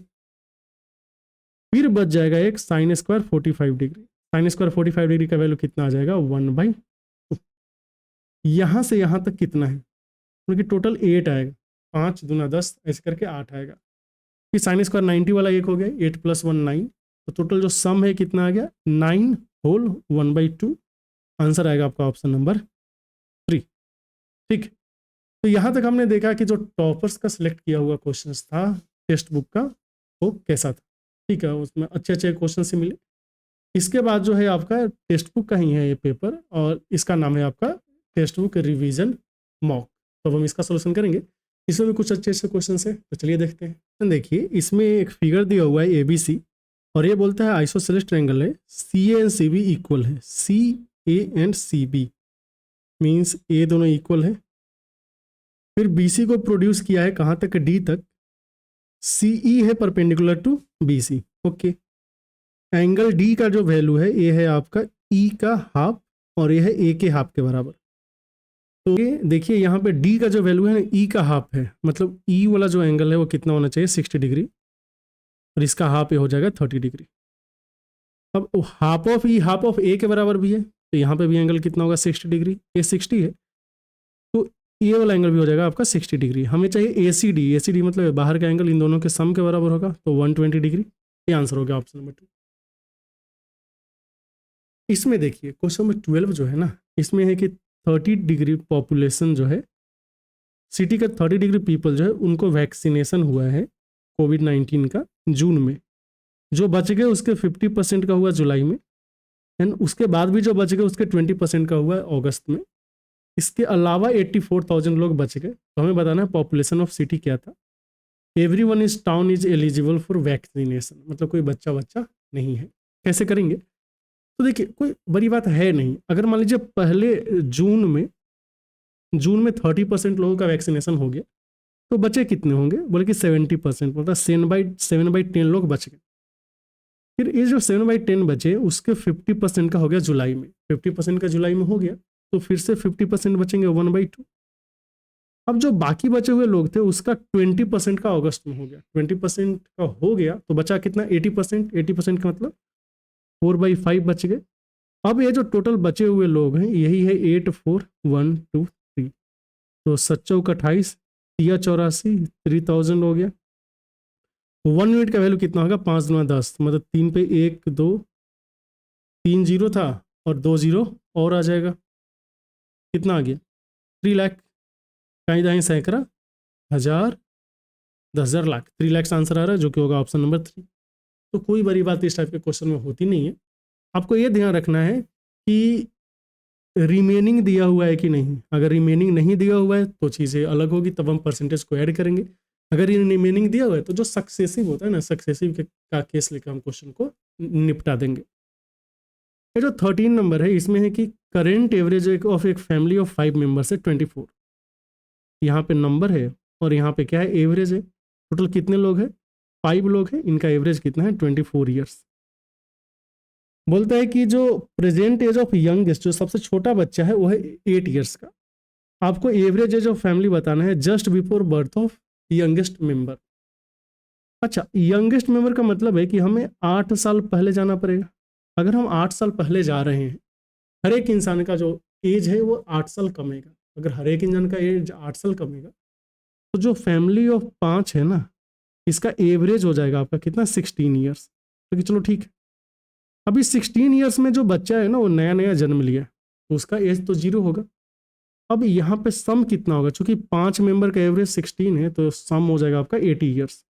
फिर बच जाएगा एक sine square 45 degree. Sine square 45 degree का वैल्यू कितना आ जाएगा, 1/2। यहाँ से यहाँ तक कितना है, क्योंकि टोटल 8 आएगा। 5 दूना 10 ऐसे करके 8 आएगा। फिर साइन स्क्वायर 90 वाला एक हो गया, 8 + 1 9, तो टोटल जो सम है कितना आ गया 9 होल 1/2। आंसर आएगा आपका ऑप्शन नंबर 3। ठीक, तो यहाँ तक हमने देखा कि जो टॉपर्स का सिलेक्ट किया हुआ क्वेश्चन था टेक्स्ट बुक का वो कैसा था। ठीक है, उसमें अच्छे अच्छे क्वेश्चन से मिले। इसके बाद जो है आपका टेक्स्ट बुक का ही है ये पेपर, और इसका नाम है आपका टेक्स्ट बुक रिवीजन मॉक। तो अब हम इसका सोल्यूशन करेंगे। इसमें भी कुछ अच्छे अच्छे क्वेश्चन है, तो चलिए देखते हैं। तो देखिए इसमें एक फिगर दिया हुआ है ABC, और ये बोलता है आइसोसेलेस ट्रायंगल है, CA एंड CB इक्वल है। CA एंड CB मीन्स ए दोनों इक्वल है। फिर BC को प्रोड्यूस किया है कहाँ तक, D तक। CE है perpendicular to BC। Okay, angle D का जो वैल्यू है ये है आपका E का हाफ, और ये है A के हाफ के बराबर। तो ये देखिए यहाँ पे D का जो वैल्यू है ना E का हाफ है, मतलब E वाला जो एंगल है वो कितना होना चाहिए 60 डिग्री, और इसका हाफ ये हो जाएगा 30 डिग्री। अब half of E half of A के बराबर भी है, तो यहाँ पे भी एंगल कितना होगा 60 डिग्री, ये 60 है, तो ये वाला एंगल भी हो जाएगा आपका 60 डिग्री। हमें चाहिए ACD मतलब बाहर का एंगल इन दोनों के सम के बराबर होगा, तो 120 डिग्री। ये आंसर हो गया ऑप्शन नंबर 2। इसमें देखिए क्वेश्चन नंबर 12 जो है ना, इसमें है कि 30 डिग्री पॉपुलेशन जो है सिटी का 30 डिग्री पीपल जो है उनको वैक्सीनेशन हुआ है कोविड-19 का जून में। जो बच गए उसके 50% का हुआ जुलाई में, एंड उसके बाद भी जो बच गए उसके 20% का हुआ अगस्त में। इसके अलावा 84,000 लोग बच गए। तो हमें बताना है पॉपुलेशन ऑफ सिटी क्या था। Everyone is town is eligible for vaccination, मतलब कोई बच्चा नहीं है। कैसे करेंगे, तो देखिए कोई बड़ी बात है नहीं। अगर मान लीजिए पहले जून में 30% लोगों का वैक्सीनेशन हो गया, तो बचे कितने होंगे, बोले कि 70%, मतलब 7/10 लोग बच गए। फिर ये जो 7/10 बचे उसके 50% का हो गया जुलाई में, 50% का जुलाई में हो गया, तो फिर से 50% बचेंगे 1/2। अब जो बाकी बचे हुए लोग थे उसका 20% का अगस्त में हो गया, 20% का हो गया, तो बचा कितना 80%। 80% का मतलब 4/5 बच गए। अब ये जो टोटल बचे हुए लोग हैं यही है 8 4 1 2 3, तो 7×28 या 84 3000 हो गया। 1 यूनिट का वैल्यू कितना होगा 5 × 10, मतलब 3 पे 1 2 3 जीरो था और 2 जीरो और आ जाएगा, कितना आ गया 3 लाख। कहीं दाएं सैकड़ा हजार 10,000 लाख, 3 लाख आंसर आ रहा है, जो कि होगा ऑप्शन नंबर 3। तो कोई बड़ी बात इस टाइप के क्वेश्चन में होती नहीं है। आपको ये ध्यान रखना है कि रिमेनिंग दिया हुआ है कि नहीं। अगर रिमेनिंग नहीं दिया हुआ है तो चीज़ें अलग होगी, तब हम परसेंटेज को ऐड करेंगे। अगर ये रिमेनिंग दिया हुआ है तो जो सक्सेसिव होता है ना, सक्सेसिव का केस लेकर हम क्वेश्चन को निपटा देंगे। ये जो 13 नंबर है इसमें है कि करेंट एवरेज ऑफ एक फैमिली ऑफ 5 मेंबर्स है 24। यहाँ पे नंबर है और यहाँ पे क्या है एवरेज है। टोटल कितने लोग हैं 5 लोग हैं, इनका एवरेज कितना है 24 ईयर्स। बोलता है कि जो प्रेजेंट एज ऑफ यंगेस्ट, जो सबसे छोटा बच्चा है वो है 8 ईयर्स का। आपको एवरेज एज ऑफ फैमिली बताना है just before birth of youngest member. अच्छा, यंगेस्ट मेंबर का मतलब है कि हमें 8 साल पहले जाना पड़ेगा। अगर हम 8 साल पहले जा रहे हैं, हर एक इंसान का जो एज है वो 8 साल कमेगा। अगर हर एक इंसान का एज 8 साल कमेगा तो जो फैमिली ऑफ 5 है ना, इसका एवरेज हो जाएगा आपका कितना 16 ईयर्स। तो चलो ठीक है, अभी 16 ईयर्स में जो बच्चा है ना वो नया नया जन्म लिया, तो उसका एज तो 0 होगा। अब यहाँ पे सम कितना होगा, चूंकि 5 मेंबर का एवरेज 16 है तो सम हो जाएगा आपका 80 ईयर्स।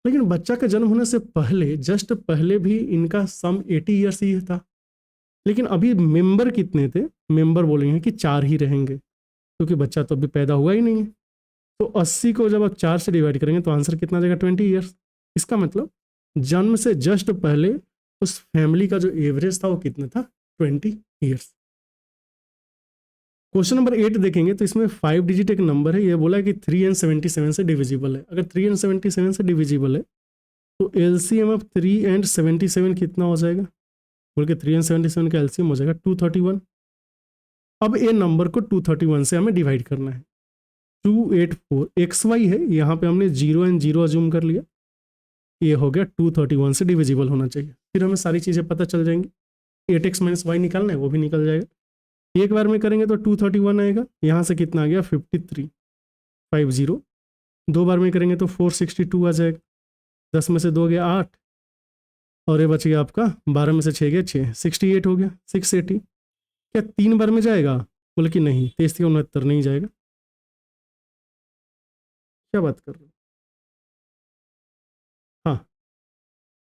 लेकिन बच्चा का जन्म होने से पहले, जस्ट पहले भी इनका सम 80 ईयर्स ही था। लेकिन अभी मेंबर कितने थे, मेंबर बोलेंगे कि 4 ही रहेंगे, क्योंकि बच्चा तो अभी पैदा हुआ ही नहीं है। तो 80 को जब आप 4 से डिवाइड करेंगे तो आंसर कितना आ जाएगा 20 ईयर्स। इसका मतलब जन्म से जस्ट पहले उस फैमिली का जो एवरेज था वो कितना था 20 ईयर्स। क्वेश्चन नंबर 8 देखेंगे तो इसमें 5 डिजिट एक नंबर है, ये बोला है कि 3 and 77 से डिविजिबल है। अगर 3 and 77 से डिविजिबल है तो एलसीएम ऑफ 3 and 77 कितना हो जाएगा, बोल के 3 and 77 का एलसीएम हो जाएगा 231। अब ये नंबर को 231 से हमें डिवाइड करना है। 284 XY है, यहाँ पे हमने 0 and 0 अज्यूम कर लिया, ये हो गया 231 से डिविजिबल होना चाहिए। फिर हमें सारी चीज़ें पता चल जाएंगी। 8x - y निकालना है वो भी निकल जाएगा। एक बार में करेंगे तो 231 आएगा, यहाँ से कितना आ गया 53। 50, 2 बार में करेंगे तो 462 आ जाएगा, 10 में से 2 गया 8, और ये बच गया आपका 12 में से 6 गया 6, 68 हो गया 680। क्या 3 बार में जाएगा? बोले कि नहीं, 63 नहीं जाएगा। क्या बात कर रहे हो? हाँ,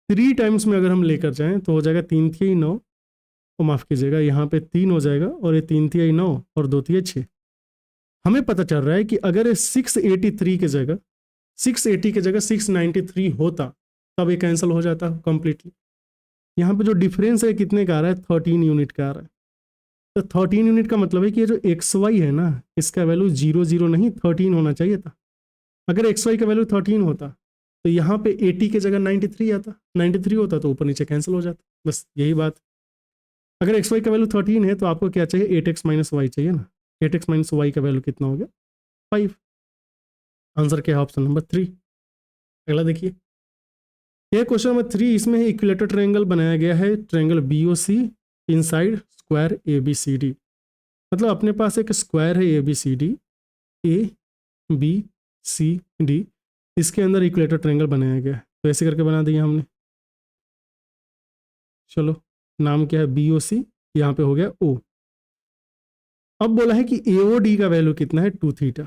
3 टाइम्स में अगर हम लेकर जाएं तो हो जाएगा 3 तिहाई 9, तो माफ़ कीजिएगा यहाँ पे 3 हो जाएगा, और ये 3 तिहाई 9 और 2 तिहाई 6। हमें पता चल रहा है कि अगर ये 683 की जगह 680 की जगह 693 होता तब ये कैंसिल हो जाता कंप्लीटली। यहाँ पे जो डिफरेंस है कितने का आ रहा है? 13 यूनिट का आ रहा है। तो 13 यूनिट का मतलब है कि ये जो एक्स वाई है ना, इसका वैल्यू 0 नहीं 13 होना चाहिए था। अगर एक्स वाई का वैल्यू 13 होता तो यहाँ पे 80 की जगह 93 आता, 93 होता तो ऊपर नीचे कैंसिल हो जाता, बस यही बात। अगर एक्स वाई का वैल्यू 13 है तो आपको क्या चाहिए? 8x माइनस वाई चाहिए ना। 8x माइनस वाई का वैल्यू कितना हो गया? 5। आंसर क्या है? Option number 3। अगला देखिए, यह क्वेश्चन नंबर 3, इसमें इक्विलेटर ट्रायंगल बनाया गया है, triangle BOC inside square ABCD। मतलब अपने पास एक स्क्वायर है ABCD, ABCD, इसके अंदर इक्विलेटर ट्रायंगल बनाया गया है, तो ऐसे करके बना दिया हमने। चलो, नाम क्या है? BOC, यहाँ पे हो गया O। अब बोला है कि AOD का वैल्यू कितना है? 2 थीटा।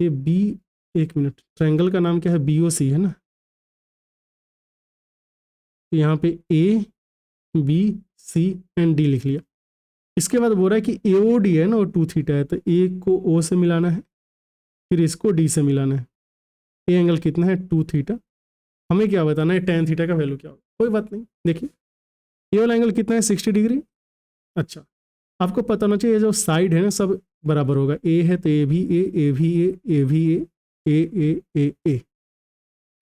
ये बी, एक मिनट, ट्रायंगल का नाम क्या है? BOC है ना, तो यहाँ पे ABCD लिख लिया। इसके बाद बोल रहा है कि AOD है ना, वो 2 थीटा है, तो ए को O से मिलाना है, फिर इसको D से मिलाना है। ये एंगल कितना है? 2 थीटा। हमें क्या बताना है? tan थीटा का वैल्यू क्या होगा? कोई बात नहीं, देखिए ये वाला एंगल कितना है? 60 डिग्री। अच्छा, आपको पता होना चाहिए जो साइड है ना सब बराबर होगा। ए है तो ए भी ए, ए भी ए, ए भी ए, ए।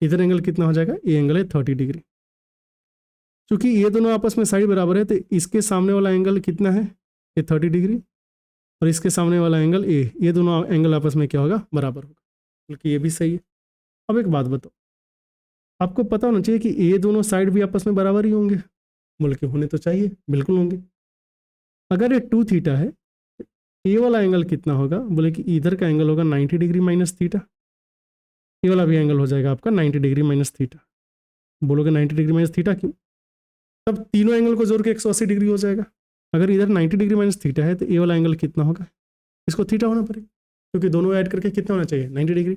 इधर एंगल कितना हो जाएगा? ये एंगल है 30 डिग्री। क्योंकि ये दोनों आपस में साइड बराबर है तो इसके सामने वाला एंगल कितना है? ये 30 डिग्री, और इसके सामने वाला एंगल ए, ये दोनों एंगल आपस में क्या होगा? बराबर होगा, बल्कि ये भी सही है। अब एक बात बताओ, आपको पता होना चाहिए कि ये दोनों साइड भी आपस में बराबर ही होंगे, बोल के होने तो चाहिए, बिल्कुल होंगे। अगर ये 2 थीटा है, ये वाला एंगल कितना होगा? बोले कि इधर का एंगल होगा 90 डिग्री माइनस थीटा, ये वाला भी एंगल हो जाएगा आपका 90 डिग्री माइनस थीटा। बोलोगे 90 डिग्री माइनस थीटा क्यों? तब तीनों एंगल को जोड़ के 180 डिग्री हो जाएगा। अगर इधर 90 डिग्री माइनस थीटा है तो ये वाला एंगल कितना होगा? इसको थीटा होना पड़ेगा, क्योंकि दोनों ऐड करके कितना होना चाहिए? 90 डिग्री।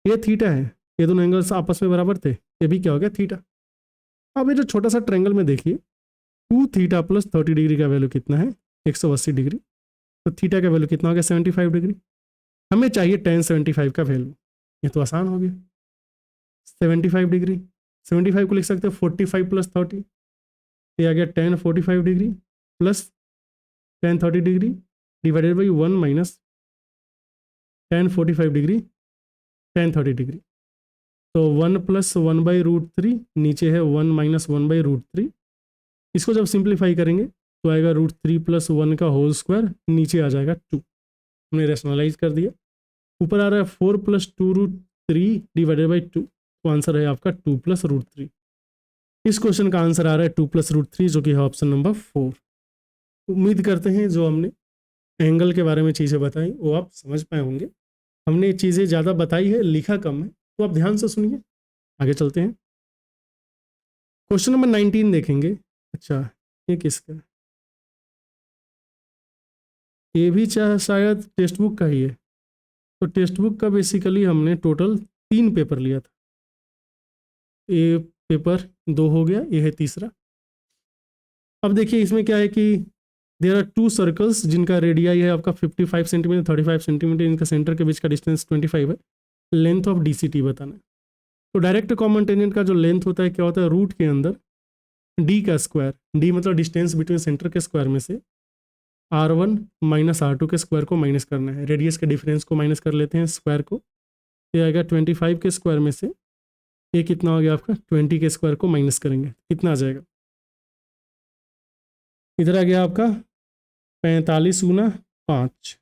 ये थीटा है, ये दोनों एंगल्स आपस में बराबर थे, ये भी क्या हो गया? थीटा। अब ये जो छोटा सा ट्रायंगल में देखिए, 2 थीटा प्लस 30 डिग्री का वैल्यू कितना है? 180 डिग्री। तो थीटा का वैल्यू कितना हो गया? 75 डिग्री। हमें चाहिए tan 75 का वैल्यू। ये तो आसान हो गया, 75 डिग्री, 75 को लिख सकते हो 45 प्लस 30, ये आ गया tan 45 degree plus tan 30 degree divided by 1 minus tan 45 degree tan 30 degree. तो 1 प्लस 1 बाई रूट 3, नीचे है 1 माइनस 1 बाई रूट 3। इसको जब सिंप्लीफाई करेंगे तो आएगा रूट 3 प्लस 1 का होल स्क्वायर, नीचे आ जाएगा 2। हमने रेशनलाइज कर दिया। ऊपर आ रहा है 4 प्लस 2 रूट 3 डिवाइडेड बाई 2, तो आंसर है आपका 2 प्लस रूट 3। इस क्वेश्चन का आंसर आ रहा है 2 प्लस रूट 3, जो कि है ऑप्शन नंबर 4। उम्मीद करते हैं जो हमने एंगल के बारे में चीज़ें बताई वो आप समझ पाए होंगे। हमने चीज़ें ज़्यादा बताई है, लिखा कम है, तो आप ध्यान से सुनिए। आगे चलते हैं, क्वेश्चन नंबर 19 देखेंगे। अच्छा, ये किसका है? ये भी शायद टेक्स्ट बुक का ही है। तो टेक्स्ट बुक का बेसिकली हमने टोटल 3 पेपर लिया था। ये पेपर 2 हो गया, ये है तीसरा। अब देखिए इसमें क्या है कि देयर आर 2 सर्कल्स जिनका रेडियाई है आपका 55 सेंटीमीटर 35 सेंटीमीटर, इनका सेंटर के बीच का डिस्टेंस 25 है। लेंथ ऑफ DCT बताना है। तो डायरेक्ट कॉमन टेंजेंट का जो लेंथ होता है क्या होता है? रूट के अंदर d का स्क्वायर, d मतलब डिस्टेंस बिटवीन सेंटर के स्क्वायर में से R1 माइनस R2 के स्क्वायर को माइनस करना है। रेडियस के डिफरेंस को माइनस कर लेते हैं स्क्वायर को, ये आएगा 25 के स्क्वायर में से ये कितना हो गया आपका? 20 के स्क्वायर को माइनस करेंगे, कितना आ जाएगा? इधर आ गया आपका 45 गुना 5,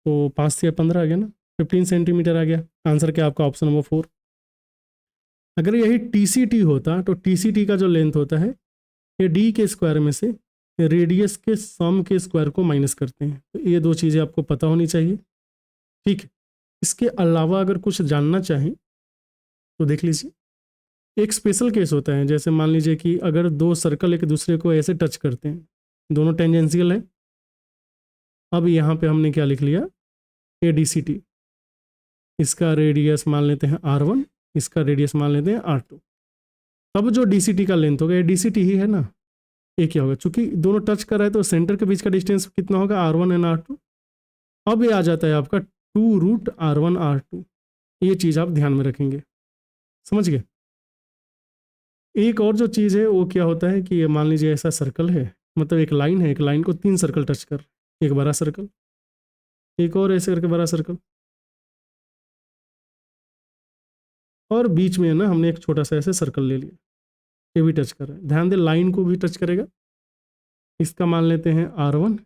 तो 5 से 15 आ गया ना, 15 सेंटीमीटर आ गया। आंसर क्या आपका? Option number 4। अगर यही TCT होता तो TCT का जो लेंथ होता है ये d के स्क्वायर में से रेडियस के सम के स्क्वायर को माइनस करते हैं। तो ये 2 चीज़ें आपको पता होनी चाहिए, ठीक है। इसके अलावा अगर कुछ जानना चाहें तो देख लीजिए। एक स्पेशल केस होता है, जैसे मान लीजिए कि अगर दो सर्कल एक दूसरे को ऐसे टच करते हैं, दोनों टेंजेंशियल है। अब यहाँ पे हमने क्या लिख लिया, ADCT, इसका रेडियस मान लेते हैं R1, इसका रेडियस मान लेते हैं R2। अब जो DCT का लेंथ होगा, ये DCT ही है ना, ये क्या होगा, चूंकि दोनों टच कर रहा है तो सेंटर के बीच का डिस्टेंस कितना होगा, R1 एंड R2। अब ये आ जाता है आपका 2√R1R2। ये चीज़ आप ध्यान में रखेंगे, समझ गए। एक और जो चीज़ है वो क्या होता है कि ये मान लीजिए ऐसा सर्कल है, मतलब एक लाइन है, एक लाइन को 3 सर्कल टच कर, एक बड़ा सर्कल, एक और ऐसे करके बड़ा सर्कल, और बीच में है ना हमने एक छोटा सा ऐसे सर्कल ले लिया, ये भी टच कर रहा है। ध्यान दें लाइन को भी टच करेगा। इसका मान लेते हैं R1,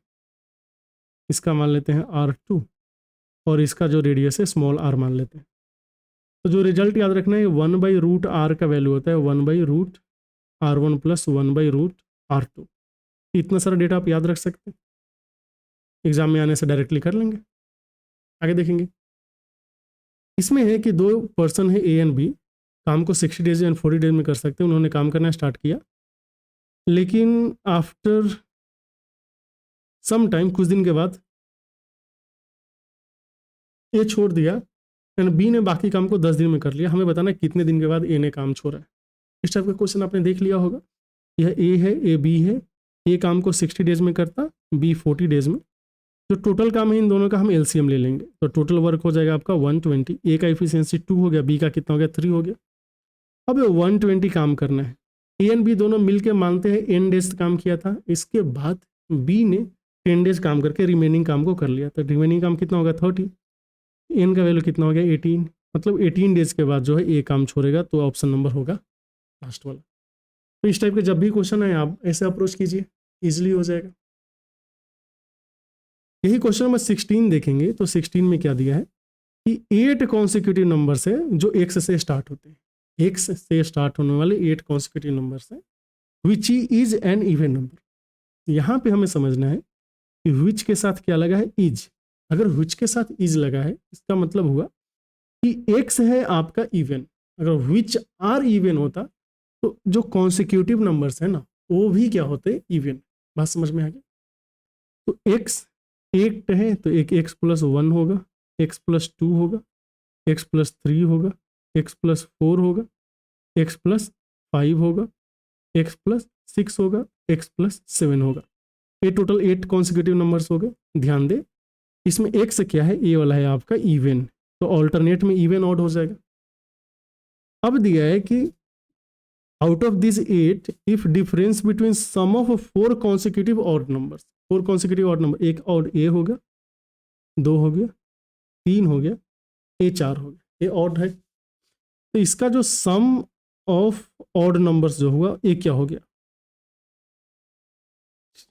इसका मान लेते हैं R2, और इसका जो रेडियस है स्मॉल r मान लेते हैं। तो जो रिजल्ट याद रखना है, 1/√r का वैल्यू होता है 1/√R1 प्लस 1/√R2। इतना सारा डेटा आप याद रख सकते हैं, एग्जाम में आने से डायरेक्टली कर लेंगे। आगे देखेंगे, इसमें है कि दो पर्सन है A एंड B, काम को 60 डेज एंड 40 डेज में कर सकते हैं। उन्होंने काम करना स्टार्ट किया, लेकिन आफ्टर सम टाइम, कुछ दिन के बाद ए छोड़ दिया एंड बी ने बाकी काम को 10 दिन में कर लिया। हमें बताना है कितने दिन के बाद ए ने काम छोड़ा है। इस टाइप का क्वेश्चन आपने देख लिया होगा। यह ए है, ए बी है, ए काम को 60 डेज में करता, बी 40 डेज में। जो टोटल काम है इन दोनों का हम LCM ले लेंगे, तो टोटल वर्क हो जाएगा आपका 120। ए का इफिशियंसी 2 हो गया, बी का कितना हो गया, 3 हो गया। अब 120 काम करना है। ए एंड बी दोनों मिलके मानते हैं n डेज काम किया था, इसके बाद बी ने 10 डेज काम करके रिमेनिंग काम को कर लिया, तो रिमेनिंग काम कितना होगा, 30। एन का वैल्यू कितना हो गया, 18। मतलब 18 डेज के बाद जो है ए काम छोड़ेगा, तो ऑप्शन नंबर होगा लास्ट वाला। तो इस टाइप के जब भी क्वेश्चन है आप ऐसे अप्रोच कीजिए, इजिली हो जाएगा। यही क्वेश्चन नंबर 16 देखेंगे, तो 16 में क्या दिया है कि 8 कॉन्सिक्यूटिव नंबर्स है जो एक्स से स्टार्ट होते हैं। एक्स से स्टार्ट होने वाले 8 कॉन्सिक्यूटिव नंबर्स है, which is an even number. यहाँ पे हमें समझना है कि विच के साथ क्या लगा है, इज। अगर विच के साथ इज लगा है, इसका मतलब हुआ कि एक्स है आपका इवन। अगर विच आर इवन होता तो जो कॉन्सिक्यूटिव नंबर्स है ना वो भी क्या होते, इवन। बात समझ में आ गई। तो एक्स 8 है तो एक एक्स प्लस 1 होगा, एक्स प्लस 2 होगा, एक्स प्लस 3 होगा, एक्स प्लस 4 होगा, एक्स प्लस 5 होगा, एक्स प्लस 6 होगा, एक्स प्लस 7 होगा। ये टोटल 8 कॉन्सिक्यूटिव नंबर्स हो गए। ध्यान दे इसमें एक्स क्या है, ए वाला है आपका इवन, तो ऑल्टरनेट में इवन ऑड हो जाएगा। अब दिया है कि out of this 8 if difference between sum of 4 consecutive odd numbers, 4 consecutive odd number, एक ऑड ए हो गया, 2 हो गया, 3 हो गया, ए 4 हो गया, ये ऑड है। तो इसका जो सम ऑफ ऑड नंबर्स जो हुआ ये क्या हो गया,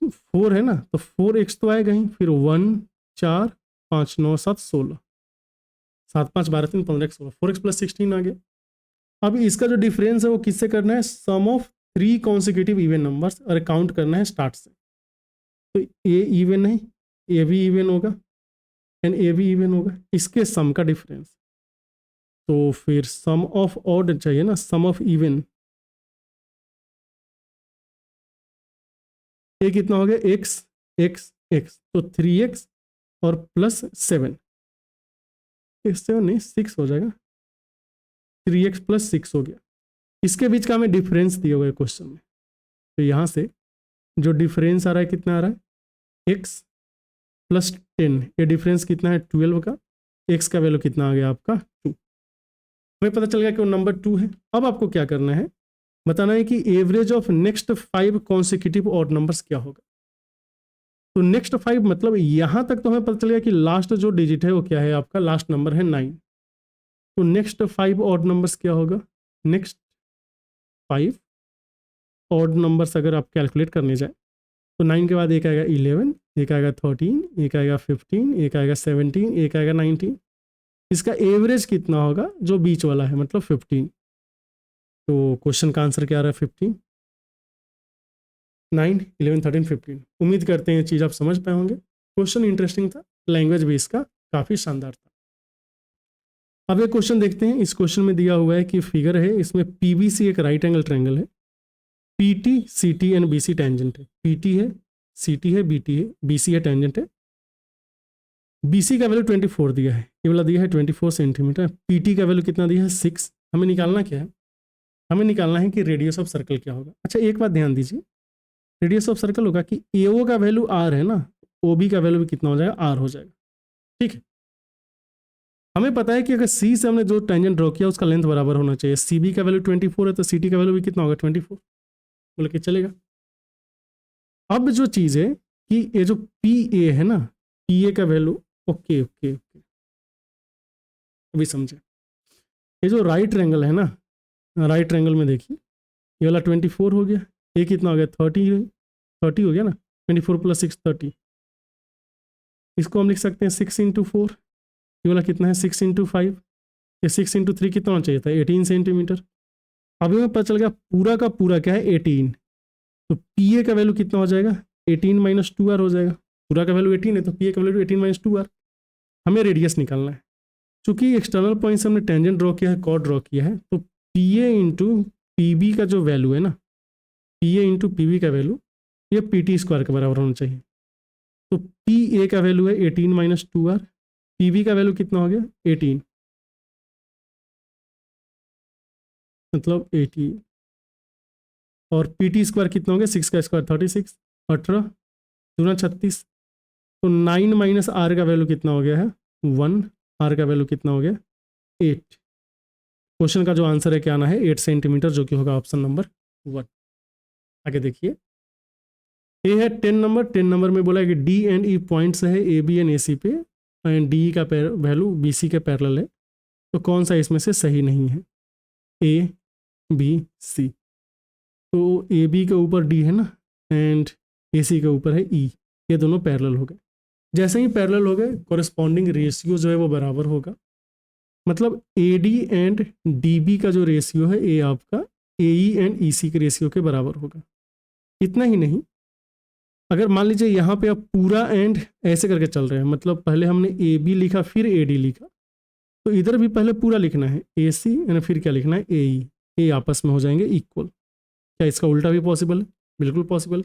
4 है ना, तो 4x तो आएगा ही, फिर 1 4 5 9 7 16, 7 5 12 3 15 16, 4x प्लस 16 आ गया। अब इसका जो डिफरेंस है वो किससे करना है, सम ऑफ 3 कॉन्सिक्यूटिव इवन नंबर्स, और काउंट करना है स्टार्ट से। तो ए इवन है, ए भी इवन होगा एंड ए भी इवन होगा, इसके सम का डिफरेंस। तो फिर सम ऑफ ऑड चाहिए ना, सम ऑफ इवन, ए कितना हो गया, एक्स एक्स एक्स, तो 3x और प्लस 7, 7 नहीं 6 हो जाएगा, 3x प्लस 6 हो गया। इसके बीच का हमें डिफरेंस दिया हुआ है क्वेश्चन में, तो यहाँ से जो डिफरेंस आ रहा है कितना आ रहा है, x प्लस 10, ये डिफरेंस कितना है 12 का, x का वैल्यू कितना आ गया आपका 2। हमें पता चल गया कि वो नंबर 2 है। अब आपको क्या करना है, बताना है कि average of next 5 consecutive odd numbers क्या होगा। तो नेक्स्ट 5 मतलब यहां तक तो हमें पता चल गया कि लास्ट जो डिजिट है वो क्या है आपका, लास्ट नंबर है 9। तो नेक्स्ट 5 ऑड नंबर्स क्या होगा, नेक्स्ट 5 ऑड नंबर्स अगर आप कैलकुलेट करने जाए तो 9 के बाद एक आएगा 11, एक आएगा 13, एक आएगा 15, एक आएगा 17, एक आएगा 19। इसका एवरेज कितना होगा, जो बीच वाला है मतलब 15। तो क्वेश्चन का आंसर क्या आ रहा है, 15, 9 11 13 15। उम्मीद करते हैं ये चीज़ आप समझ पाए होंगे। क्वेश्चन इंटरेस्टिंग था, लैंग्वेज भी इसका काफ़ी शानदार था। अब एक क्वेश्चन देखते हैं। इस क्वेश्चन में दिया हुआ है कि फिगर है, इसमें पीबीसी एक राइट एंगल ट्रायंगल है, पीटी सीटी एंड बीसी टेंजेंट है। पीटी है, सीटी है, बीटी है, बीसी है, टेंजेंट है। बीसी का वैल्यू 24 दिया है, ये वाला दिया है 24 सेंटीमीटर। पीटी का वैल्यू कितना दिया है 6। हमें निकालना क्या है, हमें निकालना है कि रेडियस ऑफ सर्कल क्या होगा। अच्छा एक बात ध्यान दीजिए, रेडियस ऑफ सर्कल होगा कि एओ का वैल्यू आर है ना, ओबी का वैल्यू भी कितना हो जाएगा, आर हो जाएगा। ठीक है, हमें पता है कि अगर सी से हमने जो टेंजेंट ड्रॉ किया उसका लेंथ बराबर होना चाहिए। सी बी का वैल्यू 24 है तो सी टी का वैल्यू भी कितना होगा 24, बोले कि चलेगा। अब जो चीज़ है कि ये जो पी ए है ना, पी ए का वैल्यू, ओके ओके ओके, अभी समझे। ये जो राइट ट्रायंगल है ना, राइट ट्रायंगल में देखिए ये वाला 24 हो गया, ये कितना हो गया 30 हो गया ना, 24 + 6 30। इसको हम लिख सकते हैं 6 × 4, ये वाला कितना है 6 × 5, ये 6 × 3 कितना होना चाहिए था 18 सेंटीमीटर। अभी हमें पता चल गया पूरा का पूरा क्या है 18, तो पी ए का वैल्यू कितना हो जाएगा 18 - 2r हो जाएगा। पूरा का वैल्यू 18 है तो पी ए का वैल्यू 18 - 2r। हमें रेडियस निकालना है, चूंकि एक्सटर्नल पॉइंट से हमने टेंजेंट ड्रॉ किया है, कॉर्ड ड्रॉ किया है, तो P A into P B का जो वैल्यू है ना, P A into P B का वैल्यू ये पी टी स्क्वायर के बराबर होना चाहिए। तो पी ए का वैल्यू है 18 - 2r, पी बी का वैल्यू कितना हो गया 18, मतलब 18, और पी टी स्क्वायर कितना हो गया 6 का स्क्वायर 36, 18 दूना 36, तो 9 - r का वैल्यू कितना हो गया है 1, r का वैल्यू कितना हो गया 8। क्वेश्चन का जो आंसर है क्या आना है 8 सेंटीमीटर, जो कि होगा ऑप्शन नंबर 1। आगे देखिए, ए है 10 नंबर। 10 नंबर में बोला है कि डी एंड ई पॉइंट्स है ए बी एंड ए सी पे, एंड डी का वैल्यू बी सी के पैरेलल है, तो कौन सा इसमें से सही नहीं है, ए बी सी। तो ए बी के ऊपर डी है ना, एंड ए सी के ऊपर है ई, ये दोनों पैरेलल हो गए। जैसे ही पैरेलल हो गए कॉरेस्पॉन्डिंग रेशियो जो है वो बराबर होगा, मतलब A D and D B का जो रेशियो है ए आपका ए ई एंड ई सी के रेशियो के बराबर होगा। इतना ही नहीं, अगर मान लीजिए यहाँ पे आप पूरा एंड ऐसे करके चल रहे हैं, मतलब पहले हमने ए बी लिखा फिर ए डी लिखा, तो इधर भी पहले पूरा लिखना है ए सी एंड फिर क्या लिखना है ए ई, ये आपस में हो जाएंगे इक्वल। क्या इसका उल्टा भी पॉसिबल है, बिल्कुल पॉसिबल।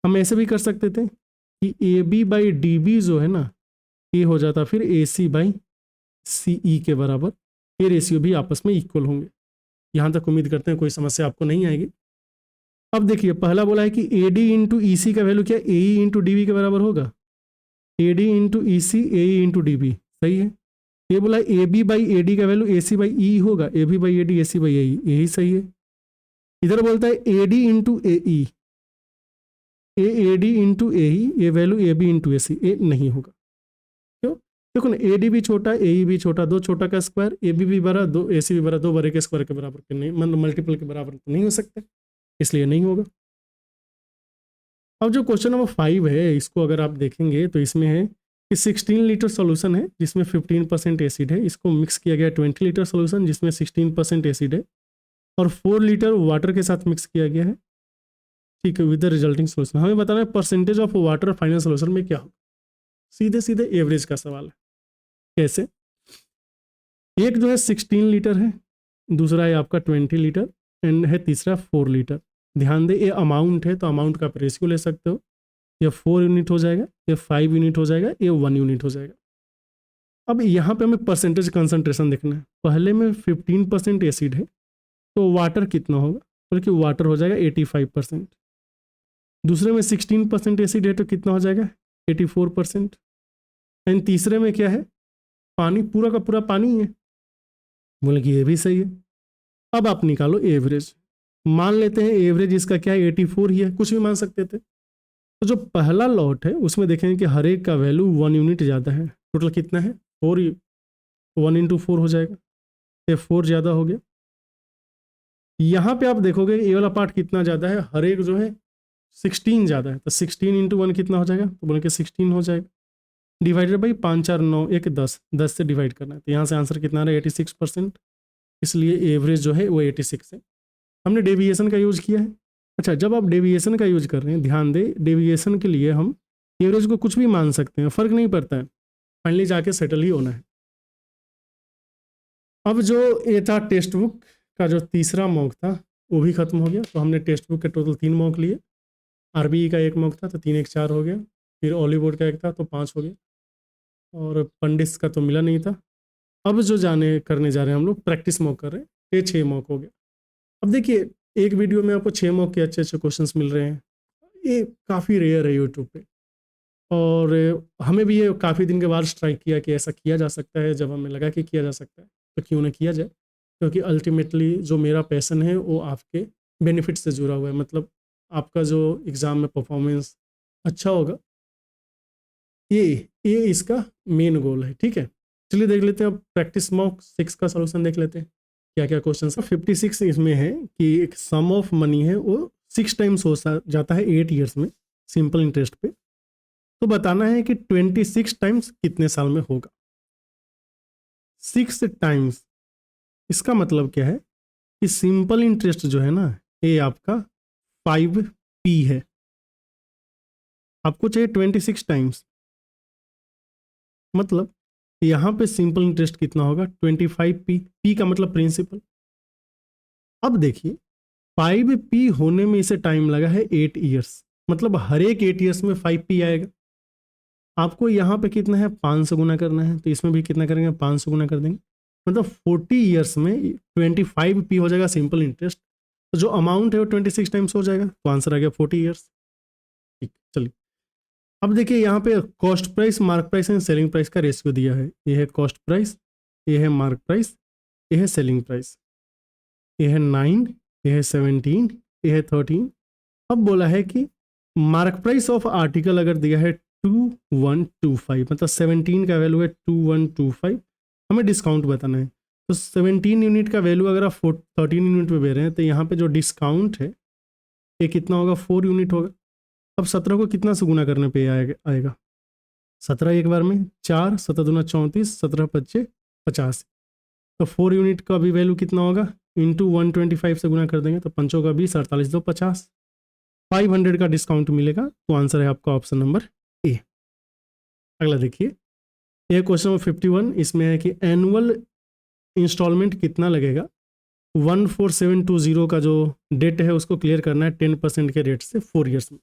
हम ऐसे भी कर सकते थे कि A B by D B जो है ना, ये हो जाता फिर ए सी बाई सी ई के बराबर, ये रेशियो भी आपस में इक्वल होंगे। यहाँ तक उम्मीद करते हैं कोई समस्या आपको नहीं आएगी। अब देखिए पहला बोला है कि ए डी इंटू ई सी का वैल्यू क्या A E into D B के बराबर होगा, A D into E C A E into D B, सही है। ये बोला A B by A D का value A C by E होगा, A B by A D A C by A E, यही सही है। इधर बोलता है A D into A E, A D into A E, ये वैल्यू ए बी इंटू ए सी, ये नहीं होगा। क्यों, देखो ना ए डी भी छोटा ए ई भी छोटा, दो छोटा का स्क्वायर, ए बी भी बड़ा दो ए सी भी बड़ा, दो बड़े के स्क्वायर के बराबर के नहीं, मतलब मल्टीपल के बराबर तो नहीं हो सकते, इसलिए नहीं होगा। अब जो क्वेश्चन नंबर 5 है, इसको अगर आप देखेंगे तो इसमें है कि 16 लीटर सोल्यूशन है जिसमें 15% एसिड है, इसको मिक्स किया गया 20 लीटर सोल्यूशन जिसमें 16% एसिड है, और 4 लीटर वाटर के साथ मिक्स किया गया है। ठीक है, विद द रिजल्टिंग सोल्यूशन। हमें बताना है percentage of water final solution में क्या होगा। सीधे सीधे एवरेज का सवाल है। कैसे, एक जो है 16 लीटर है, दूसरा है आपका 20 लीटर, एंड है तीसरा 4 लीटर। ध्यान दे ये अमाउंट है, तो अमाउंट का आप रेशियो ले सकते हो, ये 4 यूनिट हो जाएगा, ये 5 यूनिट हो जाएगा, ये 1 यूनिट हो जाएगा। अब यहाँ पे हमें परसेंटेज कंसंट्रेशन देखना है। पहले में 15% एसिड है, तो वाटर कितना होगा, बल्कि वाटर हो जाएगा 85%। दूसरे में 16% एसिड है तो कितना हो जाएगा 84%। एंड तीसरे में क्या है, पानी, पूरा का पूरा पानी है, बोले कि ये भी सही है। अब आप निकालो एवरेज, मान लेते हैं एवरेज इसका क्या है 84 ही है, कुछ भी मान सकते थे। तो जो पहला लॉट है उसमें देखेंगे कि हर एक का वैल्यू 1 यूनिट ज़्यादा है। टोटल कितना है 4, 1 × 4 हो जाएगा, ये 4 ज़्यादा हो गया। यहाँ पे आप देखोगे ये वाला पार्ट कितना ज़्यादा है, हर एक जो है 16 ज़्यादा है, तो 16 × 1 कितना हो जाएगा, तो बोले कि 16 हो जाएगा। डिवाइडेड बाई 5 4 9 1 10, 10 से डिवाइड करना है, तो यहाँ से आंसर कितना आ रहा है 86%, इसलिए एवरेज जो है वो 86 है। हमने डेविएशन का यूज़ किया है। अच्छा, जब आप डेविएशन का यूज कर रहे हैं, ध्यान दें डेविएशन के लिए हम एवरेज को कुछ भी मान सकते हैं, फ़र्क नहीं पड़ता है, फाइनली जाके सेटल ही होना है। अब जो ये था टेक्स्ट बुक का जो तीसरा मॉक था वो भी खत्म हो गया। तो हमने टेक्स्ट बुक के टोटल 3 मॉक लिए। आरबीई का 1 मॉक था तो 3 1 4 हो गया। फिर ऑलीवुड का 1 था तो 5 हो गया, और पंडित का तो मिला नहीं था। अब जो करने जा रहे हैं हम लोग, प्रैक्टिस मॉक कर रहे हैं, ये 6 मॉक हो गया। अब देखिए, एक वीडियो में आपको 6 मॉक के अच्छे अच्छे क्वेश्चंस मिल रहे हैं। ये काफ़ी रेयर है यूट्यूब पे, और हमें भी ये काफ़ी दिन के बाद स्ट्राइक किया कि ऐसा किया जा सकता है। जब हमें लगा कि किया जा सकता है तो क्यों ना किया जाए, क्योंकि अल्टीमेटली जो मेरा पैशन है वो आपके बेनिफिट से जुड़ा हुआ है। मतलब आपका जो एग्ज़ाम में परफॉर्मेंस अच्छा होगा, ये ये इसका मेन गोल है। ठीक है, चलिए देख लेते हैं। अब प्रैक्टिस मॉक 6 का सॉल्यूशन देख लेते हैं क्या क्या क्वेश्चन है। 56 इसमें है कि एक सम ऑफ मनी है वो 6 टाइम्स हो जाता है 8 ईयर्स में सिंपल इंटरेस्ट पे। तो बताना है कि 26 टाइम्स कितने साल में होगा। 6 टाइम्स, इसका मतलब क्या है कि सिंपल इंटरेस्ट जो है ना, ये आपका 5p है। आपको चाहिए 26 टाइम्स, मतलब यहाँ पे सिंपल इंटरेस्ट कितना होगा 25p। p का मतलब प्रिंसिपल। अब देखिए 5p होने में इसे टाइम लगा है 8 ईयर्स, मतलब हर एक 8 ईयर्स में 5p आएगा। आपको यहाँ पे कितना है 500 गुना करना है, तो इसमें भी कितना करेंगे 500 गुना कर देंगे। मतलब 40 ईयर्स में 25p हो जाएगा सिंपल इंटरेस्ट। तो जो अमाउंट है वो 26 टाइम्स हो जाएगा, तो आंसर आ गया 40 ईयर्स। ठीक, चलिए अब देखिए यहाँ पे cost price, mark price and selling price का रेशियो दिया है। ये है कॉस्ट प्राइस, ये है मार्क प्राइस, ये है सेलिंग प्राइस। ये है 9, ये है 17, ये है 13। अब बोला है कि मार्क प्राइस ऑफ आर्टिकल अगर दिया है 2125, मतलब 17 का वैल्यू है 2125, हमें डिस्काउंट बताना है। तो 17 यूनिट का वैल्यू अगर आप 13 यूनिट में दे रहे हैं, तो यहाँ पे जो डिस्काउंट है ये कितना होगा 4 यूनिट होगा। अब 17 को कितना से गुना करने पे आएगा 17 एक बार में 4, 17 दूना 34, 17 पच्चे 50। तो 4 यूनिट का भी वैल्यू कितना होगा, इंटू 125 से गुना कर देंगे तो 5 का 20, 48 दो 50, 500 का डिस्काउंट मिलेगा। तो आंसर है आपका ऑप्शन नंबर ए। अगला देखिए, ये क्वेश्चन नंबर 51, इसमें है कि एनुअल इंस्टॉलमेंट कितना लगेगा। 14720 का जो डेट है उसको क्लियर करना है 10% के रेट से 4 ईयर्स में।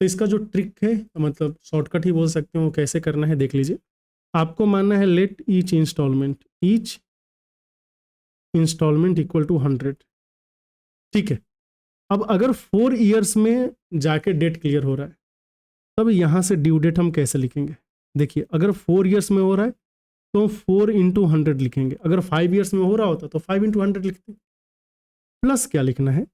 तो इसका जो ट्रिक है, मतलब शॉर्टकट ही बोल सकते हो, कैसे करना है देख लीजिए। आपको मानना है let each instalment equal to 100। ठीक है, अब अगर 4 ईयर्स में जाके डेट क्लियर हो रहा है, तब यहाँ से ड्यू डेट हम कैसे लिखेंगे। देखिए अगर 4 ईयर्स में हो रहा है तो 4 इंटू 100 लिखेंगे। अगर 5 ईयर्स में हो रहा होता तो 5 इंटू 100 लिखते। प्लस क्या लिखना है,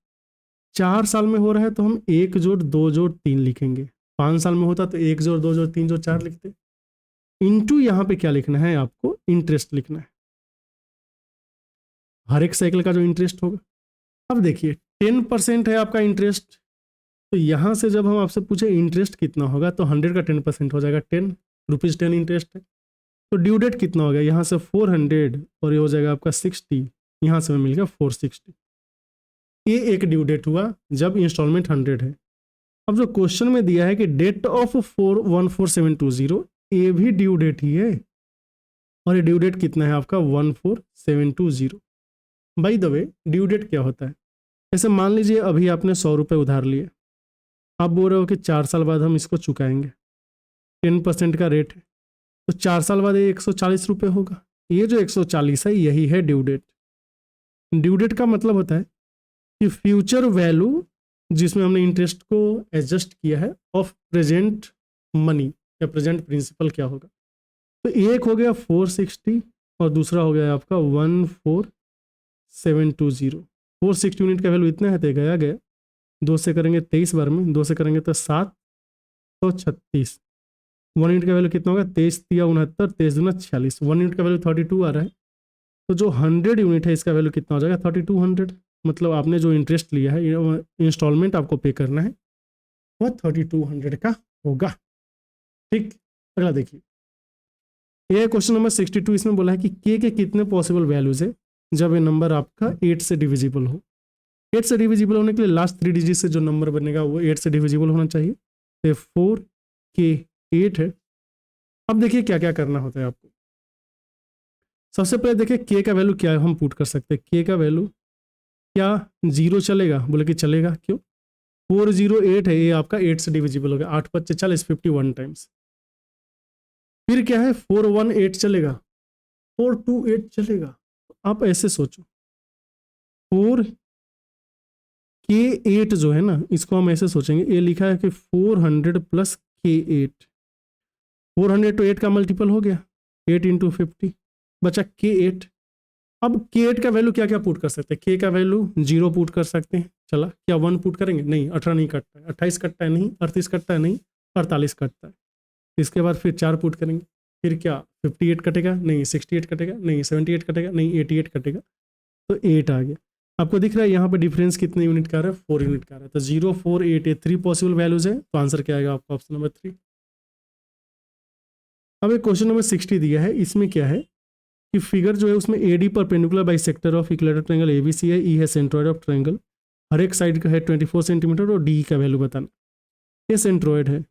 4 साल में हो रहा है तो हम 1 जोड़ 2 जोड़ 3 लिखेंगे। 5 साल में होता तो 1 जोड़ 2 जोड़ 3 जोड़ 4 लिखते। इंटू यहाँ पे क्या लिखना है, आपको इंटरेस्ट लिखना है, हर एक साइकिल का जो इंटरेस्ट होगा। अब देखिए 10% है आपका इंटरेस्ट, तो यहाँ से जब हम आपसे पूछे इंटरेस्ट कितना होगा तो 100 का 10% हो जाएगा 10 रुपीज़ 10 इंटरेस्ट है। तो ड्यू डेट कितना हो गया, यहाँ से 400 और ये हो जाएगा आपका 60, यहाँ से हमें मिल गया 460। ये एक ड्यू डेट हुआ जब इंस्टॉलमेंट 100 है। अब जो क्वेश्चन में दिया है कि डेट ऑफ 14720, ये भी ड्यू डेट ही है, और ये ड्यू डेट कितना है आपका 14720। By the way due date क्या होता है, जैसे मान लीजिए अभी आपने 100 रुपये उधार लिए, आप बोल रहे हो कि 4 साल बाद हम इसको चुकाएंगे, 10% का रेट है, तो 4 साल बाद ये 140 रुपये होगा। ये जो 140 है यही है ड्यू डेट। ड्यू डेट का मतलब होता है कि फ्यूचर वैल्यू जिसमें हमने इंटरेस्ट को एडजस्ट किया है ऑफ प्रेजेंट मनी या प्रेजेंट प्रिंसिपल क्या होगा। तो एक हो गया 460 और दूसरा हो गया आपका 14720। 460 यूनिट का वैल्यू इतना है तो गया 2 से करेंगे 23 बार में, 2 से करेंगे तो 736। 1 यूनिट का वैल्यू कितना होगा 23 या 69, 23 दूना 46। 1 यूनिट का वैल्यू 32 आ रहा है, तो जो 100 यूनिट है इसका वैल्यू कितना हो जाएगा 3200। मतलब आपने जो इंटरेस्ट लिया है, इंस्टॉलमेंट आपको पे करना है, वह 3200 का होगा। ठीक, अगला देखिए, ये क्वेश्चन नंबर 62, इसमें बोला है कि के कितने पॉसिबल वैल्यूज है जब ये नंबर आपका 8 से डिविजिबल हो। 8 से डिविजिबल होने के लिए लास्ट 3 डिजिट से जो नंबर बनेगा वो 8 से डिविजिबल होना चाहिए। तो 4 के 8 है। अब देखिए क्या क्या करना होता है आपको। सबसे पहले देखिए के का वैल्यू क्या है, हम पुट कर सकते हैं के का वैल्यू क्या 0 चलेगा, बोले कि चलेगा, क्यों 408 है, ये आपका 8 से डिविजिबल हो गया, 8 5 40 51 टाइम्स। फिर क्या है 418 चलेगा, 428 चलेगा। आप ऐसे सोचो 4 के 8 जो है ना, इसको हम ऐसे सोचेंगे, ये लिखा है कि 400 प्लस के 8, 400 तो 8 का मल्टीपल हो गया, 8 इंटू 50 बचा के 8। अब के 8 का वैल्यू क्या क्या पुट कर सकते हैं, के का वैल्यू 0 पुट कर सकते हैं, चला, क्या 1 पुट करेंगे, नहीं, 18 नहीं कटता है, 28 कटता है नहीं, 38 कटता है नहीं, 48 कटता है। इसके बाद फिर 4 पुट करेंगे, फिर क्या 58 कटेगा नहीं, 68 कटेगा नहीं, 78 कटेगा नहीं, 88 कटेगा, तो 8 आ गया। आपको दिख रहा है यहाँ पे डिफरेंस कितने यूनिट का आ रहा है, 4 यूनिट का आ रहा है। तो 0 4 8 ये 3 पॉसिबल वैल्यूज है, तो आंसर क्या आएगा आपका ऑप्शन नंबर 3। अब एक क्वेश्चन नंबर 60 दिया है, इसमें क्या है कि फिगर जो है उसमें AD perpendicular bisector of equilateral triangle ABC है, E है सेंट्रोइड ऑफ ट्रायंगल, हर एक साइड का है 24 सेंटीमीटर और D का वैल्यू बताना। ये सेंट्रोइड है,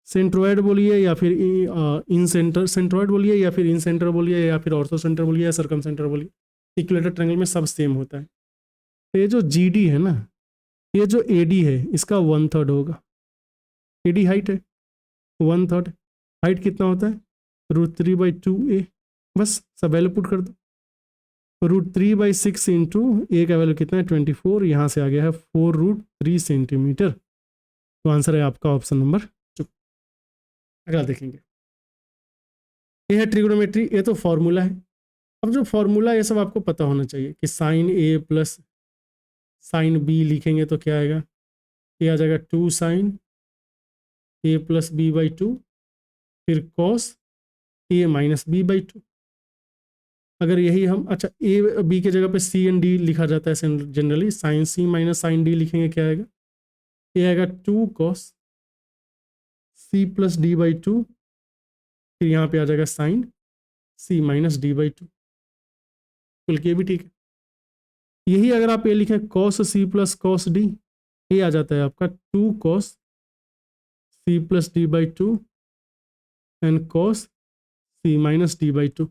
सेंट्रोइड बोलिए या फिर इन सेंटर सेंट्रोइड बोलिए या फिर इन सेंटर बोलिए या फिर ऑर्थो सेंटर बोलिए या सर्कम सेंटर बोलिए, इक्विलेटरल ट्रायंगल में सब सेम होता है। तो ये जो GD है ना, ये जो AD है इसका 1/3 होगा, AD हाइट है 1/3, हाइट कितना होता है √3/2a, बस सब वैल्यू पुट कर दो, √3/6 इंटू ए का वैल्यू कितना है 24, यहाँ से आ गया है 4√3 सेंटीमीटर। तो आंसर है आपका ऑप्शन नंबर 2। अगला देखेंगे, ये है ट्रिग्नोमेट्री, ये तो फॉर्मूला है। अब जो फॉर्मूला ये सब आपको पता होना चाहिए कि sine A plus sine B लिखेंगे तो क्या आएगा, ये आ जाएगा 2 साइन A प्लस B/2, फिर कॉस A माइनस B/2। अगर यही हम, अच्छा A B के जगह पे C एंड D लिखा जाता है generally, sine C minus sine D लिखेंगे, क्या आएगा, ये आएगा 2 कॉस C प्लस D/2, फिर यहाँ पे आ जाएगा साइन C माइनस D/2, बोल के भी ठीक है। यही अगर आप ये लिखें cos C plus cos D, ये आ जाता है आपका 2 cos C plus D/2 and cos C minus D/2,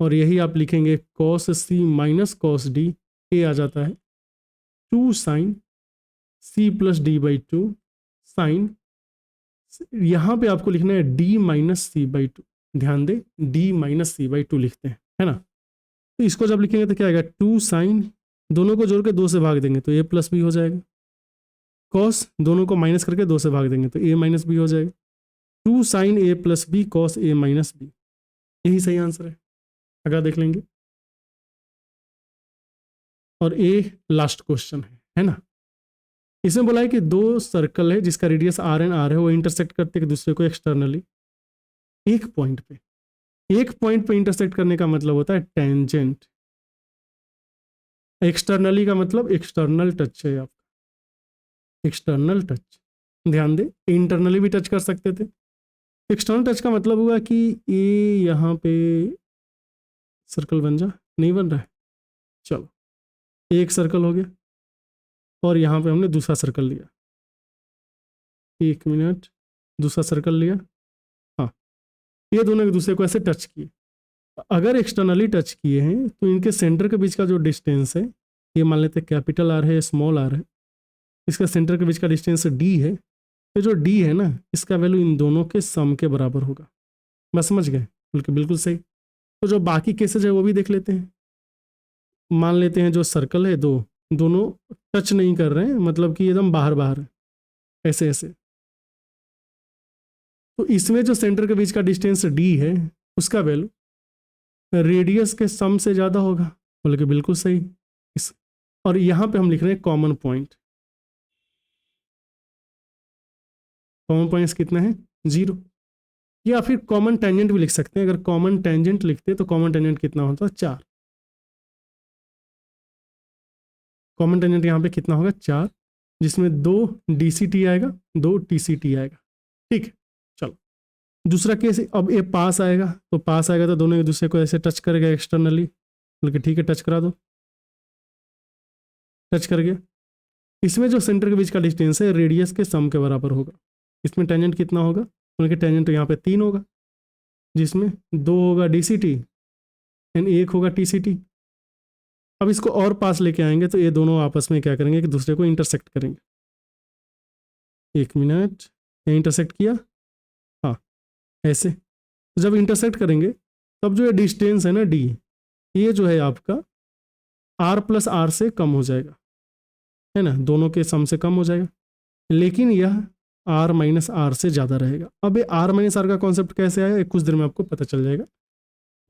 और यही आप लिखेंगे cos C minus cos D, ये आ जाता है 2 sign C plus D/2 sign, यहाँ पे आपको लिखना है D माइनस C/2, ध्यान दे D माइनस C/2 लिखते हैं, है ना। तो इसको जब लिखेंगे तो क्या आएगा 2 साइन, दोनों को जोड़ के 2 से भाग देंगे तो A प्लस B हो जाएगा, कॉस दोनों को माइनस करके 2 से भाग देंगे तो A माइनस B हो जाएगा, 2 sine A plus B cos A minus B, यही सही आंसर है। अगला देख लेंगे, और A लास्ट क्वेश्चन है ना। इसमें बोला है कि 2 सर्कल है जिसका रेडियस R एंड R है, वो इंटरसेक्ट करते हैं एक दूसरे को एक्सटर्नली एक पॉइंट पे, एक पॉइंट पे इंटरसेक्ट करने का मतलब होता है टेंजेंट, एक्सटर्नली का मतलब एक्सटर्नल टच है आपका, एक्सटर्नल टच, ध्यान दे इंटरनली भी टच कर सकते थे। एक्सटर्नल टच का मतलब हुआ कि ये यहाँ पे सर्कल बन जा, नहीं बन रहा है, चलो एक सर्कल हो गया और यहाँ पे हमने दूसरा सर्कल लिया, 1 मिनट, दूसरा सर्कल लिया, हाँ, ये दोनों एक दूसरे को ऐसे टच किए। अगर एक्सटर्नली टच किए हैं तो इनके सेंटर के बीच का जो डिस्टेंस है, ये मान लेते हैं कैपिटल R है, स्मॉल r है, इसका सेंटर के बीच का डिस्टेंस D है, तो जो D है ना, इसका वैल्यू इन दोनों के सम के बराबर होगा। बस समझ गए, बिल्कुल बिल्कुल सही। तो जो बाकी केसेज है वो भी देख लेते हैं। मान लेते हैं जो सर्कल है दोनों टच नहीं कर रहे हैं, मतलब कि एकदम बाहर बाहर है, ऐसे ऐसे। तो इसमें जो सेंटर के बीच का डिस्टेंस D है, उसका वैल्यू रेडियस के सम से ज़्यादा होगा, बोले कि बिल्कुल सही। इस और यहाँ पे हम लिख रहे हैं कॉमन पॉइंट, कॉमन पॉइंट्स कितना है 0, या फिर कॉमन टेंजेंट भी लिख सकते हैं। अगर कॉमन टेंजेंट लिखते तो कॉमन टेंजेंट कितना होता है 4, कॉमन टेंजेंट यहाँ पे कितना होगा 4, जिसमें 2 DCT आएगा 2 TCT आएगा, ठीक है। चलो दूसरा केस, अब ये पास आएगा, तो पास आएगा तो दोनों एक दूसरे को ऐसे टच करेगा एक्सटर्नली, बल्कि ठीक है टच करा दो, टच कर गया। इसमें जो सेंटर के बीच का डिस्टेंस है रेडियस के सम के बराबर होगा। इसमें टेंजेंट कितना होगा, उनके टेंजेंट तो यहाँ पे 3 होगा, जिसमें 2 होगा DCT एंड एक होगा TCT। अब इसको और पास लेके आएंगे तो ये दोनों आपस में क्या करेंगे कि दूसरे को इंटरसेक्ट करेंगे। 1 मिनट, ये इंटरसेक्ट किया, हाँ ऐसे। तो जब इंटरसेक्ट करेंगे तब जो ये डिस्टेंस है ना D, ये जो है आपका R प्लस R से कम हो जाएगा, है ना, दोनों के सम से कम हो जाएगा, लेकिन यह R माइनस R से ज़्यादा रहेगा। अब ये R माइनस R का कॉन्सेप्ट कैसे आया, कुछ देर में आपको पता चल जाएगा।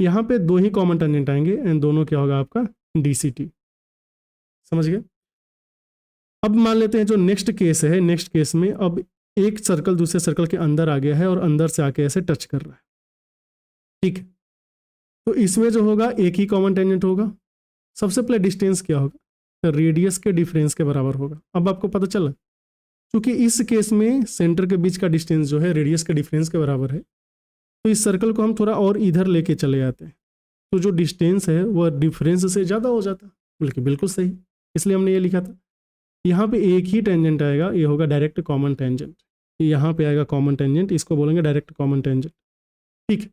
यहाँ पे दो ही कॉमन टेंजेंट आएंगे एंड दोनों क्या होगा आपका DCT, समझ गए। अब मान लेते हैं जो नेक्स्ट केस है, नेक्स्ट केस में अब एक सर्कल दूसरे सर्कल के अंदर आ गया है और अंदर से आके ऐसे टच कर रहा है, ठीक है। तो इसमें जो होगा एक ही कॉमन टेंजेंट होगा। सबसे पहले डिस्टेंस क्या होगा, तो रेडियस के डिफरेंस के बराबर होगा। अब आपको पता चला, क्योंकि इस केस में सेंटर के बीच का डिस्टेंस जो है रेडियस के डिफरेंस के बराबर है, तो इस सर्कल को हम थोड़ा और इधर लेके चले जाते हैं, तो जो डिस्टेंस है वह डिफरेंस से ज़्यादा हो जाता, बल्कि बिल्कुल सही, इसलिए हमने ये लिखा था। यहाँ पे एक ही टेंजेंट आएगा, ये होगा डायरेक्ट कॉमन टेंजेंट, यहाँ पे आएगा कॉमन टेंजेंट, इसको बोलेंगे डायरेक्ट कॉमन टेंजेंट, ठीक है।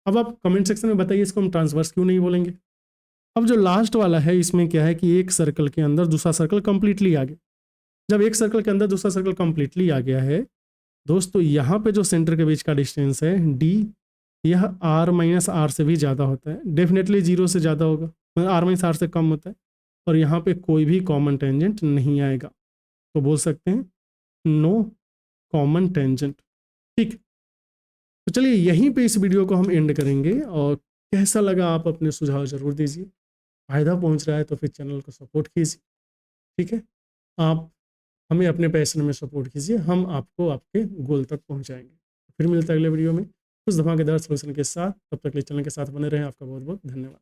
अब आप कमेंट सेक्शन में बताइए इसको हम ट्रांसवर्स क्यों नहीं बोलेंगे। अब जो लास्ट वाला है इसमें क्या है कि एक सर्कल के अंदर दूसरा सर्कल कंप्लीटली आ गया। जब एक सर्कल के अंदर दूसरा सर्कल कंप्लीटली आ गया है दोस्तों, यहाँ पे जो सेंटर के बीच का डिस्टेंस है D, यह R माइनस R से भी ज़्यादा होता है, डेफिनेटली 0 से ज़्यादा होगा, मतलब R माइनस R से कम होता है, और यहाँ पे कोई भी कॉमन टेंजेंट नहीं आएगा, तो बोल सकते हैं नो कॉमन टेंजेंट, ठीक। तो चलिए यहीं पे इस वीडियो को हम एंड करेंगे, और कैसा लगा आप अपने सुझाव जरूर दीजिए। फायदा पहुंच रहा है तो फिर चैनल को सपोर्ट कीजिए, ठीक है। आप हमें अपने पैशन में सपोर्ट कीजिए, हम आपको आपके गोल तक पहुंचाएंगे। फिर मिलता है अगले वीडियो में कुछ धमाकेदार सॉल्यूशन के साथ, तब तक के लिए चैनल के साथ बने रहें। आपका बहुत बहुत धन्यवाद।